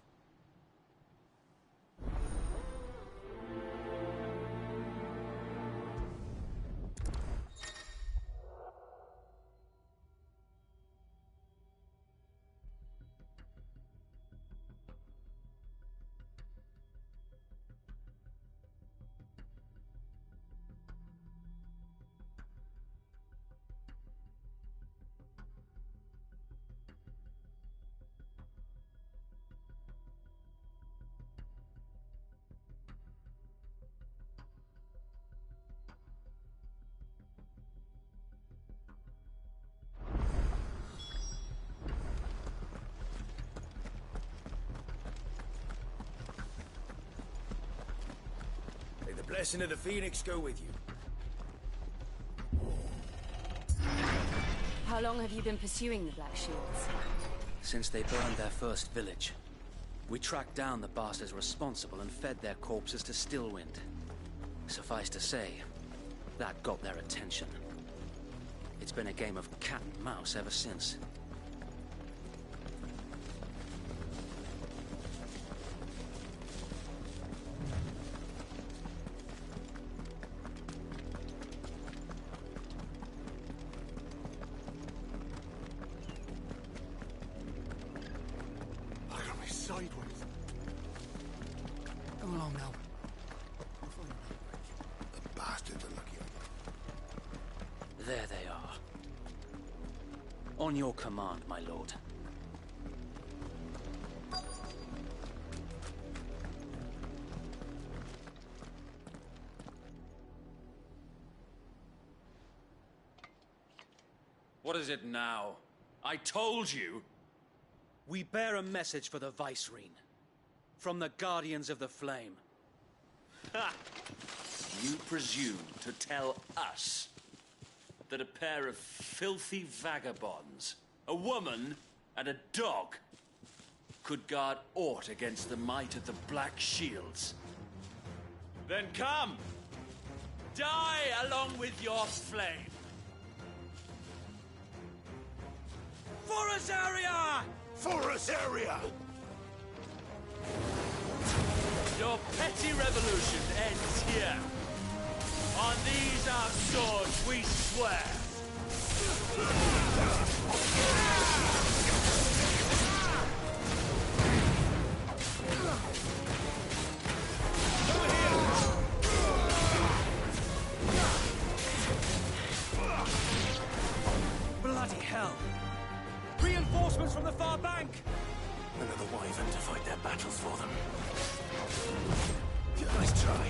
May the blessing of the Phoenix go with you. How long have you been pursuing the Black Shields? Since they burned their first village. We tracked down the bastards responsible and fed their corpses to Stillwind. Suffice to say, that got their attention. It's been a game of cat and mouse ever since. Sideways. Go along now. The bastards are lucky. There they are. On your command, my lord. What is it now? I told you! We bear a message for the Vicereine. From the Guardians of the Flame. Ha! You presume to tell us that a pair of filthy vagabonds, a woman and a dog, could guard aught against the might of the Black Shields? Then come! Die along with your flame! For Azaria! For Azaria! Your petty revolution ends here. On these our swords we swear. Bloody hell! Reinforcements from the far bank! Another wyvern to fight their battles for them. Nice try.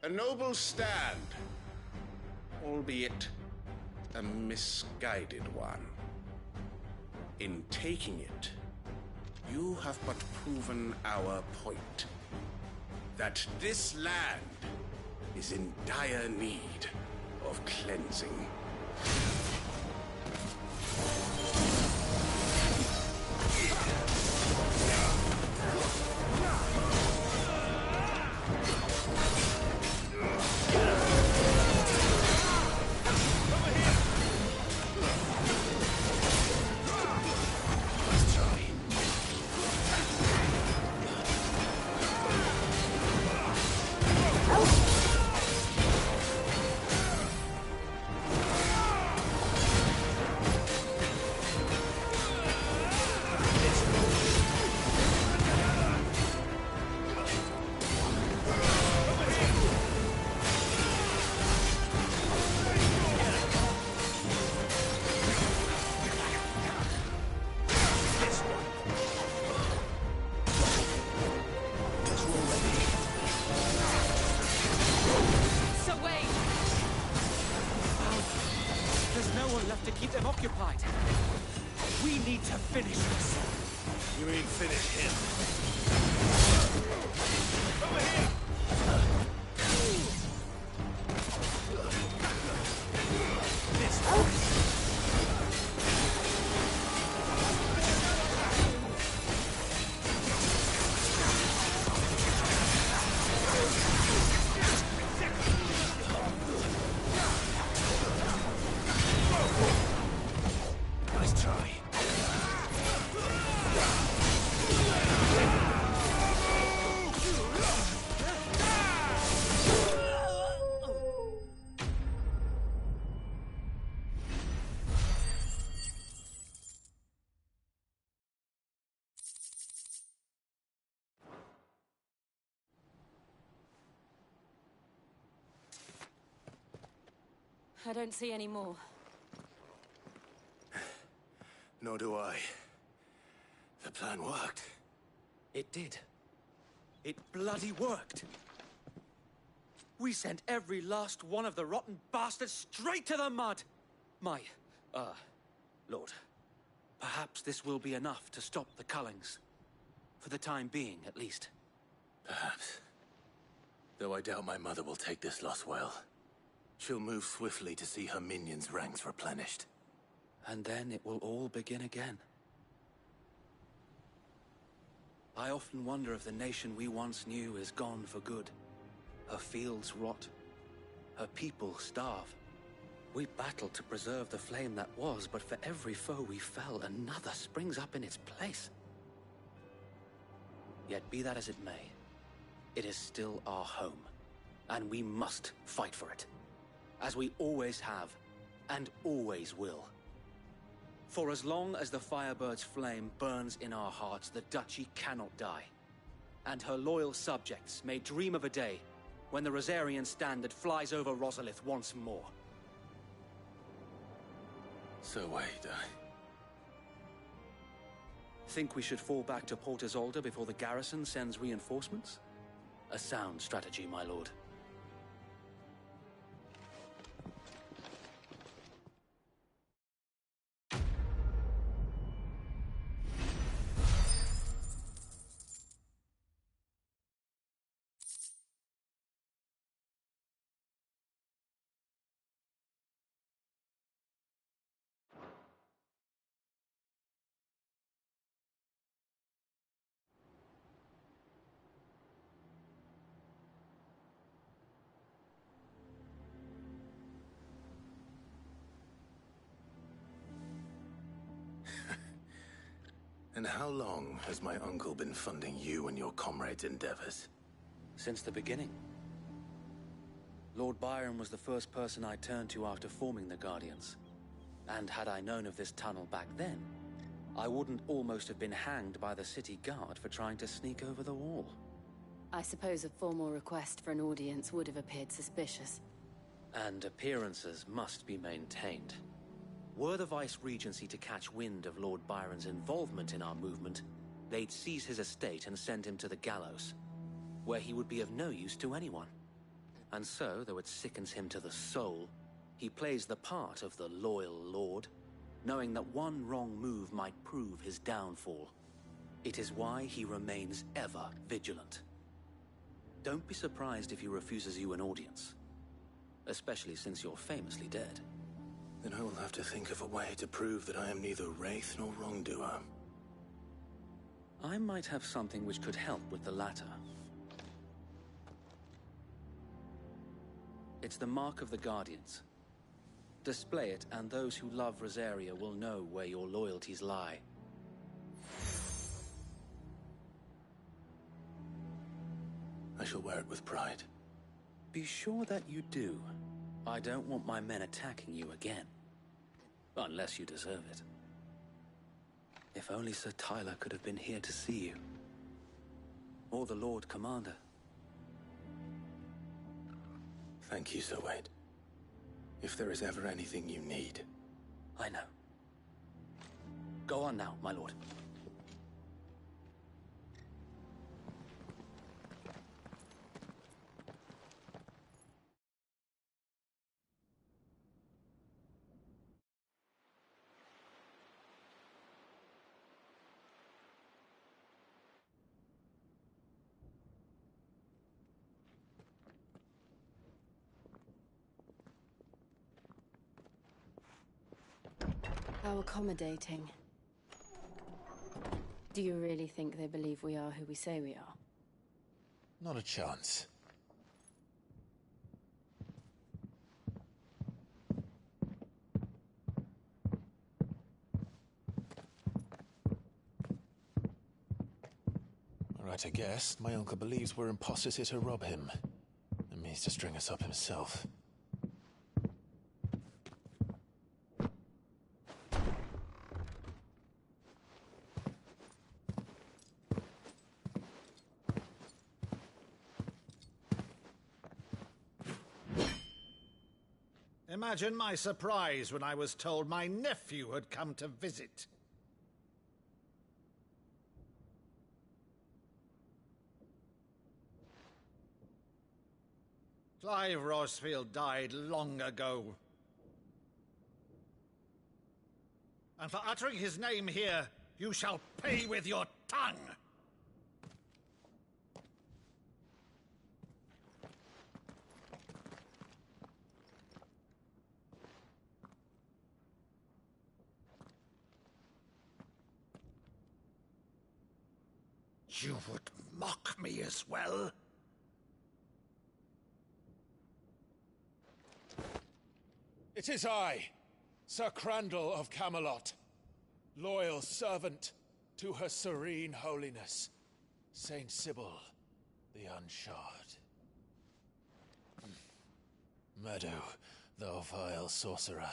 A noble stand, albeit a misguided one. In taking it, you have but proven our point. That this land is in dire need of cleansing. I don't see any more. Nor do I. The plan worked. It did. It bloody worked. We sent every last one of the rotten bastards straight to the mud! Lord, perhaps this will be enough to stop the Cullings. For the time being, at least. Perhaps. Though I doubt my mother will take this loss well. She'll move swiftly to see her minions' ranks replenished. And then it will all begin again. I often wonder if the nation we once knew is gone for good. Her fields rot. Her people starve. We battled to preserve the flame that was, but for every foe we fell, another springs up in its place. Yet be that as it may, it is still our home, and we must fight for it. As we always have, and always will. For as long as the Firebird's flame burns in our hearts, the Duchy cannot die. And her loyal subjects may dream of a day when the Rosarian standard flies over Rosalith once more. So wait, Think we should fall back to Port Isolde before the garrison sends reinforcements? A sound strategy, my lord. And how long has my uncle been funding you and your comrades' endeavors? Since the beginning. Lord Byron was the first person I turned to after forming the Guardians. And had I known of this tunnel back then, I wouldn't almost have been hanged by the city guard for trying to sneak over the wall. I suppose a formal request for an audience would have appeared suspicious. And appearances must be maintained. Were the Vice-Regency to catch wind of Lord Byron's involvement in our movement, they'd seize his estate and send him to the gallows, where he would be of no use to anyone. And so, though it sickens him to the soul, he plays the part of the loyal lord, knowing that one wrong move might prove his downfall. It is why he remains ever vigilant. Don't be surprised if he refuses you an audience, especially since you're famously dead. Then I will have to think of a way to prove that I am neither wraith nor wrongdoer. I might have something which could help with the latter. It's the mark of the Guardians. Display it, and those who love Rosaria will know where your loyalties lie. I shall wear it with pride. Be sure that you do. I don't want my men attacking you again. Unless you deserve it. If only Sir Tyler could have been here to see you. Or the Lord Commander. Thank you, Sir Wade. If there is ever anything you need... I know. Go on now, my lord. How accommodating. Do you really think they believe we are who we say we are? Not a chance. Right, I guess. My uncle believes we're imposters here to rob him. And means to string us up himself. Imagine my surprise when I was told my nephew had come to visit. Clive Rosfield died long ago. And for uttering his name here, you shall pay with your tongue! You would mock me as well? It is I, Sir Crandall of Camelot, loyal servant to Her Serene Holiness, Saint Sybil the Unshod. Meadow, thou vile sorcerer,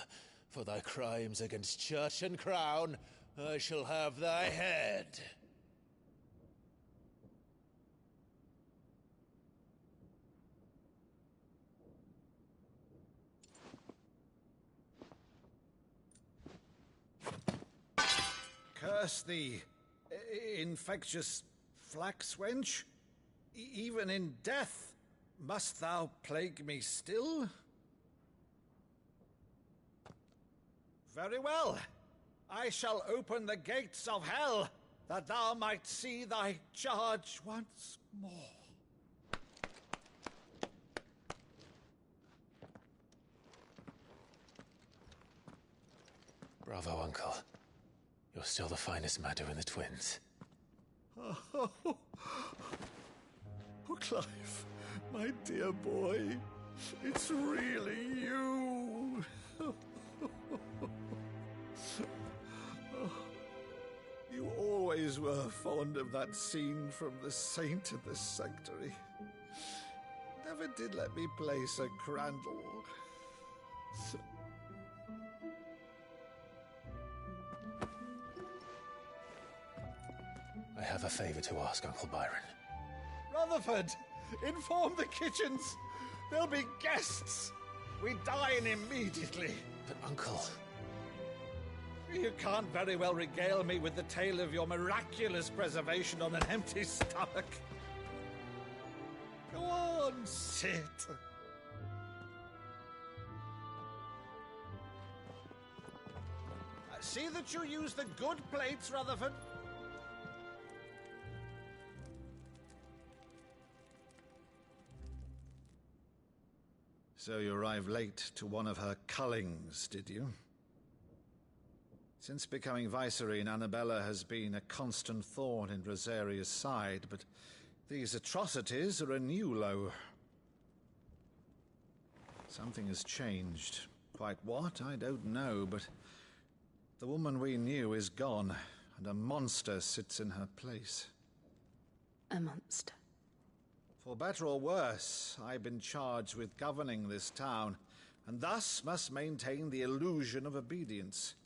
for thy crimes against church and crown, I shall have thy head. Curse thee, infectious flax wench. Even in death, must thou plague me still? Very well. I shall open the gates of hell, that thou might see thy charge once more. Bravo, Uncle. You're still the finest Meadow in the twins. Oh, Clive, my dear boy, it's really you. You always were fond of that scene from The Saint of the Sanctuary. Never did let me play Sir Crandall. I have a favor to ask, Uncle Byron. Rutherford, inform the kitchens. There'll be guests. We dine immediately. But, Uncle... You can't very well regale me with the tale of your miraculous preservation on an empty stomach. Go on, sit. See that you use the good plates, Rutherford. So you arrived late to one of her cullings, did you? Since becoming Vicereine, Annabella has been a constant thorn in Rosaria's side, but these atrocities are a new low. Something has changed. Quite what, I don't know, but the woman we knew is gone, and a monster sits in her place. A monster? For better or worse, I've been charged with governing this town, and thus must maintain the illusion of obedience.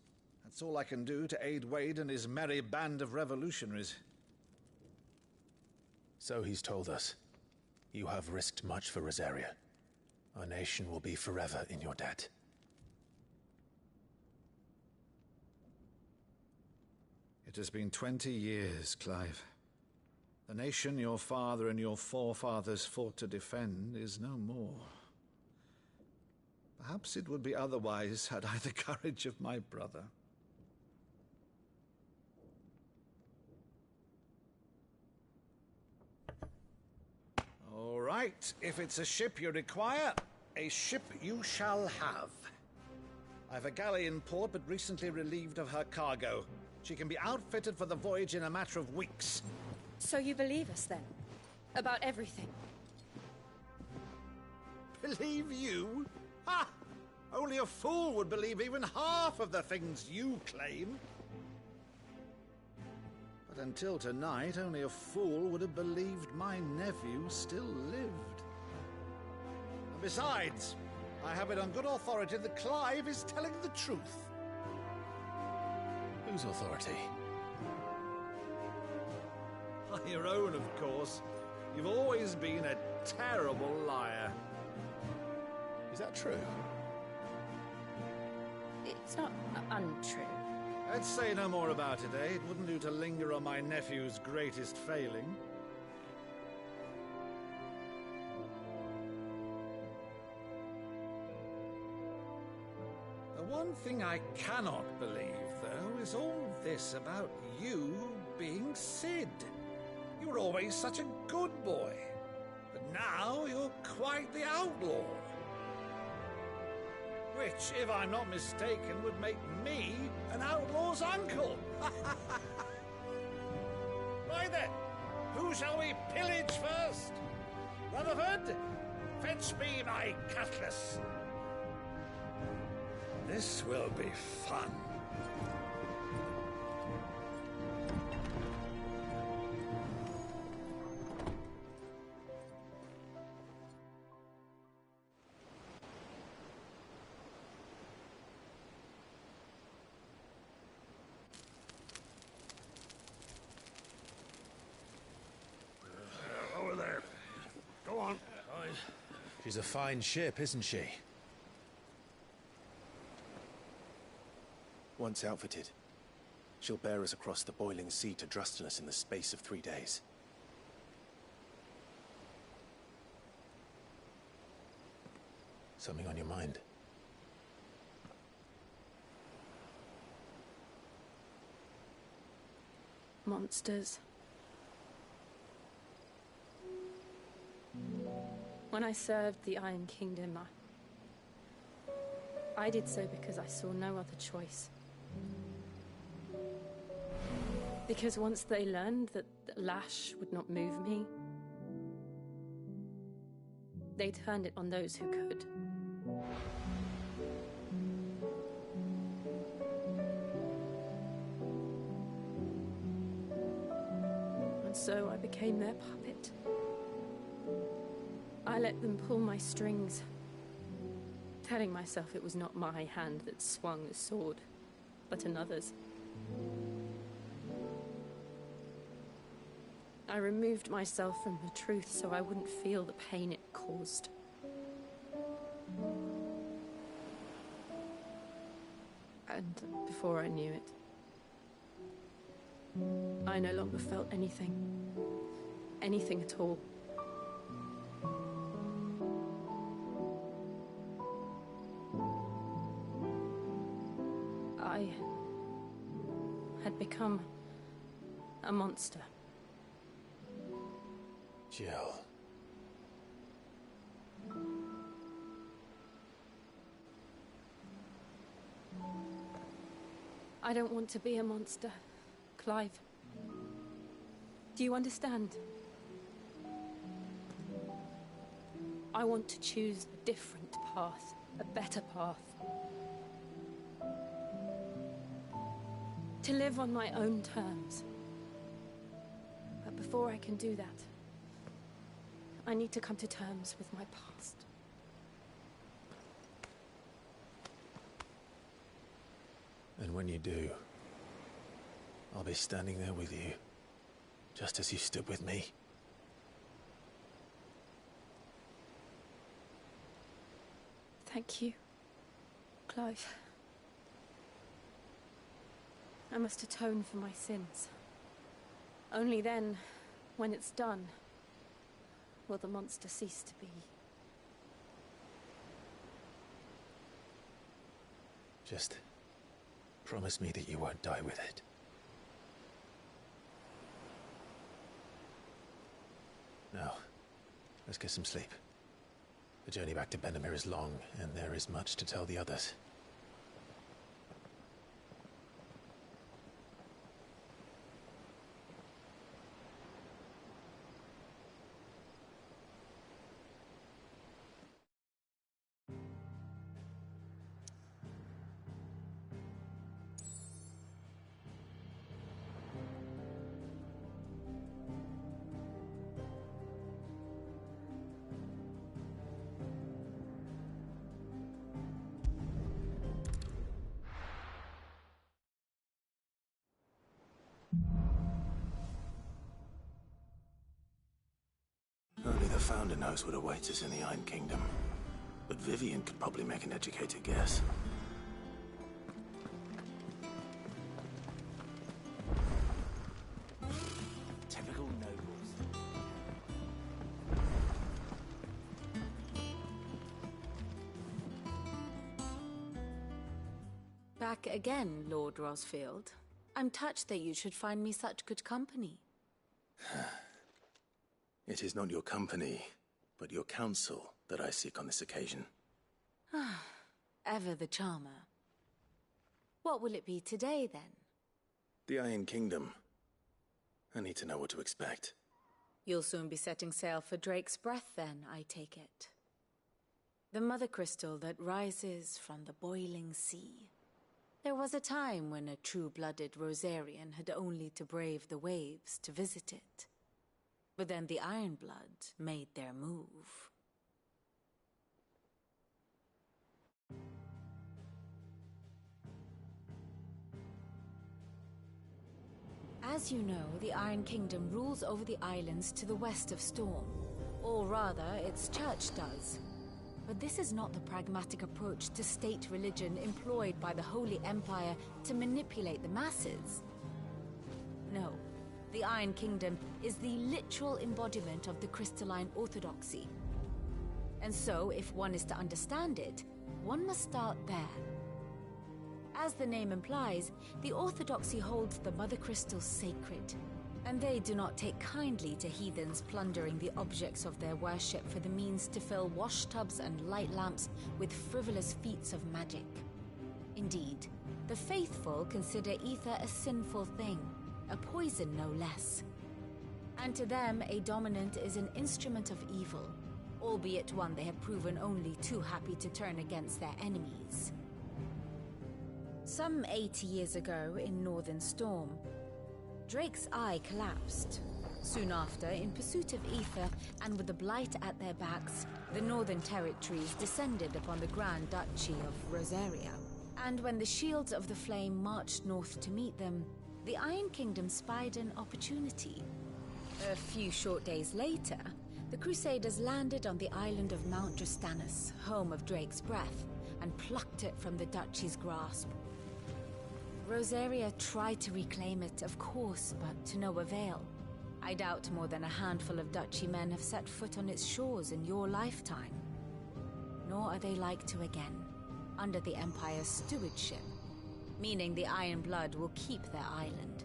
That's all I can do to aid Wade and his merry band of revolutionaries. So he's told us. You have risked much for Rosaria. Our nation will be forever in your debt. It has been 20 years, Clive. The nation your father and your forefathers fought to defend is no more. Perhaps it would be otherwise had I the courage of my brother. All right, if it's a ship you require, a ship you shall have. I've a galley in port, but recently relieved of her cargo. She can be outfitted for the voyage in a matter of weeks. So you believe us, then? About everything? Believe you? Ha! Only a fool would believe even half of the things you claim. But until tonight, only a fool would have believed my nephew still lived. And besides, I have it on good authority that Clive is telling the truth. Whose authority? Your own, of course. You've always been a terrible liar. Is that true? It's not untrue. Let's say no more about it, eh? It wouldn't do to linger on my nephew's greatest failing. The one thing I cannot believe, though, is all this about you being Cid. You were always such a good boy, but now you're quite the outlaw. Which, if I'm not mistaken, would make me an outlaw's uncle. Right then, who shall we pillage first? Rutherford, fetch me my cutlass. This will be fun. Over there. Go on. She's a fine ship, isn't she? Once outfitted, she'll bear us across the boiling sea to Drustinus in the space of 3 days. Something on your mind? Monsters. When I served the Iron Kingdom, I did so because I saw no other choice. Because once they learned that the lash would not move me, they turned it on those who could. And so I became their puppet. I let them pull my strings, telling myself it was not my hand that swung the sword, but another's. I removed myself from the truth so I wouldn't feel the pain it caused. And before I knew it, I no longer felt anything. Anything at all. I had become a monster. Jill. I don't want to be a monster, Clive. Do you understand? I want to choose a different path. path, a better path. To live on my own terms. But before I can do that, I need to come to terms with my past. And when you do, I'll be standing there with you, just as you stood with me. Thank you, Clive. I must atone for my sins. Only then, when it's done, will the monster cease to be. Just promise me that you won't die with it. Now, let's get some sleep. The journey back to Benamir is long, and there is much to tell the others. Only the Founder knows what awaits us in the Iron Kingdom. But Vivian could probably make an educated guess. Typical nobles. Back again, Lord Rosfield. I'm touched that you should find me such good company. It is not your company, but your counsel that I seek on this occasion. Ever the charmer. What will it be today, then? The Iron Kingdom. I need to know what to expect. You'll soon be setting sail for Drake's Breath, then, I take it. The mother crystal that rises from the boiling sea. There was a time when a true-blooded Rosarian had only to brave the waves to visit it. But then the Ironblood made their move. As you know, the Iron Kingdom rules over the islands to the west of Storm. Or rather, its church does. But this is not the pragmatic approach to state religion employed by the Holy Empire to manipulate the masses. No. The Iron Kingdom is the literal embodiment of the crystalline orthodoxy. And so, if one is to understand it, one must start there. As the name implies, the orthodoxy holds the Mother Crystal sacred, and they do not take kindly to heathens plundering the objects of their worship for the means to fill washtubs and light lamps with frivolous feats of magic. Indeed, the faithful consider ether a sinful thing, a poison no less. And to them, a dominant is an instrument of evil, albeit one they have proven only too happy to turn against their enemies. Some 80 years ago, in Northern Storm, Drake's Eye collapsed. Soon after, in pursuit of ether and with the Blight at their backs, the Northern Territories descended upon the Grand Duchy of Rosaria. And when the Shields of the Flame marched north to meet them, the Iron Kingdom spied an opportunity. A few short days later, the Crusaders landed on the island of Mount Drastanus, home of Drake's Breath, and plucked it from the Duchy's grasp. Rosaria tried to reclaim it, of course, but to no avail. I doubt more than a handful of Duchy men have set foot on its shores in your lifetime. Nor are they like to again, under the Empire's stewardship, meaning the Iron Blood will keep their island,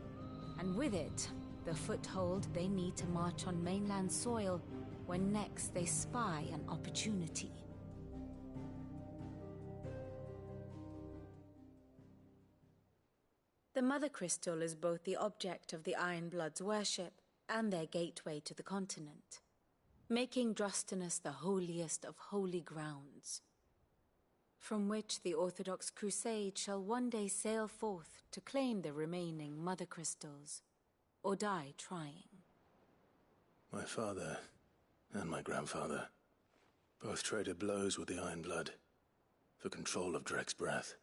and with it, the foothold they need to march on mainland soil when next they spy an opportunity. The Mother Crystal is both the object of the Iron Blood's worship and their gateway to the continent, making Drastanus the holiest of holy grounds. from which the Orthodox Crusade shall one day sail forth to claim the remaining Mother Crystals, or die trying. My father and my grandfather both traded blows with the Iron Blood for control of Drek's breath.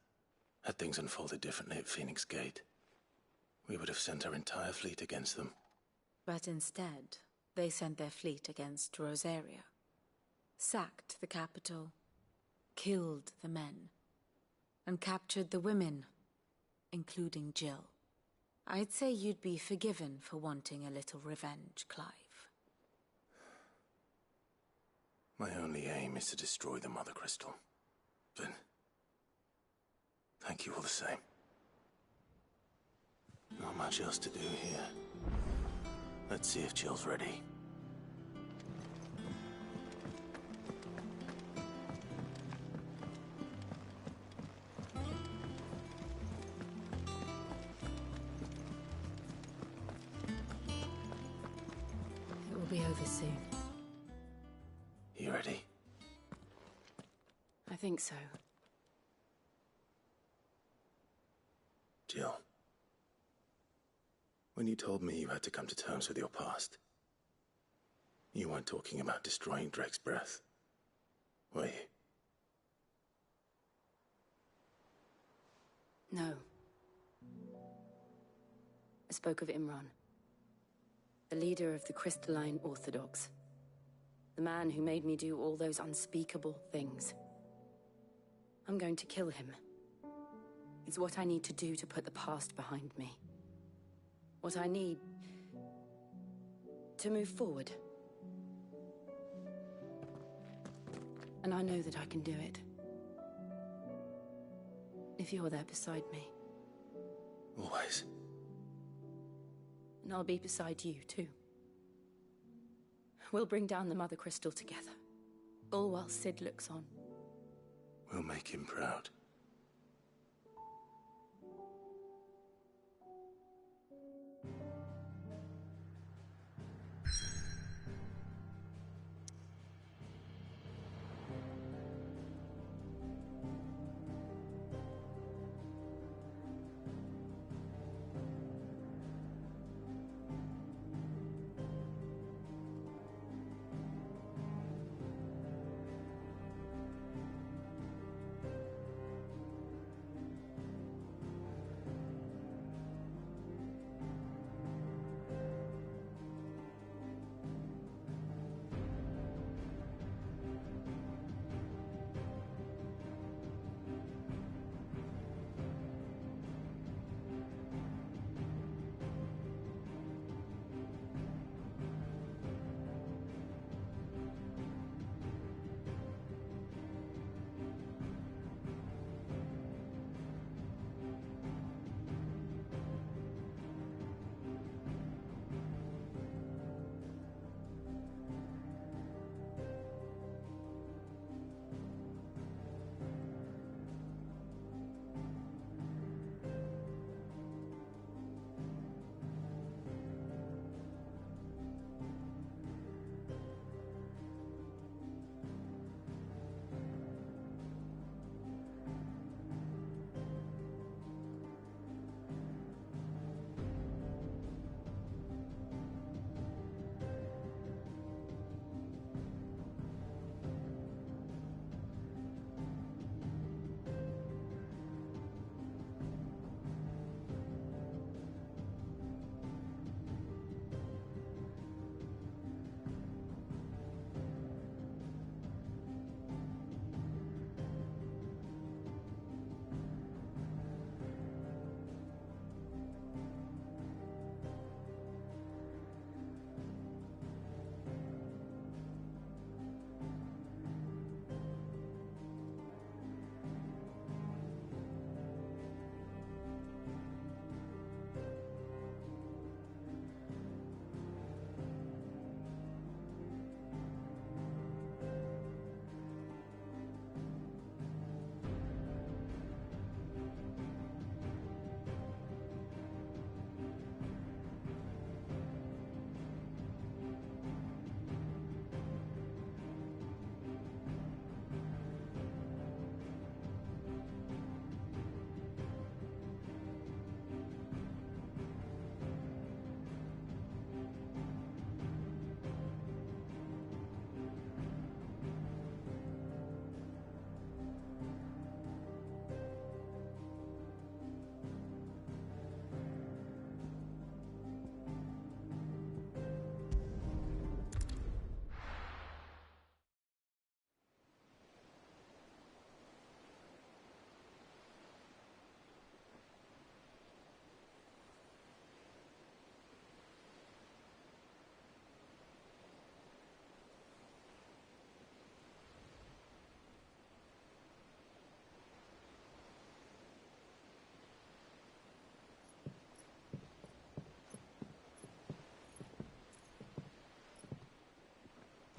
Had things unfolded differently at Phoenix Gate, we would have sent our entire fleet against them. But instead, they sent their fleet against Rosaria, sacked the capital, killed the men, and captured the women, including Jill. I'd say you'd be forgiven for wanting a little revenge, Clive. My only aim is to destroy the Mother Crystal. But thank you all the same. Not much else to do here. Let's see if Jill's ready. It will be over soon. You ready? I think so. Jill. When you told me you had to come to terms with your past, you weren't talking about destroying Drek's breath, were you? No. I spoke of Imran, the leader of the Crystalline Orthodox. The man who made me do all those unspeakable things. I'm going to kill him. It's what I need to do to put the past behind me. What I need to move forward. And I know that I can do it. If you're there beside me. Always. And I'll be beside you, too. We'll bring down the Mother Crystal together. All while Sid looks on. We'll make him proud.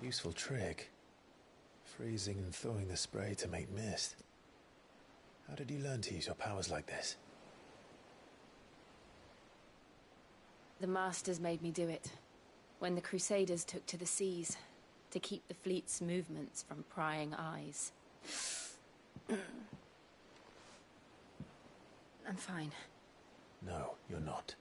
Useful trick. Freezing and thawing the spray to make mist. How did you learn to use your powers like this? The Masters made me do it. When the Crusaders took to the seas, to keep the fleet's movements from prying eyes. I'm fine. No, you're not.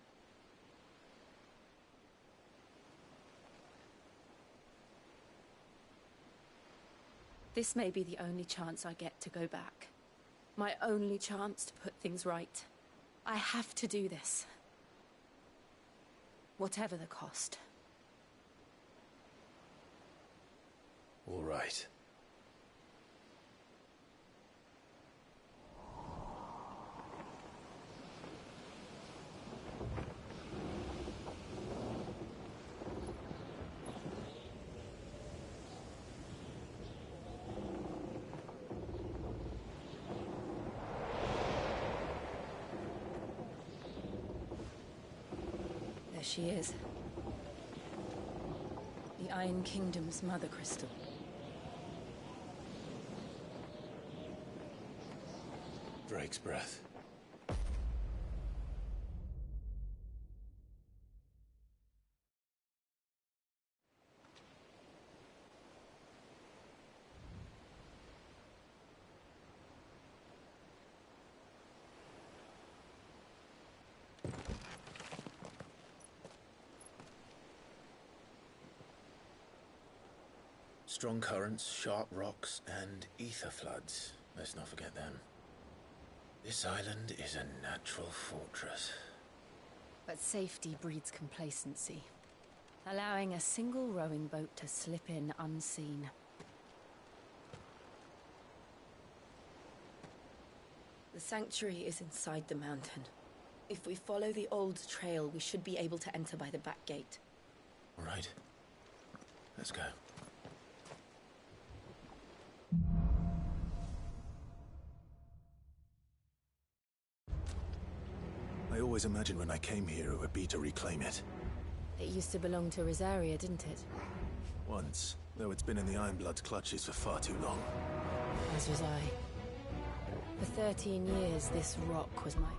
This may be the only chance I get to go back. My only chance to put things right. I have to do this. Whatever the cost. All right. There she is. The Iron Kingdom's Mother Crystal. Drake's breath. Strong currents, sharp rocks, and ether floods. Let's not forget them. This island is a natural fortress. But safety breeds complacency, allowing a single rowing boat to slip in unseen. The sanctuary is inside the mountain. If we follow the old trail, we should be able to enter by the back gate. All right. Let's go. I always imagined when I came here it would be to reclaim it. It used to belong to Rosaria, didn't it? Once, though it's been in the Ironblood's clutches for far too long. As was I. For 13 years, this rock was my...